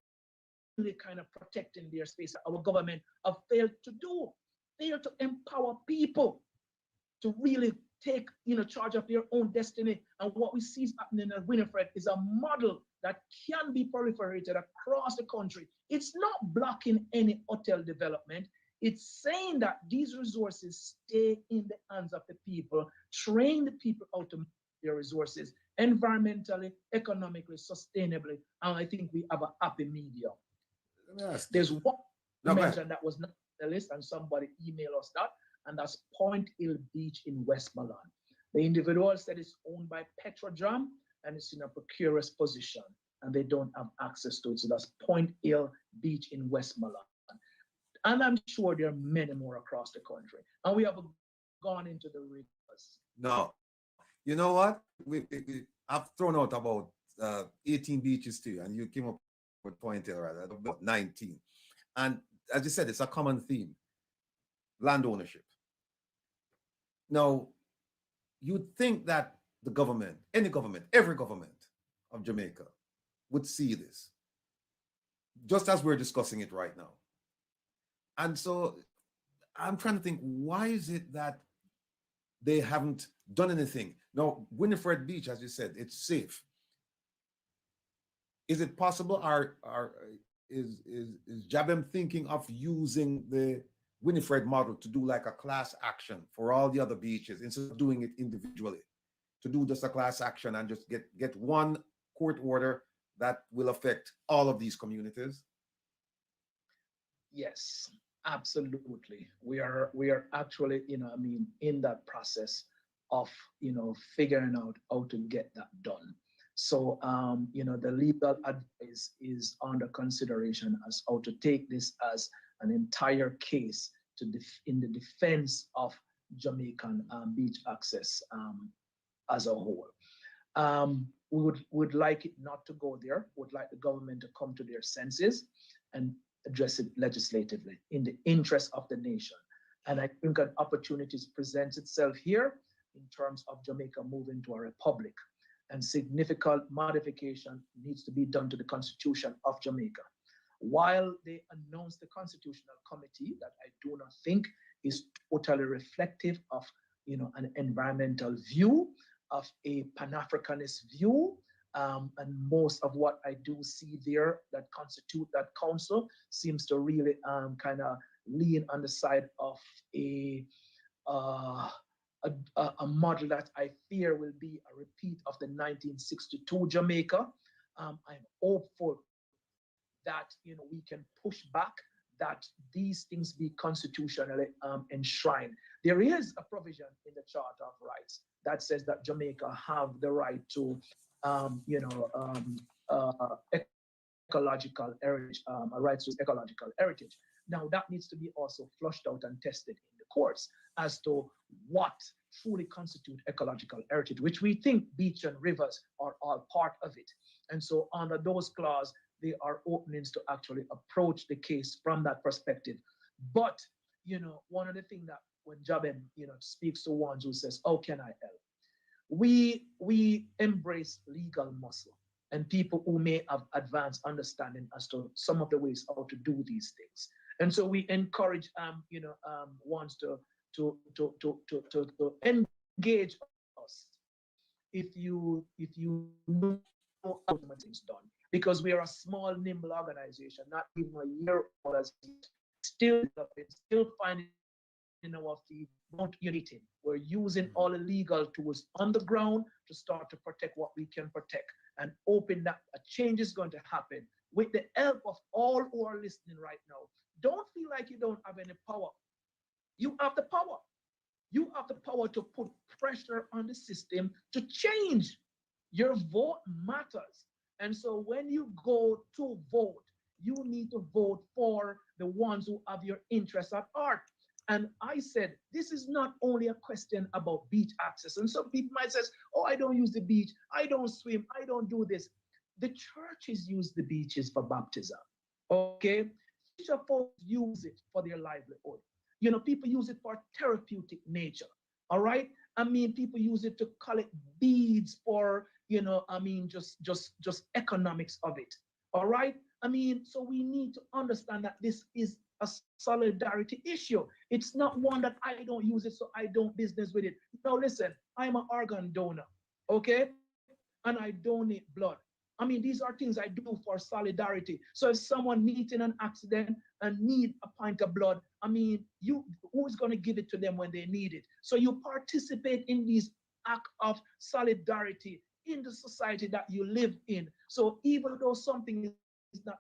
kind of protecting their space. Our government have failed to do, failed to empower people to really take charge of their own destiny. And what we see is happening at Winifred is a model that can be proliferated across the country. It's not blocking any hotel development. It's saying that these resources stay in the hands of the people, train the people how to manage their resources environmentally, economically, sustainably. And I think we have a happy medium. Yes. There's one No, mention that was not on the list, and somebody emailed us that, and that's Point Hill Beach in Westmoreland. The individual said it's owned by Petrojam and it's in a precarious position and they don't have access to it. So that's Point Hill Beach in Westmoreland. And I'm sure there are many more across the country. And we have gone into the rivers. No. You know what? I've thrown out about 18 beaches too, and you came up with Point Hill, right? About 19. And as you said, it's a common theme. Land ownership. Now, you'd think that the government, any government, every government of Jamaica would see this, just as we're discussing it right now. And so I'm trying to think, why is it that they haven't done anything? Now, Winifred Beach, as you said, it's safe. Is it possible, is JaBBEM thinking of using the Winifred model to do like a class action for all the other beaches instead of doing it individually, to do just a class action and just get one court order that will affect all of these communities? Yes, absolutely. We are actually, in that process of, figuring out how to get that done. So, the legal advice is under consideration as how to take this as an entire case in the defense of Jamaican beach access as a whole. We would like it not to go there. Would like the government to come to their senses and address it legislatively in the interest of the nation. And I think an opportunity presents itself here in terms of Jamaica moving to a republic, and significant modification needs to be done to the Constitution of Jamaica. While they announced the Constitutional Committee, that I do not think is totally reflective of an environmental view, of a Pan-Africanist view, and most of what I do see there that constitute that council seems to really kind of lean on the side of a model that I fear will be a repeat of the 1962 Jamaica. I'm hopeful that we can push back, that these things be constitutionally enshrined. There is a provision in the Charter of Rights that says that Jamaica have the right to ecological heritage, a right to ecological heritage. Now that needs to be also flushed out and tested in the courts as to what truly constitute ecological heritage, which we think beach and rivers are all part of it. And so under those clauses, there are openings to actually approach the case from that perspective. But, one of the things that when JaBBEM, speaks to one who says, how can I help? We embrace legal muscle and people who may have advanced understanding as to some of the ways how to do these things. And so we encourage, ones to engage us if you know how things done. Because we are a small, nimble organization, not even a year old, as still finding our feet, not uniting. We're using all the legal tools on the ground to start to protect what we can protect and open that a change is going to happen with the help of all who are listening right now. Don't feel like you don't have any power. You have the power. You have the power to put pressure on the system to change. Your vote matters. And so when you go to vote, you need to vote for the ones who have your interests at heart. And I said, this is not only a question about beach access. And some people might say, oh, I don't use the beach, I don't swim, I don't do this. The churches use the beaches for baptism, okay? Fisher folks use it for their livelihood. You know, people use it for therapeutic nature, all right? I mean, people use it to collect beads for, you know, I mean, just economics of it, all right? I mean, so we need to understand that this is a solidarity issue. It's not one that I don't use it, so I don't business with it. No, listen, I'm an organ donor, okay? And I donate blood. I mean, these are things I do for solidarity. So if someone meets in an accident and need a pint of blood, I mean, who's going to give it to them when they need it? So you participate in these acts of solidarity in the society that you live in. So even though something is not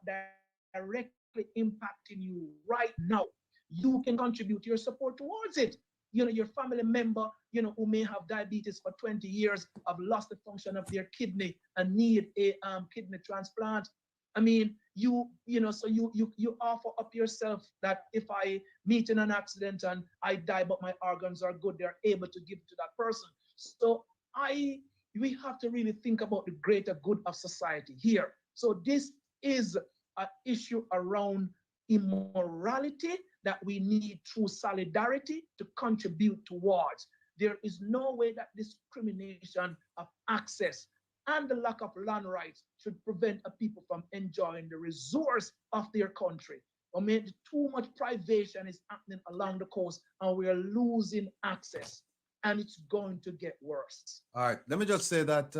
directly impacting you right now, you can contribute your support towards it. You know, your family member, you know, who may have diabetes for 20 years, have lost the function of their kidney and need a kidney transplant. I mean, you know, so you offer up yourself that if I meet in an accident and I die, but my organs are good, they're able to give to that person. So we have to really think about the greater good of society here. So this is an issue around immorality that we need through solidarity to contribute towards. There is no way that discrimination of access and the lack of land rights should prevent a people from enjoying the resource of their country. I mean, too much privation is happening along the coast and we are losing access, and it's going to get worse. All right, let me just say that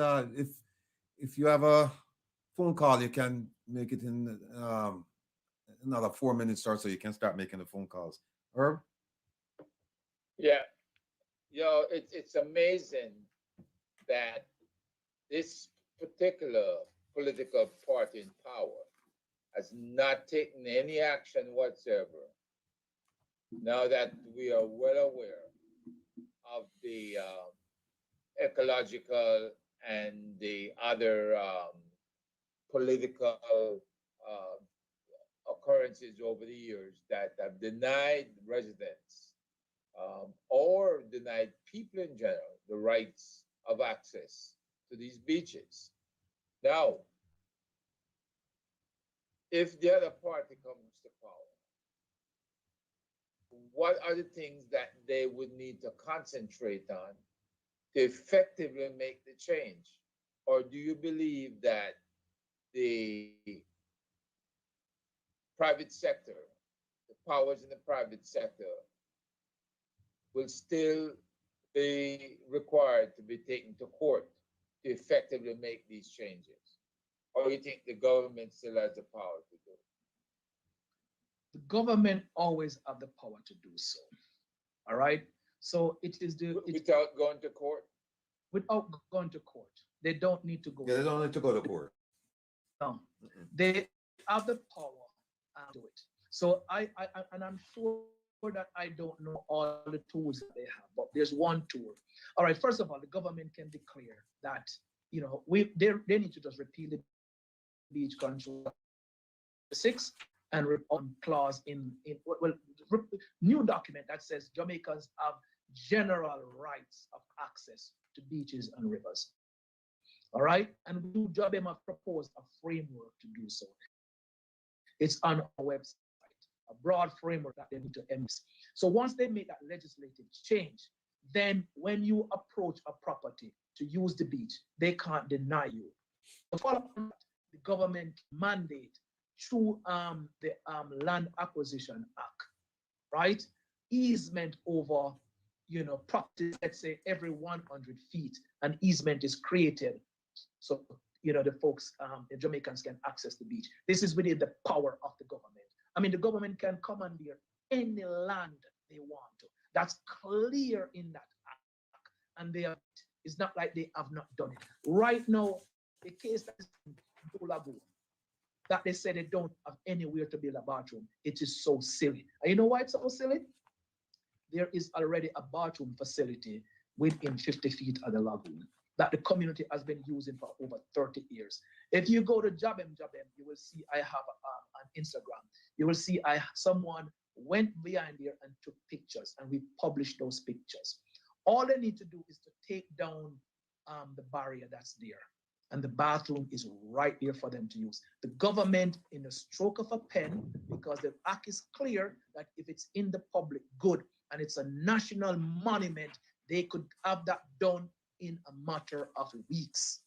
if you have a phone call, you can make it in another 4 minutes or so. You can start making the phone calls. Herb? Yeah, you know, it's amazing that this particular political party in power has not taken any action whatsoever. Now that we are well aware of the ecological and the other political occurrences over the years that have denied residents or denied people in general the rights of access to these beaches. Now, if the other party comes to power, what are the things that they would need to concentrate on to effectively make the change? Or do you believe that the private sector, the powers in the private sector, will still be required to be taken to court to effectively make these changes? Or you think the government still has the power to do it? The government always have the power to do so. All right. So it is without going to court? Without going to court. They don't need to go. Yeah, they don't need to go to court. No, they have the power to do it. So and I'm sure that I don't know all the tools that they have, but there's one tool. All right. First of all, the government can declare that, you know, they need to just repeal the beach control 6 and clause in new document that says Jamaicans have general rights of access to beaches and rivers. All right, and JaBBEM have proposed a framework to do so. It's on our website, a broad framework that they need to embrace. So once they make that legislative change, then when you approach a property to use the beach, they can't deny you. To follow up on that, the government mandate through the Land Acquisition Act, right? Easement over, you know, property, let's say every 100 feet, an easement is created. So, you know, the folks, the Jamaicans can access the beach. This is within the power of the government. I mean, the government can commandeer any land they want to. That's clear in that act. And they have, it's not like they have not done it. Right now, the case that is in Bulago, that they said they don't have anywhere to build a bathroom, it is so silly. And you know why it's so silly? there is already a bathroom facility within 50 feet of the lagoon that the community has been using for over 30 years. If you go to JaBBEM-Jamaicans, you will see I have an Instagram. You will see someone went behind there and took pictures, and we published those pictures. All they need to do is to take down the barrier that's there, and the bathroom is right there for them to use. The government, in a stroke of a pen, because the act is clear that if it's in the public good and it's a national monument, they could have that done in a matter of weeks.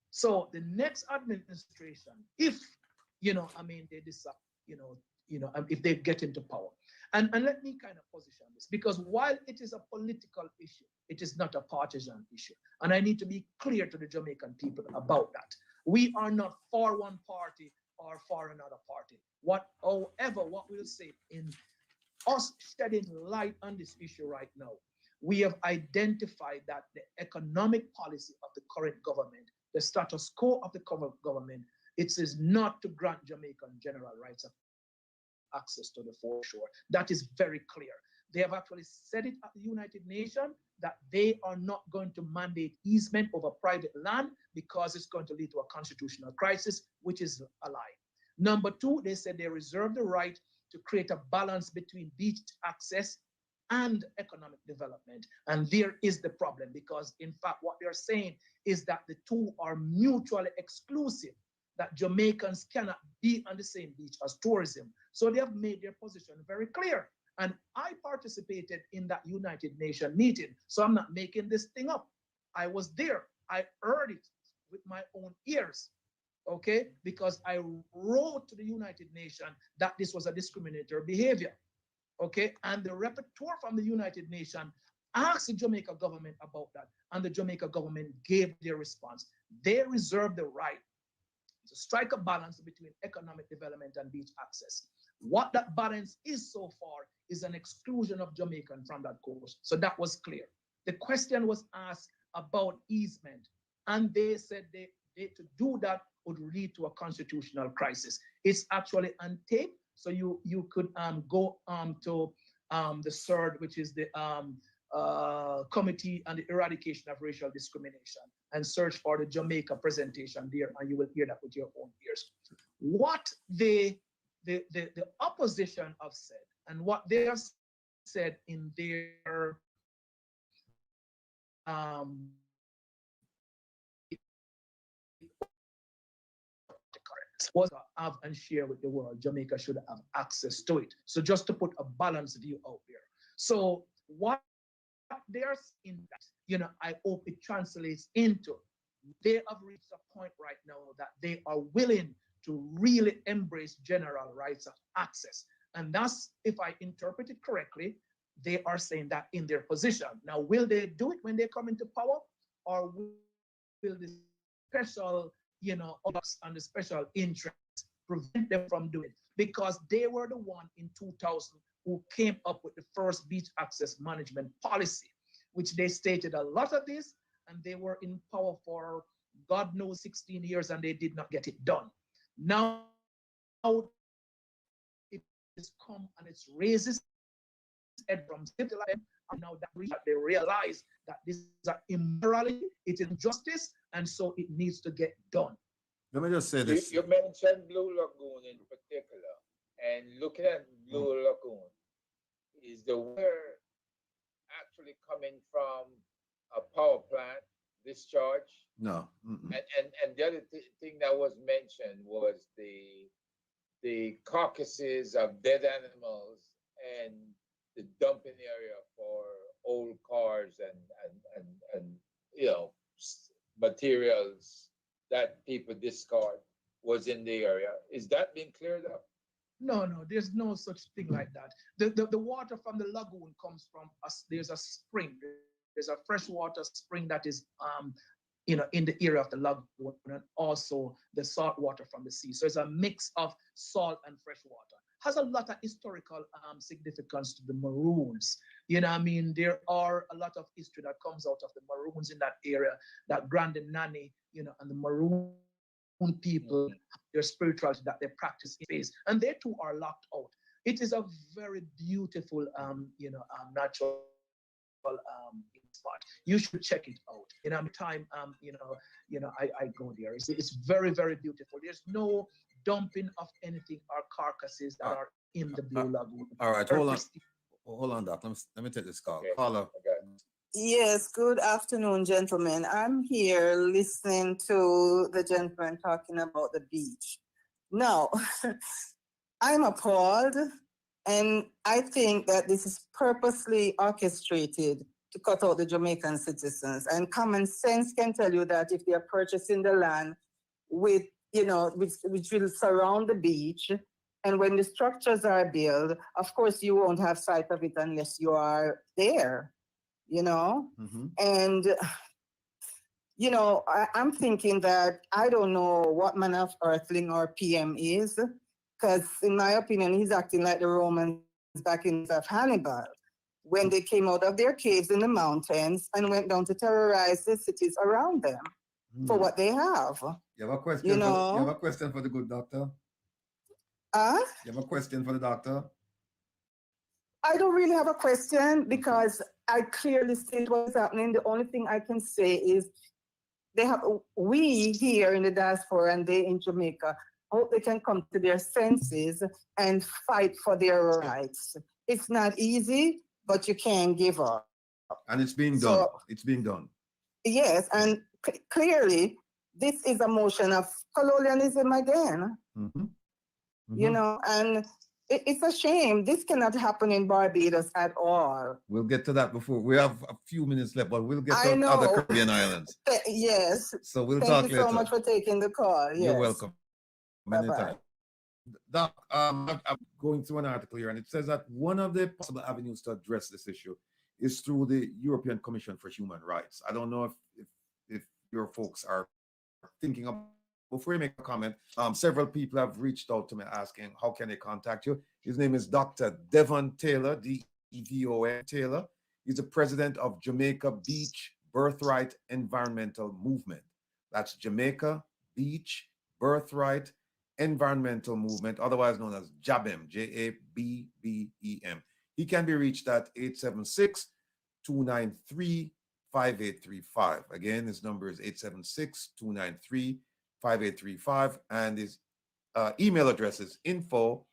So the next administration, if they decide, if they get into power, and let me kind of position this, because while it is a political issue, it is not a partisan issue, and I need to be clear to the Jamaican people about that. We are not for one party or for another party. However, what we'll say in us shedding light on this issue right now, we have identified that the economic policy of the current government, the status quo of the current government, it is not to grant Jamaican general rights of access to the foreshore. That is very clear. They have actually said it at the United Nations that they are not going to mandate easement over private land because it's going to lead to a constitutional crisis, which is a lie. Number two, they said they reserve the right to create a balance between beach access and economic development. And there is the problem, because in fact, what they're saying is that the two are mutually exclusive, that Jamaicans cannot be on the same beach as tourism. So they have made their position very clear. And I participated in that United Nations meeting. So I'm not making this thing up. I was there. I heard it with my own ears, okay? Because I wrote to the United Nations that this was a discriminatory behavior. Okay, and the rapporteur from the United Nations asked the Jamaica government about that, and the Jamaica government gave their response. They reserve the right to strike a balance between economic development and beach access. What that balance is so far is an exclusion of Jamaican from that course. So that was clear. The question was asked about easement, and they said they to do that would lead to a constitutional crisis. It's actually on tape. So you could go to the CERD, which is the Committee on the Eradication of Racial Discrimination, and search for the Jamaica presentation there, and you will hear that with your own ears. What the opposition have said, and what they have said in their was have and share with the world. Jamaica should have access to it. So just to put a balanced view out there. So what they're saying that, I hope it translates into, they have reached a point right now that they are willing to really embrace general rights of access. And that's, if I interpret it correctly, they are saying that in their position. Now, will they do it when they come into power, or will the special others and the special interests prevent them from doing it? Because they were the one in 2000 who came up with the first beach access management policy, which they stated a lot of this, and they were in power for God knows 16 years, and they did not get it done. Now it has come and it's raises head from and now that they realize that this is an immorality, it is injustice, and so it needs to get done. Let me just say this. You mentioned Blue Lagoon in particular, and looking at Blue Lagoon, is the water actually coming from a power plant discharge? No. And the other thing that was mentioned was the carcasses of dead animals and the dumping area for old cars and materials that people discard was in the area. Is that being cleared up? No, there's no such thing like that. The water from the lagoon comes from us. There's a spring. There's a freshwater spring that is in the area of the lagoon, and also the salt water from the sea. So it's a mix of salt and fresh water. Has a lot of historical significance to the Maroons. There are a lot of history that comes out of the Maroons in that area, that Grand Nanny, and the Maroon people, their spirituality that they practice in space. And they too are locked out. It is a very beautiful, natural spot. You should check it out. Time, I go there. It's very, very beautiful. There's no dumping of anything or carcasses that are in the Blue Lagoon. All right, hold on, Doc. Let me take this call. Okay. Caller. Okay. Yes, good afternoon, gentlemen. I'm here listening to the gentleman talking about the beach. Now, I'm appalled, and I think that this is purposely orchestrated to cut out the Jamaican citizens. And common sense can tell you that if they are purchasing the land with, which will surround the beach, and when the structures are built, of course, you won't have sight of it unless you are there. Mm-hmm. And, I'm thinking that I don't know what manner of earthling our PM is, because in my opinion, he's acting like the Romans back in of Hannibal, when they came out of their caves in the mountains and went down to terrorize the cities around them for what they have. You have a question? You you know? have a question for the good doctor? You have a question for the doctor? I don't really have a question because I clearly see what's happening. The only thing I can say is we here in the diaspora and they in Jamaica, hope they can come to their senses and fight for their rights. It's not easy, but you can't give up. And it's being done. It's being done. Yes, and clearly this is a motion of colonialism again. Mm-hmm. And it's a shame. This cannot happen in Barbados at all. We'll get to that before. We have a few minutes left, but we'll get I to know. other Caribbean islands. Yes. So we'll Thank talk you later. so much for taking the call. Yes. You're welcome. Bye-bye. Anytime. Doc, I'm going through an article here, and it says that one of the possible avenues to address this issue is through the European Commission for Human Rights. I don't know if your folks are thinking of. Before you make a comment, several people have reached out to me asking how can they contact you. His name is Dr. Devon Taylor, D-E-V-O-N Taylor. He's the president of Jamaica Beach Birthright Environmental Movement. That's Jamaica Beach Birthright Environmental Movement, otherwise known as JaBBEM, J-A-B-B-E-M. He can be reached at 876-293-5835. Again, his number is 876-293-5835, and his email address is info.jabbem.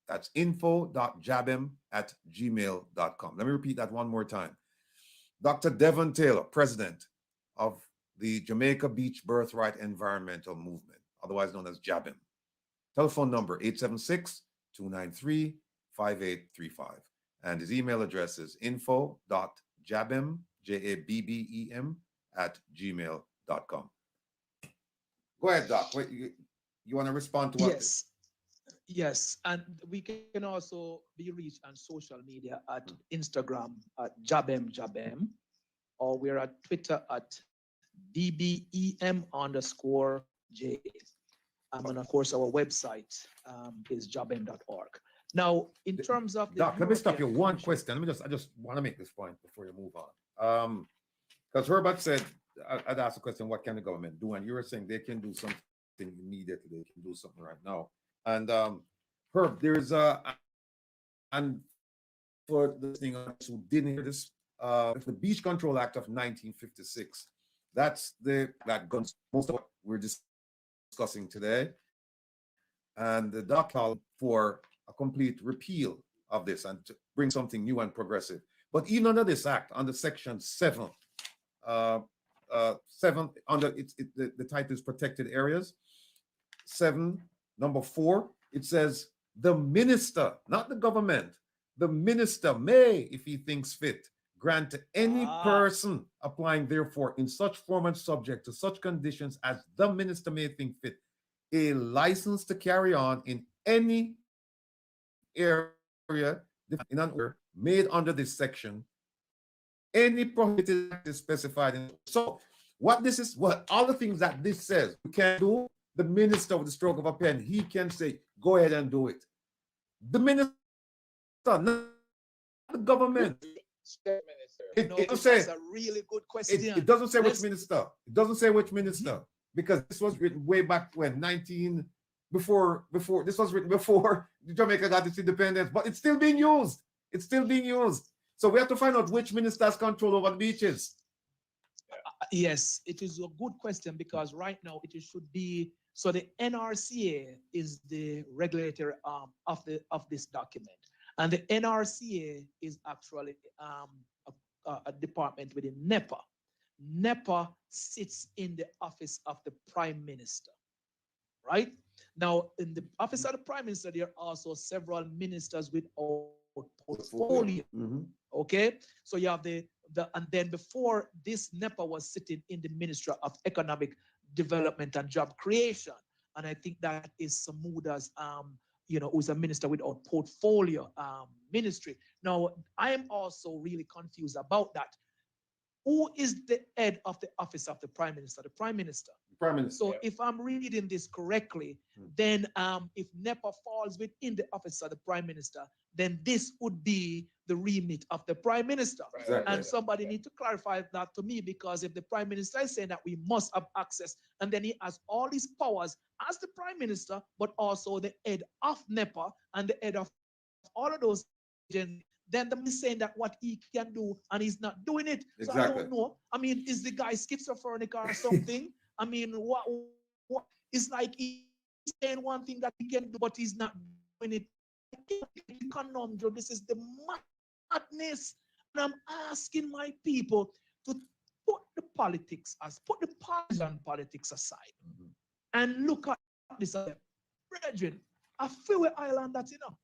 That's info.jabbem@gmail.com. Let me repeat that one more time. Dr. Devon Taylor, president of the Jamaica Beach Birthright Environmental Movement, otherwise known as JaBBEM. Telephone number 876-293-5835. And his email address is info.jabbem, J-A-B-B-E-M, @gmail.com. Go ahead, Doc. Wait, you want to respond to what? Yes, and we can also be reached on social media at Instagram at JaBBEM-Jamaicans, or we're at Twitter at DBEM_J. And of course, our website is jabbem.org. Now, in terms of the Doc, let me stop you. One Commission- question. I just want to make this point before you move on. Because Herbert said, I'd ask the question, what can the government do? And you were saying they can do something immediately. They can do something right now. And Herb, there's and for listening who didn't hear this, the Beach Control Act of 1956. That guns most of what we're discussing today. And the doc called for a complete repeal of this and to bring something new and progressive. But even under this act, under Section 7, under the title is Protected Areas. 7, number 4, it says the minister, not the government, the minister may, if he thinks fit, grant to any person applying therefore in such form and subject to such conditions as the minister may think fit, a license to carry on in any area in an order made under this section, any prohibited is specified in. So what this is, what all the things that this says you can do, the minister with the stroke of a pen, he can say, go ahead and do it. The minister, not the government. It doesn't say, that's a really good question. it doesn't say which minister. It doesn't say which minister, because this was written way back when, before this was written before Jamaica got its independence, but it's still being used. It's still being used. So we have to find out which ministers control over the beaches. Yes, it is a good question because right now it should be, so the NRCA is the regulator of this document, and the NRCA is actually a department within NEPA. NEPA sits in the office of the Prime Minister, right? Now, in the office of the Prime Minister, there are also several ministers with portfolio. Okay, so you have the and then before this, NEPA was sitting in the Ministry of Economic Development and Job Creation, and I think that is Samuda's who's a minister without portfolio ministry. Now, I am also really confused about that. Who is the head of the office of the Prime Minister? The Prime Minister. Prime Minister. So if I'm reading this correctly, then if NEPA falls within the office of the Prime Minister, then this would be the remit of the Prime Minister. Exactly. And somebody need to clarify that to me, because if the Prime Minister is saying that we must have access, and then he has all these powers as the Prime Minister, but also the head of NEPA and the head of all of those agencies, then the is saying that what he can do and he's not doing it. So Exactly. I don't know. I mean, is the guy schizophrenic or something? I mean, what it's like he's saying one thing that he can do, but he's not doing it. Conundrum. This is the madness. And I'm asking my people to put the partisan politics aside and look at this. Brethren, a few island that's enough.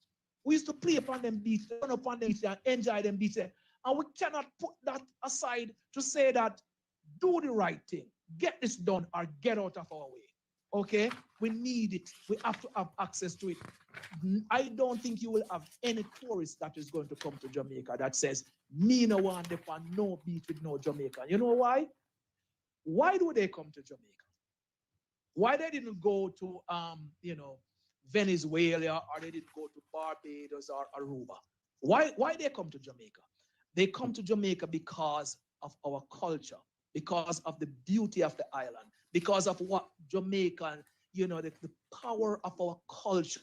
We used to play upon them beats, run upon them beats, and enjoy them beats. And we cannot put that aside to say that do the right thing, get this done, or get out of our way. Okay? We need it. We have to have access to it. I don't think you will have any tourist that is going to come to Jamaica that says, me no want to no beach with no Jamaican. You know why? Why do they come to Jamaica? Why they didn't go to Venezuela, or they didn't go to Barbados or Aruba? Why they come to Jamaica? They come to Jamaica because of our culture, because of the beauty of the island, because of what Jamaican, the power of our culture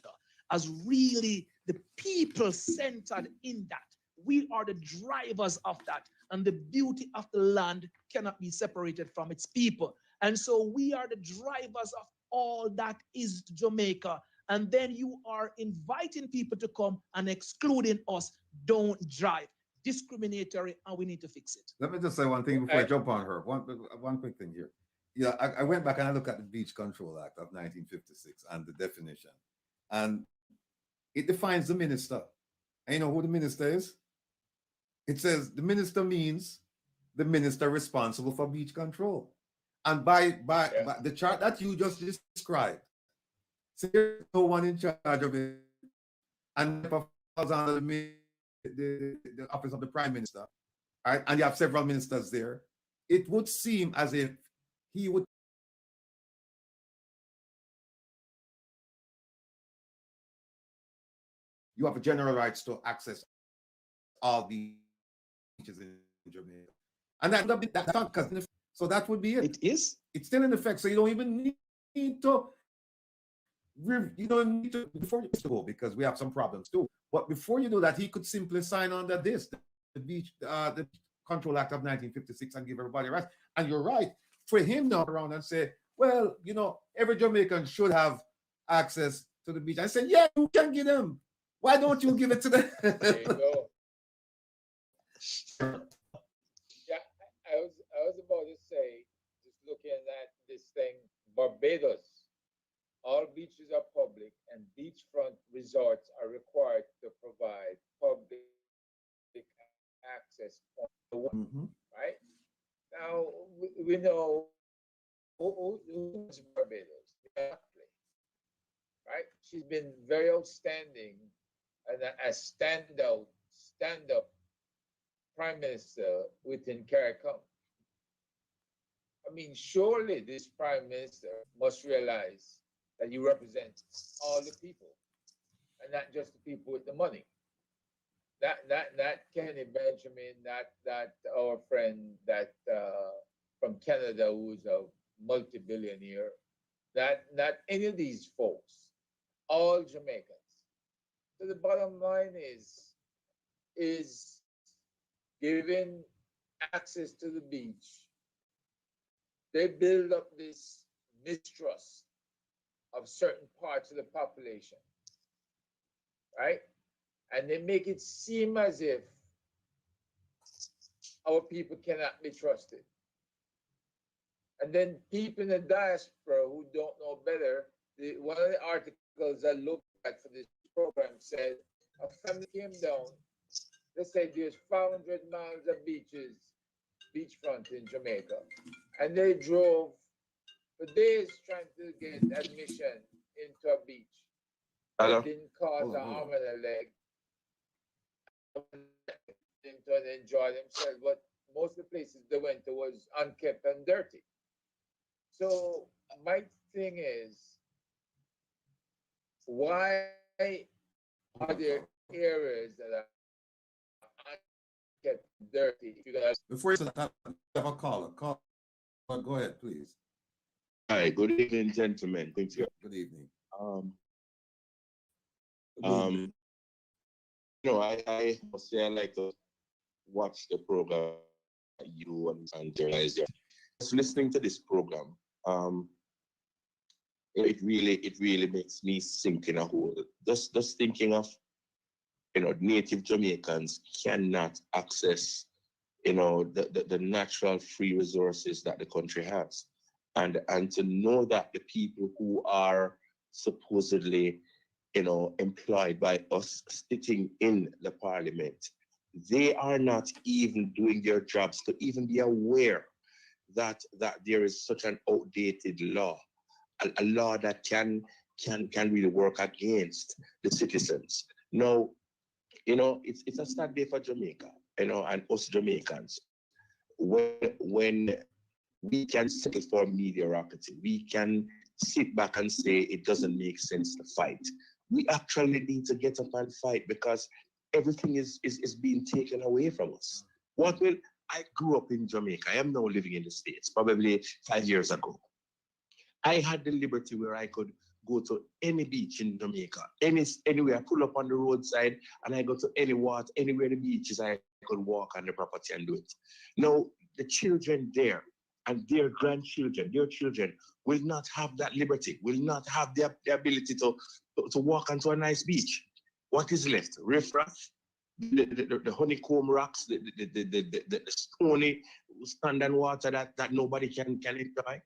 as really the people centered in that. We are the drivers of that, and the beauty of the land cannot be separated from its people. And so we are the drivers of all that is Jamaica. And then you are inviting people to come and excluding us. Don't drive. Discriminatory, and we need to fix it. Let me just say one thing before I jump on her. One quick thing here. Yeah, I went back and I looked at the Beach Control Act of 1956 and the definition. And it defines the minister. And you know who the minister is? It says the minister means the minister responsible for beach control. And by the chart that you just described, so there's no one in charge of it, and falls under the office of the Prime Minister, right? And you have several ministers there. It would seem as if he would you have a general rights to access all the beaches in Jamaica. And that would have been that because so that would be it. It is. It's still in effect, so you don't even need to before you go, because we have some problems too. But before you do that, he could simply sign under this, the Control Act of 1956, and give everybody rights. And you're right, for him now around and say, well, every Jamaican should have access to the beach. I said, yeah, you can give them. Why don't you give it to them? There you go. Yeah, I was about to say, just looking at this thing, Barbados. All beaches are public, and beachfront resorts are required to provide public access points. Right? Now, we know who's Barbados. Right? She's been very outstanding and a stand-up Prime Minister within CARICOM. I mean, surely this Prime Minister must realize that you represent all the people, and not just the people with the money. Not Kenny Benjamin, not our friend that from Canada who's a multi-billionaire. Not any of these folks. all Jamaicans. So the bottom line is giving access to the beach. They build up this mistrust of certain parts of the population, right? And they make it seem as if our people cannot be trusted. And then people in the diaspora who don't know better, one of the articles I looked at for this program said a family came down. They said there's 500 miles of beachfront in Jamaica. And they drove for days trying to get admission into a beach. Hello? It didn't cost Hold an on, hold arm and a leg. Into and enjoy themselves, but most of the places they went to was unkept and dirty. So my thing is, why are there areas that are unkept, dirty? You guys, Before you start, I have a caller. Go ahead, please. Hi, good evening, gentlemen. Thank you. Good evening. You know, I must say I like to watch the program you and journalists. Just listening to this program, it really makes me sink in a hole. Just thinking of, native Jamaicans cannot access, the natural free resources that the country has. And to know that the people who are supposedly, employed by us sitting in the parliament, they are not even doing their jobs to even be aware that there is such an outdated law, a law that can really work against the citizens. Now, it's a sad day for Jamaica, and us Jamaicans. When we can settle for mediocrity, we can sit back and say it doesn't make sense to fight. We actually need to get up and fight because everything is being taken away from us. I grew up in Jamaica. I am now living in the States, probably 5 years ago. I had the liberty where I could go to any beach in Jamaica, anywhere. I pull up on the roadside and I go to any water, anywhere the beach is, I could walk on the property and do it. Now, the children there and their grandchildren, their children will not have that liberty, will not have the ability to walk onto a nice beach. What is left? Riffraff, the honeycomb rocks, the stony standing water that nobody can enjoy.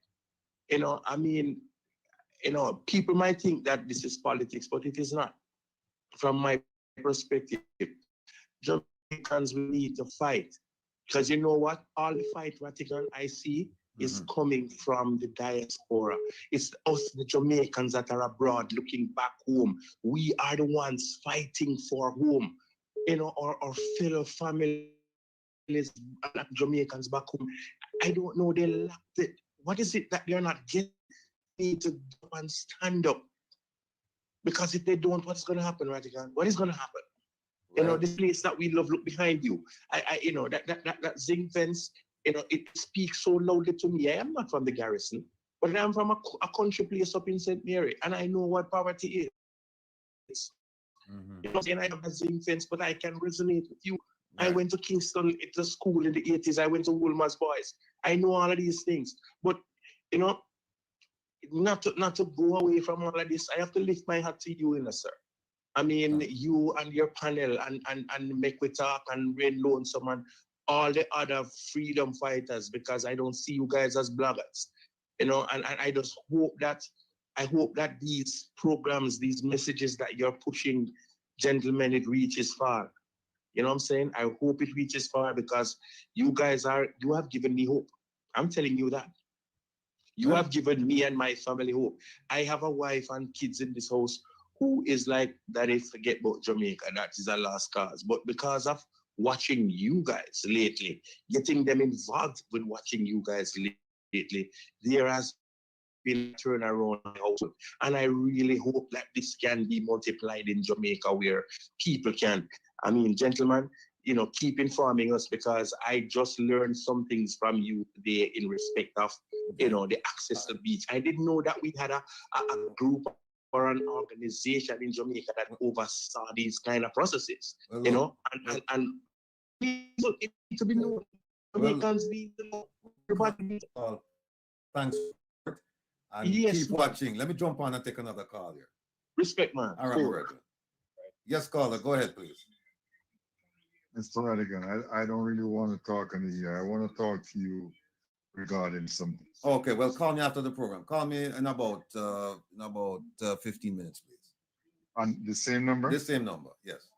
People might think that this is politics, but it is not. From my perspective, Jamaicans will need to fight. Because you know what? All the fight, Rattigan, I see is coming from the diaspora. It's us, the Jamaicans that are abroad looking back home. We are the ones fighting for home. Our fellow families, Jamaicans back home. I don't know, they lack it. What is it that they're not getting? Need to go and stand up. Because if they don't, what's going to happen, Rattigan? What is going to happen? Right. This place that we love, look behind you. That zinc fence, it speaks so loudly to me. I am not from the garrison, but I'm from a country place up in St. Mary, and I know what poverty is. And I have a zinc fence, but I can resonate with you. Right. I went to Kingston, it's a school in the 80s. I went to Woolmer's Boys. I know all of these things, but not to go away from all of this. I have to lift my hat to you, sir. I mean, you and your panel and Make We Talk and Rain Lonesome and all the other freedom fighters, because I don't see you guys as bloggers, and I just hope that these programs, these messages that you're pushing, gentlemen, it reaches far. You know what I'm saying? I hope it reaches far because you have given me hope. I'm telling you that. You have given me and my family hope. I have a wife and kids in this house who is like, Daddy, forget about Jamaica, that is a lost cause. But because of watching you guys lately, getting them involved with watching you guys lately, there has been a turnaround. And I really hope that this can be multiplied in Jamaica where people can. I mean, gentlemen, keep informing us because I just learned some things from you today in respect of, the access to beach. I didn't know that we had a group for an organization in Jamaica that oversaw these kind of processes, Well, you look, know, and people, it to be known. Well, Jamaicans need to know. Everybody, thanks for it. And Yes, keep man. watching. Let me jump on and take another call here. respect, man. All right, Cool. brethren. Yes, caller, go ahead, please. Mr. Rattigan, I don't really want to talk on the air. I want to talk to you regarding something. Okay, well, call me after the program. Call me in about 15 minutes, please. On the same number? This same number, yes.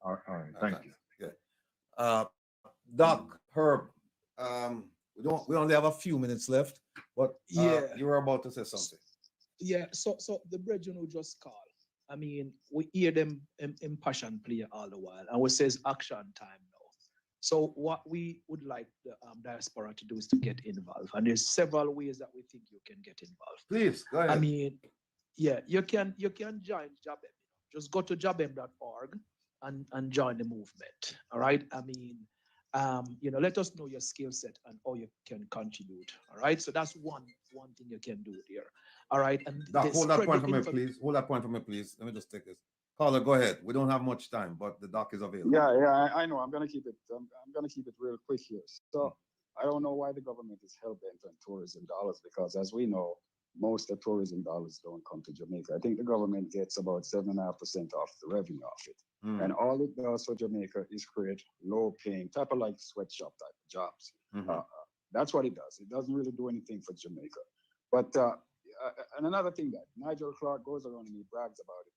All right, thank you. Yeah. Doc, Herb, we only have a few minutes left, but Yeah. you were about to say something. Yeah, so the brethren who just called, I mean, we hear them impassion play all the while, and we says action time now. So what we would like the diaspora to do is to get involved, and there's several ways that we think you can get involved. Please, go ahead. I mean, yeah, you can join JaBBEM. Just go to JaBBEM.org and join the movement. All right. I mean, let us know your skill set and how you can contribute. All right. So that's one thing you can do there. All right. And Doc, hold that spread point the for me, info- please. Hold that point for me, please. Let me just take this. Caller, go ahead. We don't have much time, but the doc is available. Yeah, I know. I'm gonna keep it. I'm gonna keep it real quick here. So I don't know why the government is hell bent on tourism dollars, because as we know, most of tourism dollars don't come to Jamaica. I think the government gets about 7.5% off the revenue of it, Mm. and all it does for Jamaica is create low-paying type of like sweatshop type of jobs. Mhm. That's what it does. It doesn't really do anything for Jamaica. But and another thing that Nigel Clark goes around and he brags about it.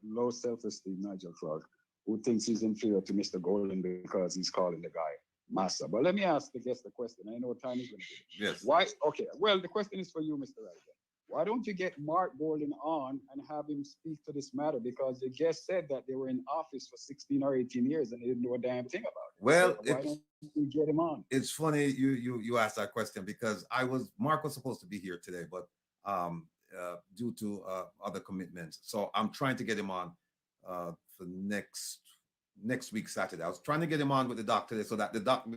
Low self-esteem Nigel Clark, who thinks he's inferior to Mr. Golden because he's calling the guy massa. But let me ask the guest a question. I know what time is going to be. Yes. Why? Okay. Well, the question is for you, Mr. Rattigan. Why don't you get Mark Golden on and have him speak to this matter? Because the guest said that they were in office for 16 or 18 years and they didn't do a damn thing about it. Well, so why don't we get him on? It's funny you asked that question because Mark was supposed to be here today, but due to other commitments. So I'm trying to get him on for next week, Saturday. I was trying to get him on with the doc today so that the doc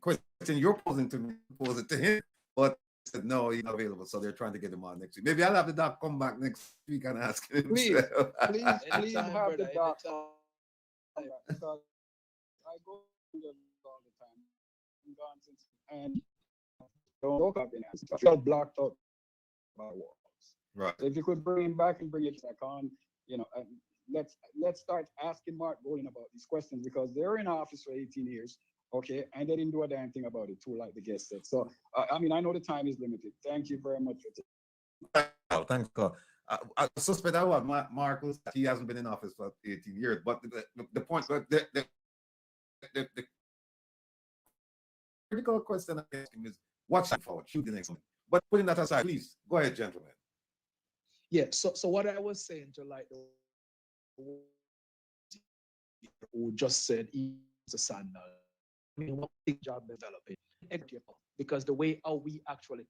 question you're posing to me, pose it to him, but he said no, he's not available. So they're trying to get him on next week. Maybe I'll have the doc come back next week and ask him. Please have Anytime, the brother, doc anytime. on that, because I go there all the time. I'm gone since and don't look up in answer. I feel blocked out by walls. Right. So if you could bring him back and bring it back on, and let's start asking Mark Golden about these questions, because they're in office for 18 years, okay, and they didn't do a damn thing about it too, like the guest said. So I mean, I know the time is limited. Thank you very much for Thanks, Carl. I suspect that what Marcus, he hasn't been in office for 18 years, but the point, the critical question I ask him is what's forward, shoot the next one. But putting that aside, please go ahead, gentlemen. Yeah, so what I was saying to like who just said he's a son now. I mean, one big job developing because the way how we actually,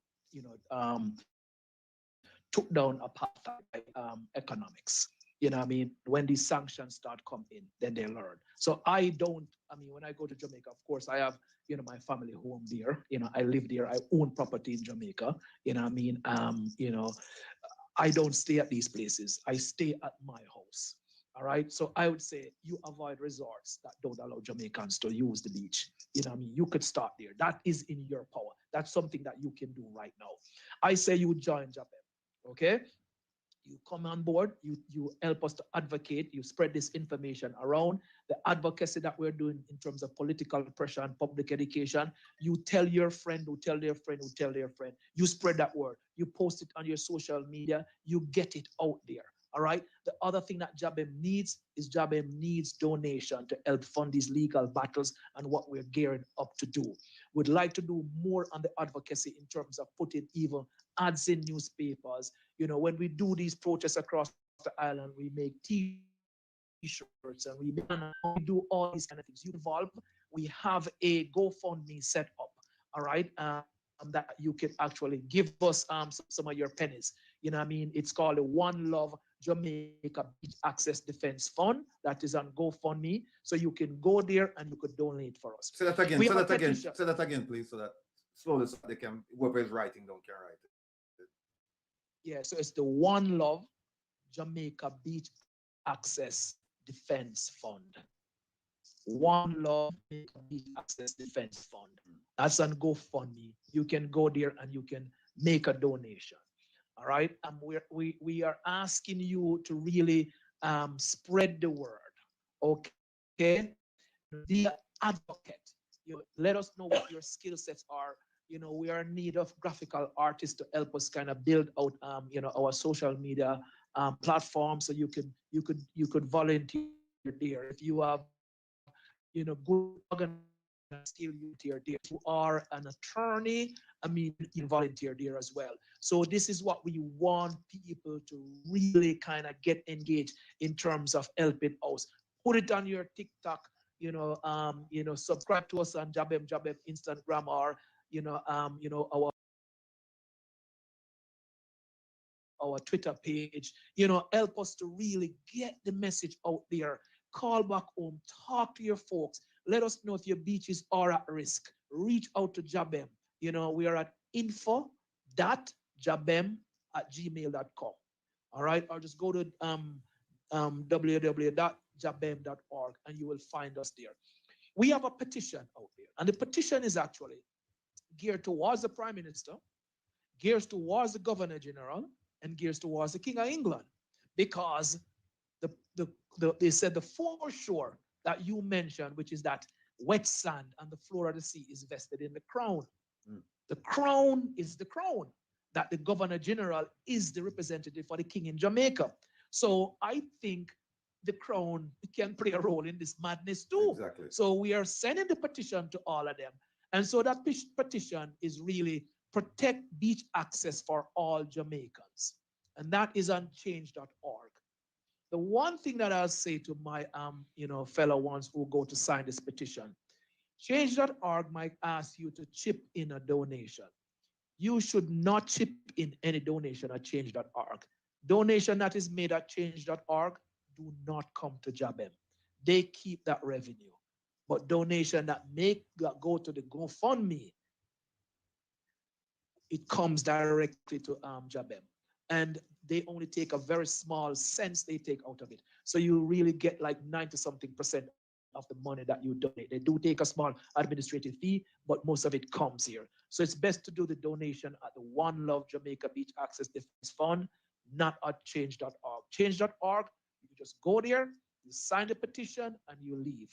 took down apartheid economics. You know what I mean? When these sanctions start coming in, then they learn. So when I go to Jamaica, of course, I have, my family home there. I live there. I own property in Jamaica. You know what I mean? I don't stay at these places. I stay at my house. All right. So I would say you avoid resorts that don't allow Jamaicans to use the beach. You know what I mean? You could start there. That is in your power. That's something that you can do right now. I say you join JaBBEM. Okay. You come on board, you help us to advocate, you spread this information around, the advocacy that we're doing in terms of political pressure and public education. You tell your friend, who tell their friend, who tell their friend. You spread that word. You post it on your social media. You get it out there. All right. The other thing that JaBBEM needs is JaBBEM needs donation to help fund these legal battles and what we're gearing up to do. We'd like to do more on the advocacy in terms of putting even ads in newspapers. When we do these protests across the island, we make t-shirts and we do all these kind of things. You involve, we have a GoFundMe set up, all right, that you can actually give us some of your pennies. You know what I mean? It's called the One Love Jamaica Beach Access Defense Fund. That is on GoFundMe. So you can go there and you could donate for us. Say that again, say that again, please, so that slowly so they can, whoever is writing don't can write it. Yeah, so it's the One Love Jamaica Beach Access Defense Fund. One Love Jamaica Beach Access Defense Fund. That's on GoFundMe. You can go there and you can make a donation. All right. We are asking you to really spread the word. Okay. Be an advocate. Let us know what your skill sets are. We are in need of graphical artists to help us kind of build out, our social media platform. So you could volunteer there. If you have, good organization skill, there. If you are an attorney, you volunteer there as well. So this is what we want people to really kind of get engaged in terms of helping us. Put it on your TikTok. Subscribe to us on JaBBEM Instagram, or our Twitter page. Help us to really get the message out there. Call back home, talk to your folks. Let us know if your beaches are at risk. Reach out to JaBBEM. We are at info.jabbem@gmail.com. All right, or just go to www.jabbem.org and you will find us there. We have a petition out there, and the petition is actually geared towards the Prime Minister, geared towards the Governor General, and geared towards the King of England, because they said the foreshore that you mentioned, which is that wet sand and the floor of the sea, is vested in the Crown. The Crown is the Crown, that the Governor General is the representative for the King in Jamaica. So I think the Crown can play a role in this madness too. Exactly. So we are sending the petition to all of them. And so that petition is really protect beach access for all Jamaicans. And that is on change.org. The one thing that I'll say to my fellow ones who go to sign this petition, change.org might ask you to chip in a donation. You should not chip in any donation at change.org. Donation that is made at change.org do not come to JaBBEM. They keep that revenue. But donation that go to the GoFundMe, it comes directly to JaBBEM. And they only take a very small cents they take out of it. So you really get like 90-something% of the money that you donate. They do take a small administrative fee, but most of it comes here. So it's best to do the donation at the One Love Jamaica Beach Access Defense Fund, not at change.org. Change.org, you just go there, you sign the petition, and you leave.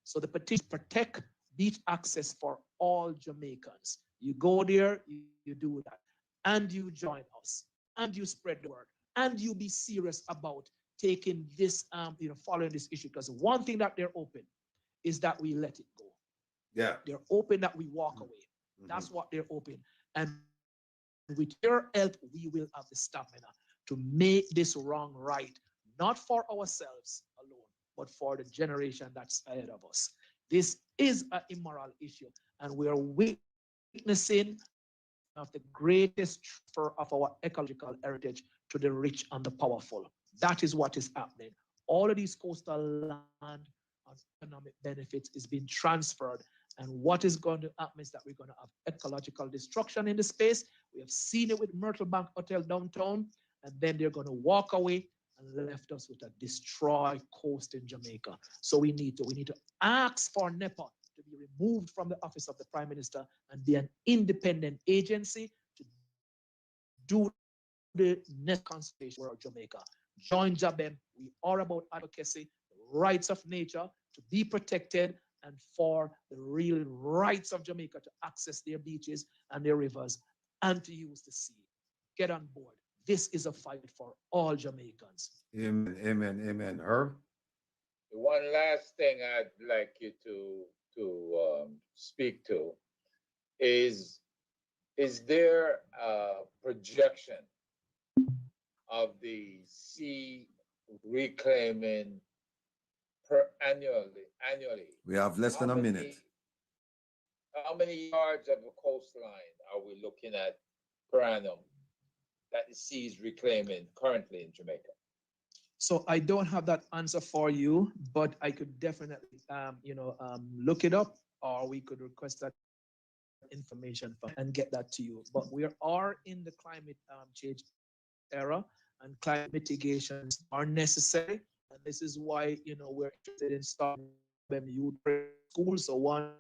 So the petition protect beach access for all Jamaicans. You go there, you do that, and you join us, and you spread the word, and you be serious about taking this, following this issue. Because one thing that they're open is that we let it go. Yeah. They're open that we walk away. That's what they're open. And with your help, we will have the stamina to make this wrong right, not for ourselves alone, but for the generation that's ahead of us. This is an immoral issue, and we are witnessing of the greatest transfer of our ecological heritage to the rich and the powerful. That is what is happening. All of these coastal land and economic benefits is being transferred. And what is going to happen is that we're going to have ecological destruction in the space. We have seen it with Myrtle Bank Hotel downtown, and then they're going to walk away and left us with a destroyed coast in Jamaica. So we need to ask for NEPA to be removed from the office of the Prime Minister and be an independent agency to do the net conservation of Jamaica. Join JaBBEM. We are about advocacy, the rights of nature to be protected, and for the real rights of Jamaica to access their beaches and their rivers and to use the sea. Get on board. This is a fight for all Jamaicans. Amen, amen, amen. Herb? The one last thing I'd like you to speak to is there a projection of the sea reclaiming annually? We have less than a minute. How many yards of the coastline are we looking at per annum that the sea is reclaiming currently in Jamaica? So I don't have that answer for you, but I could definitely, look it up, or we could request that information and get that to you. But we are in the climate change era, and climate mitigations are necessary. And this is why, we're interested in starting them youth schools. So one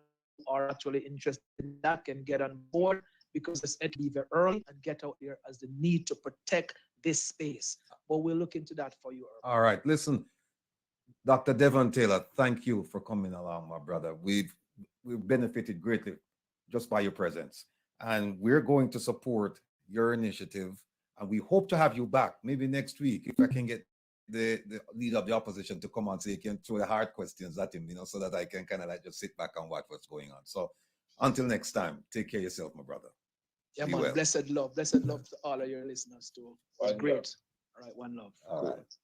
are actually interested in that can get on board, because it's at leave it early and get out there as the need to protect this space. But we'll look into that for you. All right, listen, Dr. Devon Taylor, thank you for coming along, my brother. We've benefited greatly just by your presence, and we're going to support your initiative, and we hope to have you back maybe next week if I can get the leader of the opposition to come on so he can throw the hard questions at him, so that I can kind of like just sit back and watch what's going on. So until next time, take care of yourself, my brother. Yeah, Be man. well. Blessed love to all of your listeners too. It was One great. love. All right, one love. All right.